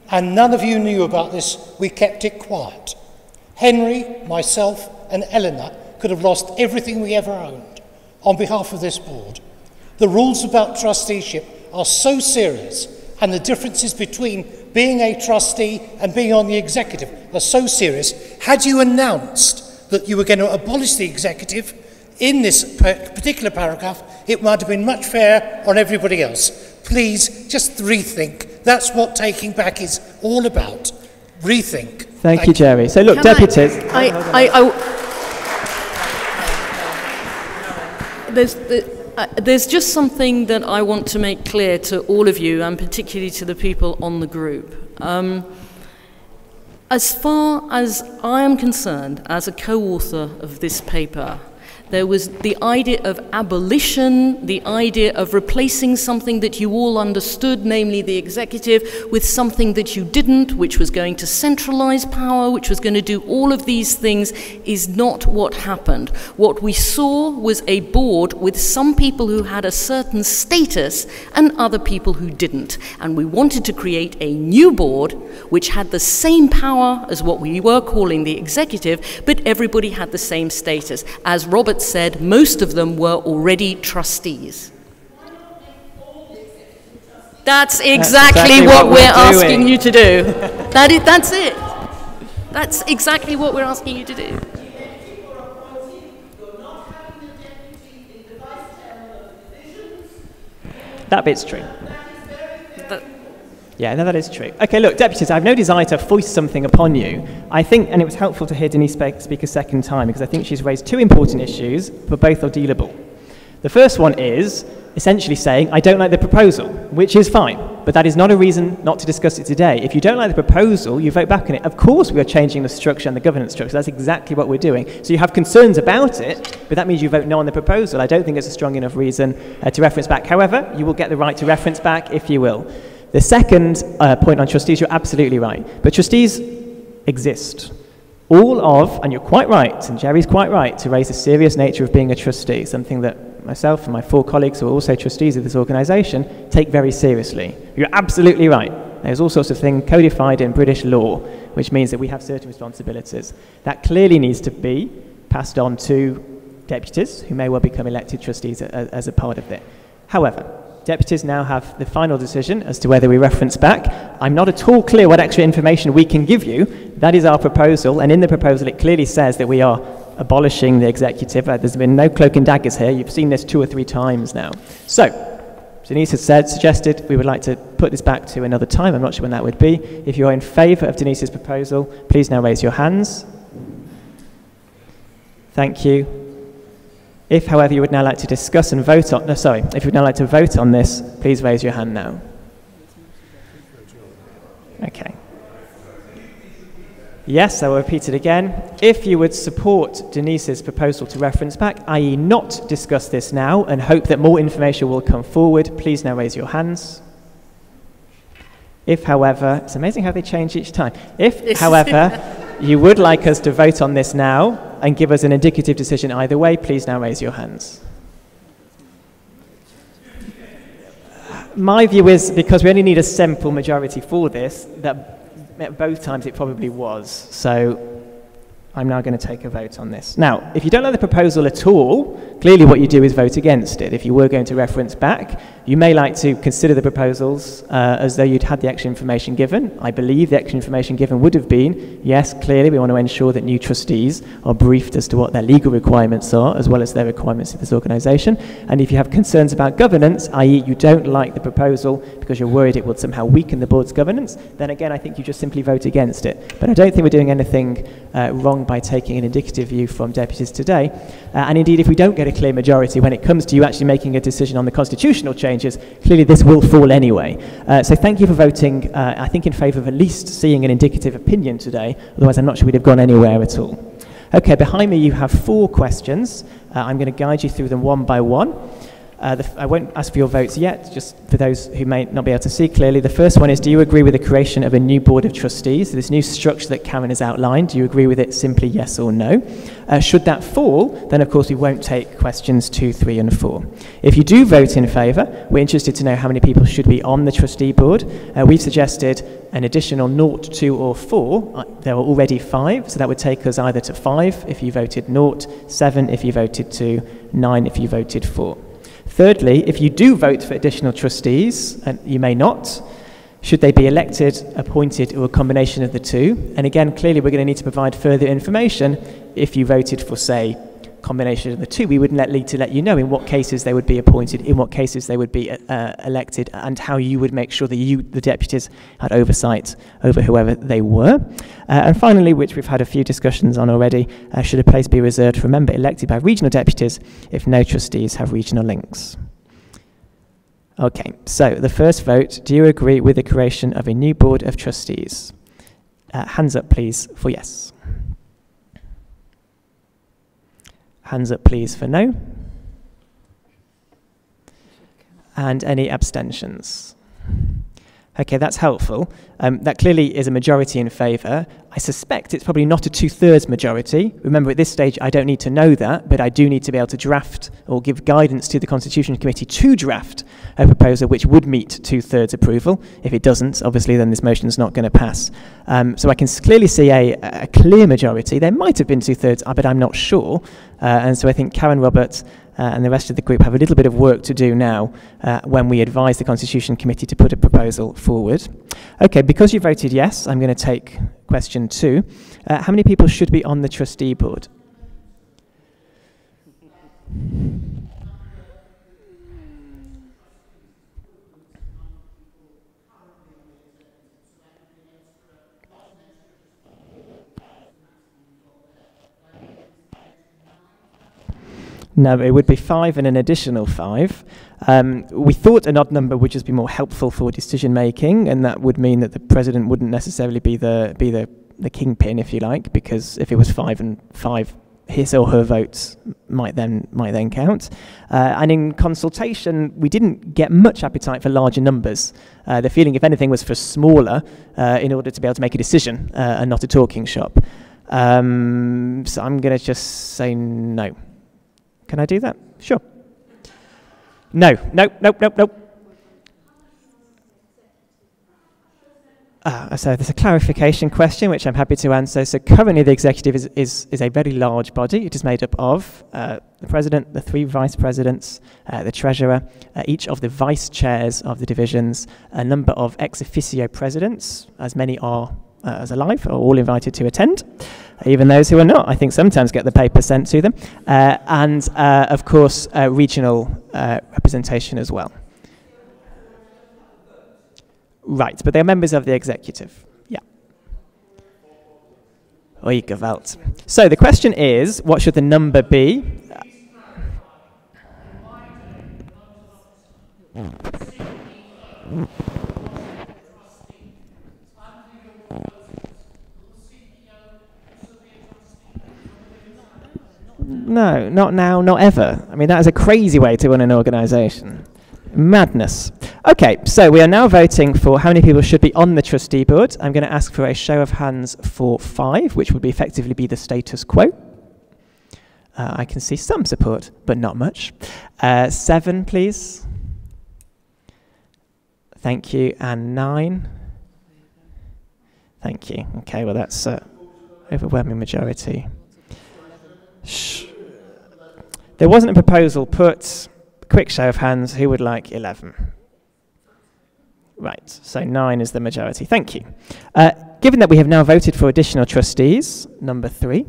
And none of you knew about this. We kept it quiet. Henry, myself, and Eleanor could have lost everything we ever owned on behalf of this board. The rules about trusteeship are so serious, and the differences between being a trustee and being on the executive are so serious. Had you announced that you were going to abolish the executive in this particular paragraph, it might have been much fairer on everybody else. Please, just rethink. That's what taking back is all about. Rethink. Thank you, Jerry. So look, deputies. There's just something that I want to make clear to all of you, and particularly to the people on the group. As far as I am concerned, as a co-author of this paper, there was the idea of abolition, the idea of replacing something that you all understood, namely the executive, with something that you didn't, which was going to centralize power, which was going to do all of these things, is not what happened. What we saw was a board with some people who had a certain status and other people who didn't. And we wanted to create a new board which had the same power as what we were calling the executive, but everybody had the same status. As Robert said, most of them were already trustees. That's exactly what we're asking you to do. That's it. That's exactly what we're asking you to do. That bit's true. Yeah, no, that is true. Okay, look, deputies, I have no desire to foist something upon you. I think, and it was helpful to hear Denise speak a second time, because I think she's raised 2 important issues, but both are dealable. The first one is essentially saying, I don't like the proposal, which is fine, but that is not a reason not to discuss it today. If you don't like the proposal, you vote back on it. Of course we are changing the structure and the governance structure. That's exactly what we're doing. So you have concerns about it, but that means you vote no on the proposal. I don't think it's a strong enough reason to reference back. However, you will get the right to reference back if you will. The second point on trustees, you're absolutely right. But trustees exist. All of, and you're quite right, and Jerry's quite right, to raise the serious nature of being a trustee, something that myself and my 4 colleagues who are also trustees of this organisation take very seriously. You're absolutely right. There's all sorts of things codified in British law, which means that we have certain responsibilities. That clearly needs to be passed on to deputies, who may well become elected trustees as a part of it. However, deputies now have the final decision as to whether we reference back. I'm not at all clear what extra information we can give you. That is our proposal, and in the proposal it clearly says that we are abolishing the executive. There's been no cloak and daggers here. You've seen this 2 or 3 times now. So, Denise has suggested we would like to put this back to another time. I'm not sure when that would be. If you're in favour of Denise's proposal, please now raise your hands. Thank you. If, however, you would now like to discuss and vote on, if you would now like to vote on this, please raise your hand now. Yes, I will repeat it again. If you would support Denise's proposal to reference back, i.e. not discuss this now and hope that more information will come forward, please now raise your hands. If, however, it's amazing how they change each time. If, however, you would like us to vote on this now and give us an indicative decision either way, please now raise your hands. My view is, because we only need a simple majority for this, that at both times it probably was. So I'm now going to take a vote on this. Now, if you don't like the proposal at all, clearly what you do is vote against it. If you were going to reference back, you may like to consider the proposals as though you'd had the extra information given. I believe the extra information given would have been, yes, clearly we want to ensure that new trustees are briefed as to what their legal requirements are, as well as their requirements of this organisation. And if you have concerns about governance, i.e. you don't like the proposal because you're worried it would somehow weaken the board's governance, then again, I think you just simply vote against it. But I don't think we're doing anything wrong by taking an indicative view from deputies today. And indeed, if we don't get a clear majority when it comes to you actually making a decision on the constitutional changes, clearly this will fall anyway. So thank you for voting, I think, in favour of at least seeing an indicative opinion today. Otherwise, I'm not sure we'd have gone anywhere at all. Okay, behind me you have 4 questions. I'm going to guide you through them one by one. I won't ask for your votes yet, just for those who may not be able to see clearly. The first one is, do you agree with the creation of a new board of trustees, this new structure that Karen has outlined? Do you agree with it? Simply yes or no. Should that fall, then of course we won't take questions 2, 3 and 4. If you do vote in favour, we're interested to know how many people should be on the trustee board. We've suggested an additional 0, 2 or 4. There are already 5, so that would take us either to 5 if you voted 0, 7 if you voted 2, 9 if you voted 4. Thirdly, if you do vote for additional trustees, and you may not, should they be elected, appointed, or a combination of the two? And again, clearly we're going to need to provide further information. If you voted for, say, combination of the two, we would need to let you know in what cases they would be appointed, in what cases they would be elected, and how you would make sure that you, the deputies, had oversight over whoever they were. And finally, which we've had a few discussions on already, should a place be reserved for a member elected by regional deputies if no trustees have regional links? Okay, so the first vote, do you agree with the creation of a new board of trustees? Hands up, please, for yes. Hands up, please, for no. And any abstentions? Okay, that's helpful. That clearly is a majority in favour. I suspect it's probably not a 2/3 majority. Remember, at this stage, I don't need to know that, but I do need to be able to draft or give guidance to the Constitution Committee to draft a proposal which would meet 2/3 approval. If it doesn't, obviously, then this motion is not going to pass. So I can clearly see a clear majority. There might have been 2/3, but I'm not sure. And so I think Karen Roberts and the rest of the group have a little bit of work to do now when we advise the Constitution Committee to put a proposal forward. Okay, because you voted yes, I'm going to take question 2. How many people should be on the trustee board? No, it would be 5 and an additional 5. We thought an odd number would just be more helpful for decision making, and that would mean that the president wouldn't necessarily be the kingpin, if you like, because if it was 5 and 5, his or her votes might then count. And in consultation, we didn't get much appetite for larger numbers. The feeling, if anything, was for smaller in order to be able to make a decision and not a talking shop. So I'm going to just say no. Can I do that? Sure. No. So there's a clarification question which I'm happy to answer. So currently the executive is a very large body. It is made up of the president, the 3 vice presidents, the treasurer, each of the vice chairs of the divisions, a number of ex officio presidents, as many are as alive, are all invited to attend. Even those who are not, I think, sometimes get the paper sent to them. And of course, regional representation as well. Right, but they're members of the executive. Yeah. Oi, gewalt. So the question is, what should the number be? No, not now, not ever. I mean, that is a crazy way to run an organisation. Madness. Okay, so we are now voting for how many people should be on the trustee board. I'm going to ask for a show of hands for 5, which would effectively be the status quo. I can see some support, but not much. 7, please. Thank you. And 9. Thank you. Okay, well, that's overwhelming majority. There wasn't a proposal put. Quick show of hands, who would like 11? Right, so 9 is the majority. Thank you. Given that we have now voted for additional trustees, number 3,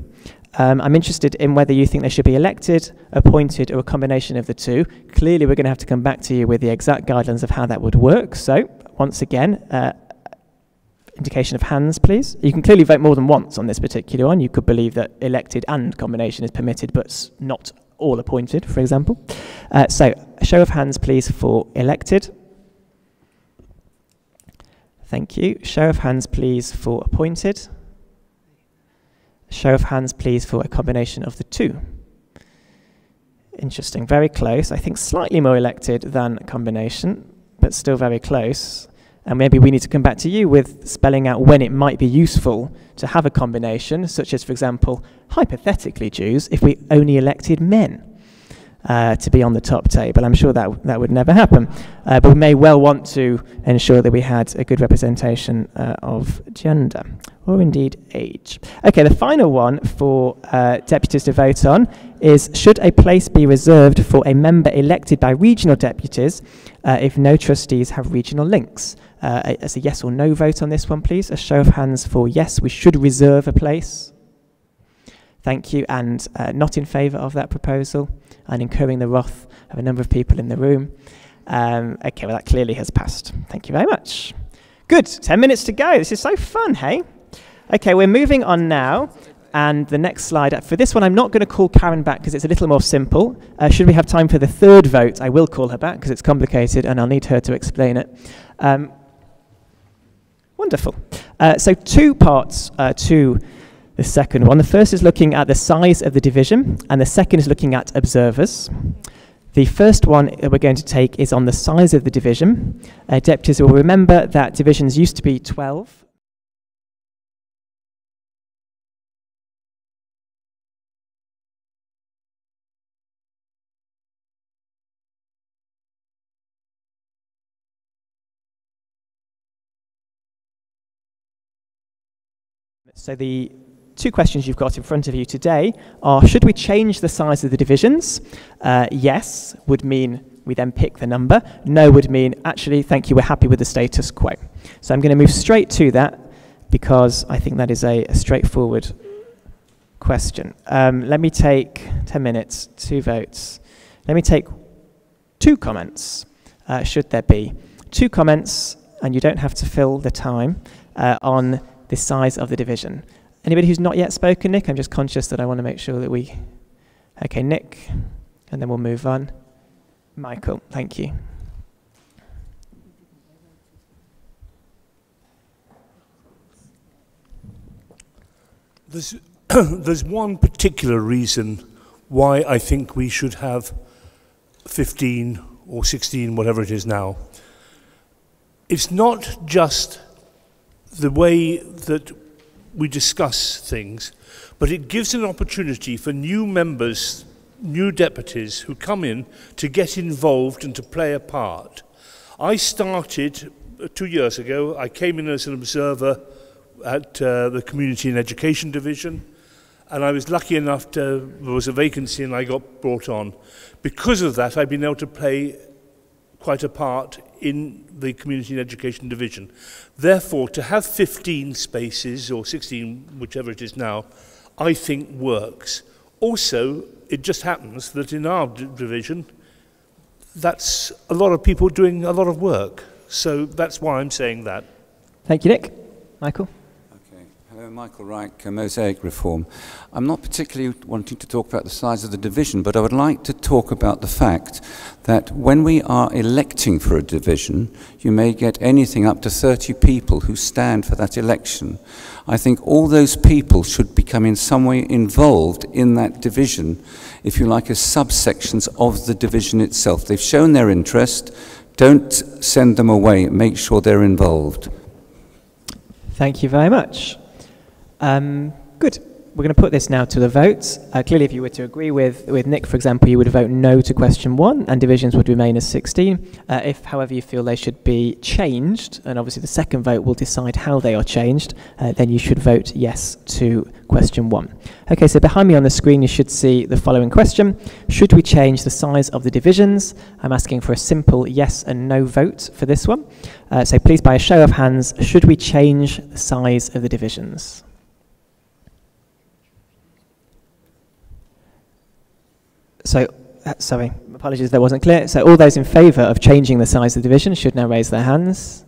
I'm interested in whether you think they should be elected, appointed, or a combination of the two. Clearly, we're going to have to come back to you with the exact guidelines of how that would work. So, once again, indication of hands, please. You can clearly vote more than once on this particular one. You could believe that elected and combination is permitted, but not all appointed, for example. So, a show of hands, please, for elected. Thank you. Show of hands, please, for appointed. Show of hands, please, for a combination of the two. Interesting. Very close. I think slightly more elected than combination, but still very close. And maybe we need to come back to you with spelling out when it might be useful to have a combination, such as, for example, hypothetically, Jews, if we only elected men to be on the top table. I'm sure that would never happen. But we may well want to ensure that we had a good representation of gender, or indeed age. Okay, the final one for deputies to vote on is, should a place be reserved for a member elected by regional deputies if no trustees have regional links? As a yes or no vote on this one, please. A show of hands for yes, we should reserve a place. Thank you. And not in favour of that proposal, and incurring the wrath of a number of people in the room. Okay, well, that clearly has passed. Thank you very much. Good. 10 minutes to go. This is so fun, hey? Okay, we're moving on now. And the next slide, for this one, I'm not going to call Karen back because it's a little more simple. Should we have time for the third vote, I will call her back because it's complicated and I'll need her to explain it. Wonderful. So 2 parts to the second one. The first is looking at the size of the division, and the second is looking at observers. The first one that we're going to take is on the size of the division. Deputies will remember that divisions used to be 12. So the 2 questions you've got in front of you today are, should we change the size of the divisions? Yes would mean we then pick the number. No would mean, actually, thank you, we're happy with the status quo. So I'm going to move straight to that because I think that is a straightforward question. Let me take 10 minutes, 2 votes. Let me take 2 comments, should there be. 2 comments, and you don't have to fill the time, on the size of the division. Anybody who's not yet spoken, Nick? I'm just conscious that I want to make sure that we... Okay, Nick, and then we'll move on. Michael, thank you. There's one particular reason why I think we should have 15 or 16, whatever it is now. It's not just the way that we discuss things, but it gives an opportunity for new members, new deputies who come in to get involved and to play a part. I started 2 years ago. I came in as an observer at the Community and Education Division, and I was lucky enough there was a vacancy and I got brought on. Because of that, I've been able to play quite a part in the Community and Education Division. Therefore, to have 15 spaces, or 16, whichever it is now, I think works. Also, it just happens that in our division, that's a lot of people doing a lot of work. So that's why I'm saying that. Thank you, Nick. Michael? Okay. Hello, Michael Reich, Mosaic Reform. I'm not particularly wanting to talk about the size of the division, but I would like to talk about the fact that when we are electing for a division, you may get anything up to 30 people who stand for that election. I think all those people should become in some way involved in that division, if you like, as subsections of the division itself. They've shown their interest. Don't send them away. Make sure they're involved. Thank you very much. Good. We're going to put this now to the vote. Clearly, if you were to agree with Nick, for example, you would vote no to question 1, and divisions would remain as 16. If, however, you feel they should be changed, and obviously the second vote will decide how they are changed, then you should vote yes to question 1. Okay, so behind me on the screen you should see the following question. Should we change the size of the divisions? I'm asking for a simple yes and no vote for this one. So please, by a show of hands, should we change the size of the divisions? So, sorry, apologies, that wasn't clear. So all those in favour of changing the size of the division should now raise their hands.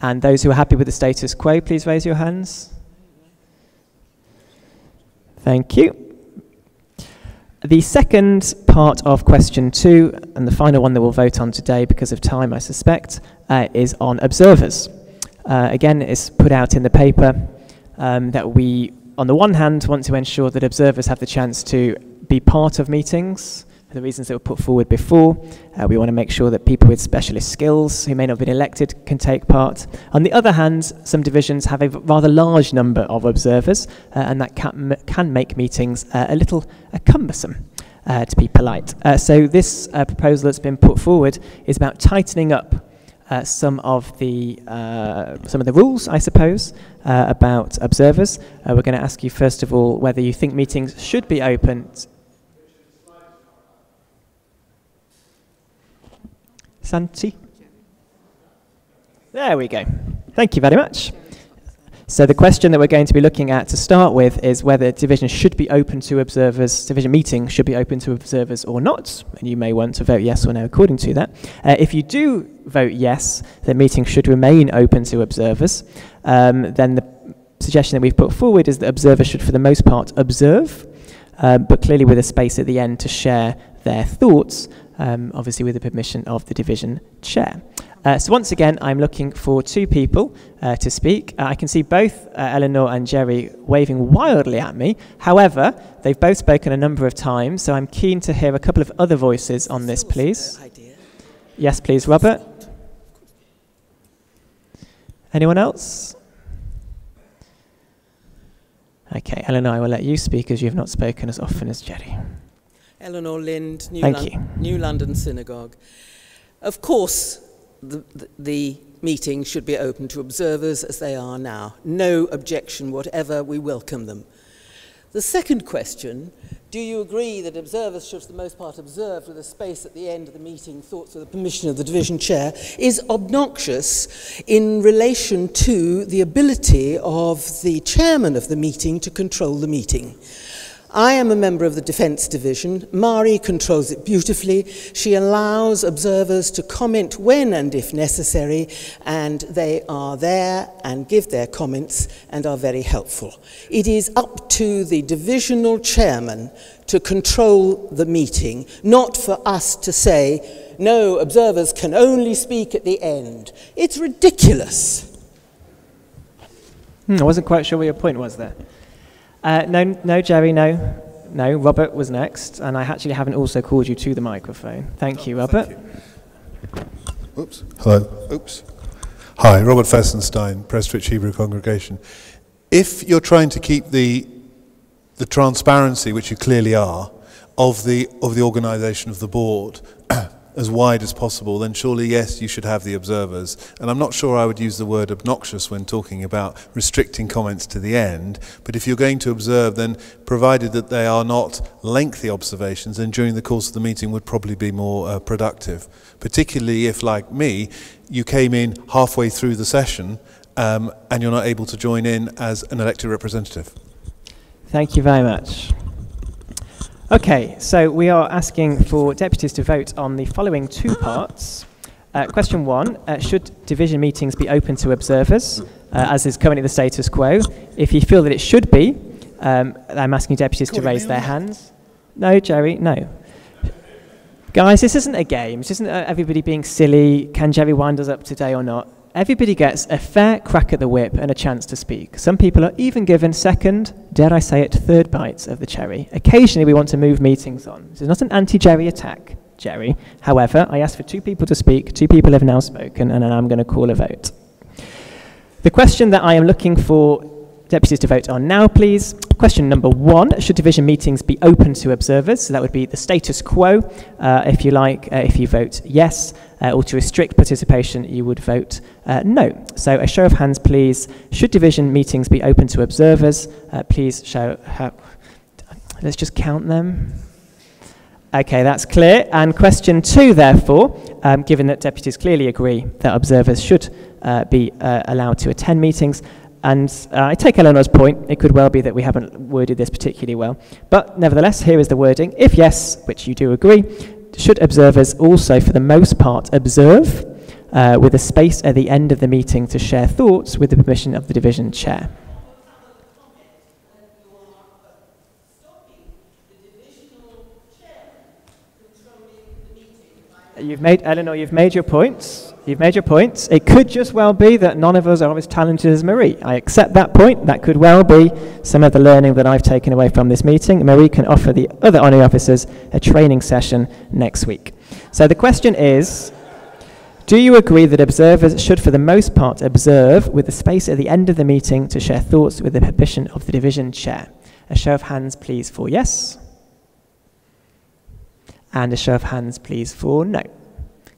And those who are happy with the status quo, please raise your hands. Thank you. The second part of question 2, and the final one that we'll vote on today because of time, I suspect, is on observers. Again, it's put out in the paper that we, on the one hand, want to ensure that observers have the chance to be part of meetings for the reasons that were put forward before. We want to make sure that people with specialist skills who may not have been elected can take part. On the other hand, some divisions have a rather large number of observers, and that can make meetings a little cumbersome, to be polite. So this proposal that's been put forward is about tightening up some of the rules, I suppose, about observers. We're going to ask you first of all whether you think meetings should be open. Santi? There we go. Thank you very much. So the question that we're going to be looking at to start with is whether divisions should be open to observers, division meetings should be open to observers or not, and you may want to vote yes or no according to that. If you do vote yes, the meeting should remain open to observers, then the suggestion that we've put forward is that observers should for the most part observe, but clearly with a space at the end to share their thoughts, obviously with the permission of the division chair. So once again, I'm looking for 2 people to speak. I can see both Eleanor and Jerry waving wildly at me. However, they've both spoken a number of times, so I'm keen to hear a couple of other voices on this, please. Yes, please, Robert. Anyone else? Okay, Eleanor, I will let you speak as you have not spoken as often as Jerry. Eleanor Lind, New London Synagogue. Of course, the meeting should be open to observers as they are now. No objection whatever, we welcome them. The second question, do you agree that observers should for the most part observe with a space at the end of the meeting, thoughts with the permission of the division chair, is obnoxious in relation to the ability of the chairman of the meeting to control the meeting. I am a member of the Defence Division. Mari controls it beautifully. She allows observers to comment when and if necessary, and they are there and give their comments and are very helpful. It is up to the divisional chairman to control the meeting, not for us to say, no, observers can only speak at the end. It's ridiculous. I wasn't quite sure what your point was there. No, Jerry, no. No, Robert was next, and I actually haven't also called you to the microphone. Thank you, Robert. Thank you. Oops. Hello. Oops. Hi, Robert Fessenstein, Prestwich Hebrew Congregation. If you're trying to keep the transparency, which you clearly are, of the organisation of the board as wide as possible, then surely, yes, you should have the observers. And I'm not sure I would use the word obnoxious when talking about restricting comments to the end, but if you're going to observe, then provided that they are not lengthy observations, then during the course of the meeting would probably be more productive, particularly if, like me, you came in halfway through the session and you're not able to join in as an elected representative. Thank you very much. Okay, so we are asking for deputies to vote on the following 2 parts. Question 1, should division meetings be open to observers? as is currently the status quo. If you feel that it should be, I'm asking deputies to raise their hands. No, Jerry, no. Guys, this isn't a game. This isn't everybody being silly. Can Jerry wind us up today or not? Everybody gets a fair crack at the whip and a chance to speak. Some people are even given second, dare I say it, third bites of the cherry. Occasionally we want to move meetings on. This is not an anti-Jerry attack, Jerry. However, I asked for 2 people to speak. 2 people have now spoken, and I'm going to call a vote. The question that I am looking for deputies to vote on now, please. Question number 1, should division meetings be open to observers? So that would be the status quo, if you like, if you vote yes, or to restrict participation, you would vote no. So a show of hands, please. Should division meetings be open to observers? Please show, let's just count them. Okay, that's clear. And question 2, therefore, given that deputies clearly agree that observers should be allowed to attend meetings, and I take Eleanor's point, it could well be that we haven't worded this particularly well. But nevertheless, here is the wording. If yes, which you do agree, should observers also, for the most part, observe with a space at the end of the meeting to share thoughts with the permission of the division chair? Eleanor, you've made your points. You've made your points. It could just well be that none of us are as talented as Marie. I accept that point. That could well be some of the learning that I've taken away from this meeting. Marie can offer the other honorary officers a training session next week. So the question is, do you agree that observers should, for the most part, observe with the space at the end of the meeting to share thoughts with the permission of the division chair? A show of hands, please, for yes. And a show of hands, please, for no.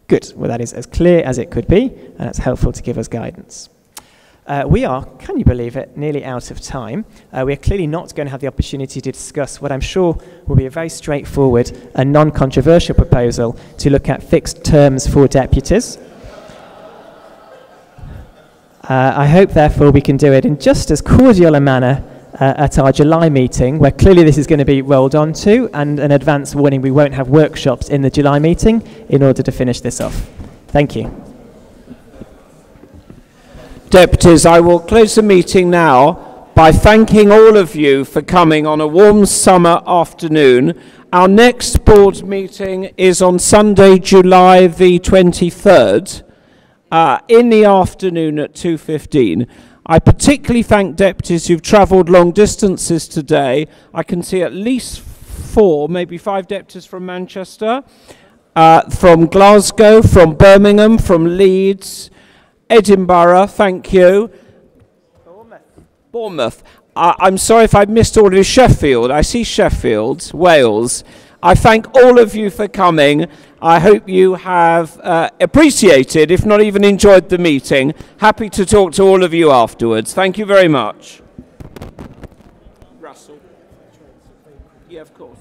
Good. Well, that is as clear as it could be, and it's helpful to give us guidance. We are, can you believe it, nearly out of time. We are clearly not going to have the opportunity to discuss what I'm sure will be a very straightforward and non-controversial proposal to look at fixed terms for deputies. I hope, therefore, we can do it in just as cordial a manner at our July meeting, where clearly this is going to be rolled on to, and an advance warning, we won't have workshops in the July meeting in order to finish this off. Thank you. Deputies, I will close the meeting now by thanking all of you for coming on a warm summer afternoon. Our next board meeting is on Sunday, July the 23rd, in the afternoon at 2:15. I particularly thank deputies who've travelled long distances today. I can see at least 4, maybe 5 deputies from Manchester, from Glasgow, from Birmingham, from Leeds, Edinburgh, thank you. Bournemouth. I'm sorry if I missed all of you. Sheffield, I see Sheffield, Wales. I thank all of you for coming. I hope you have appreciated, if not even enjoyed the meeting. Happy to talk to all of you afterwards. Thank you very much. Russell. Yeah, of course.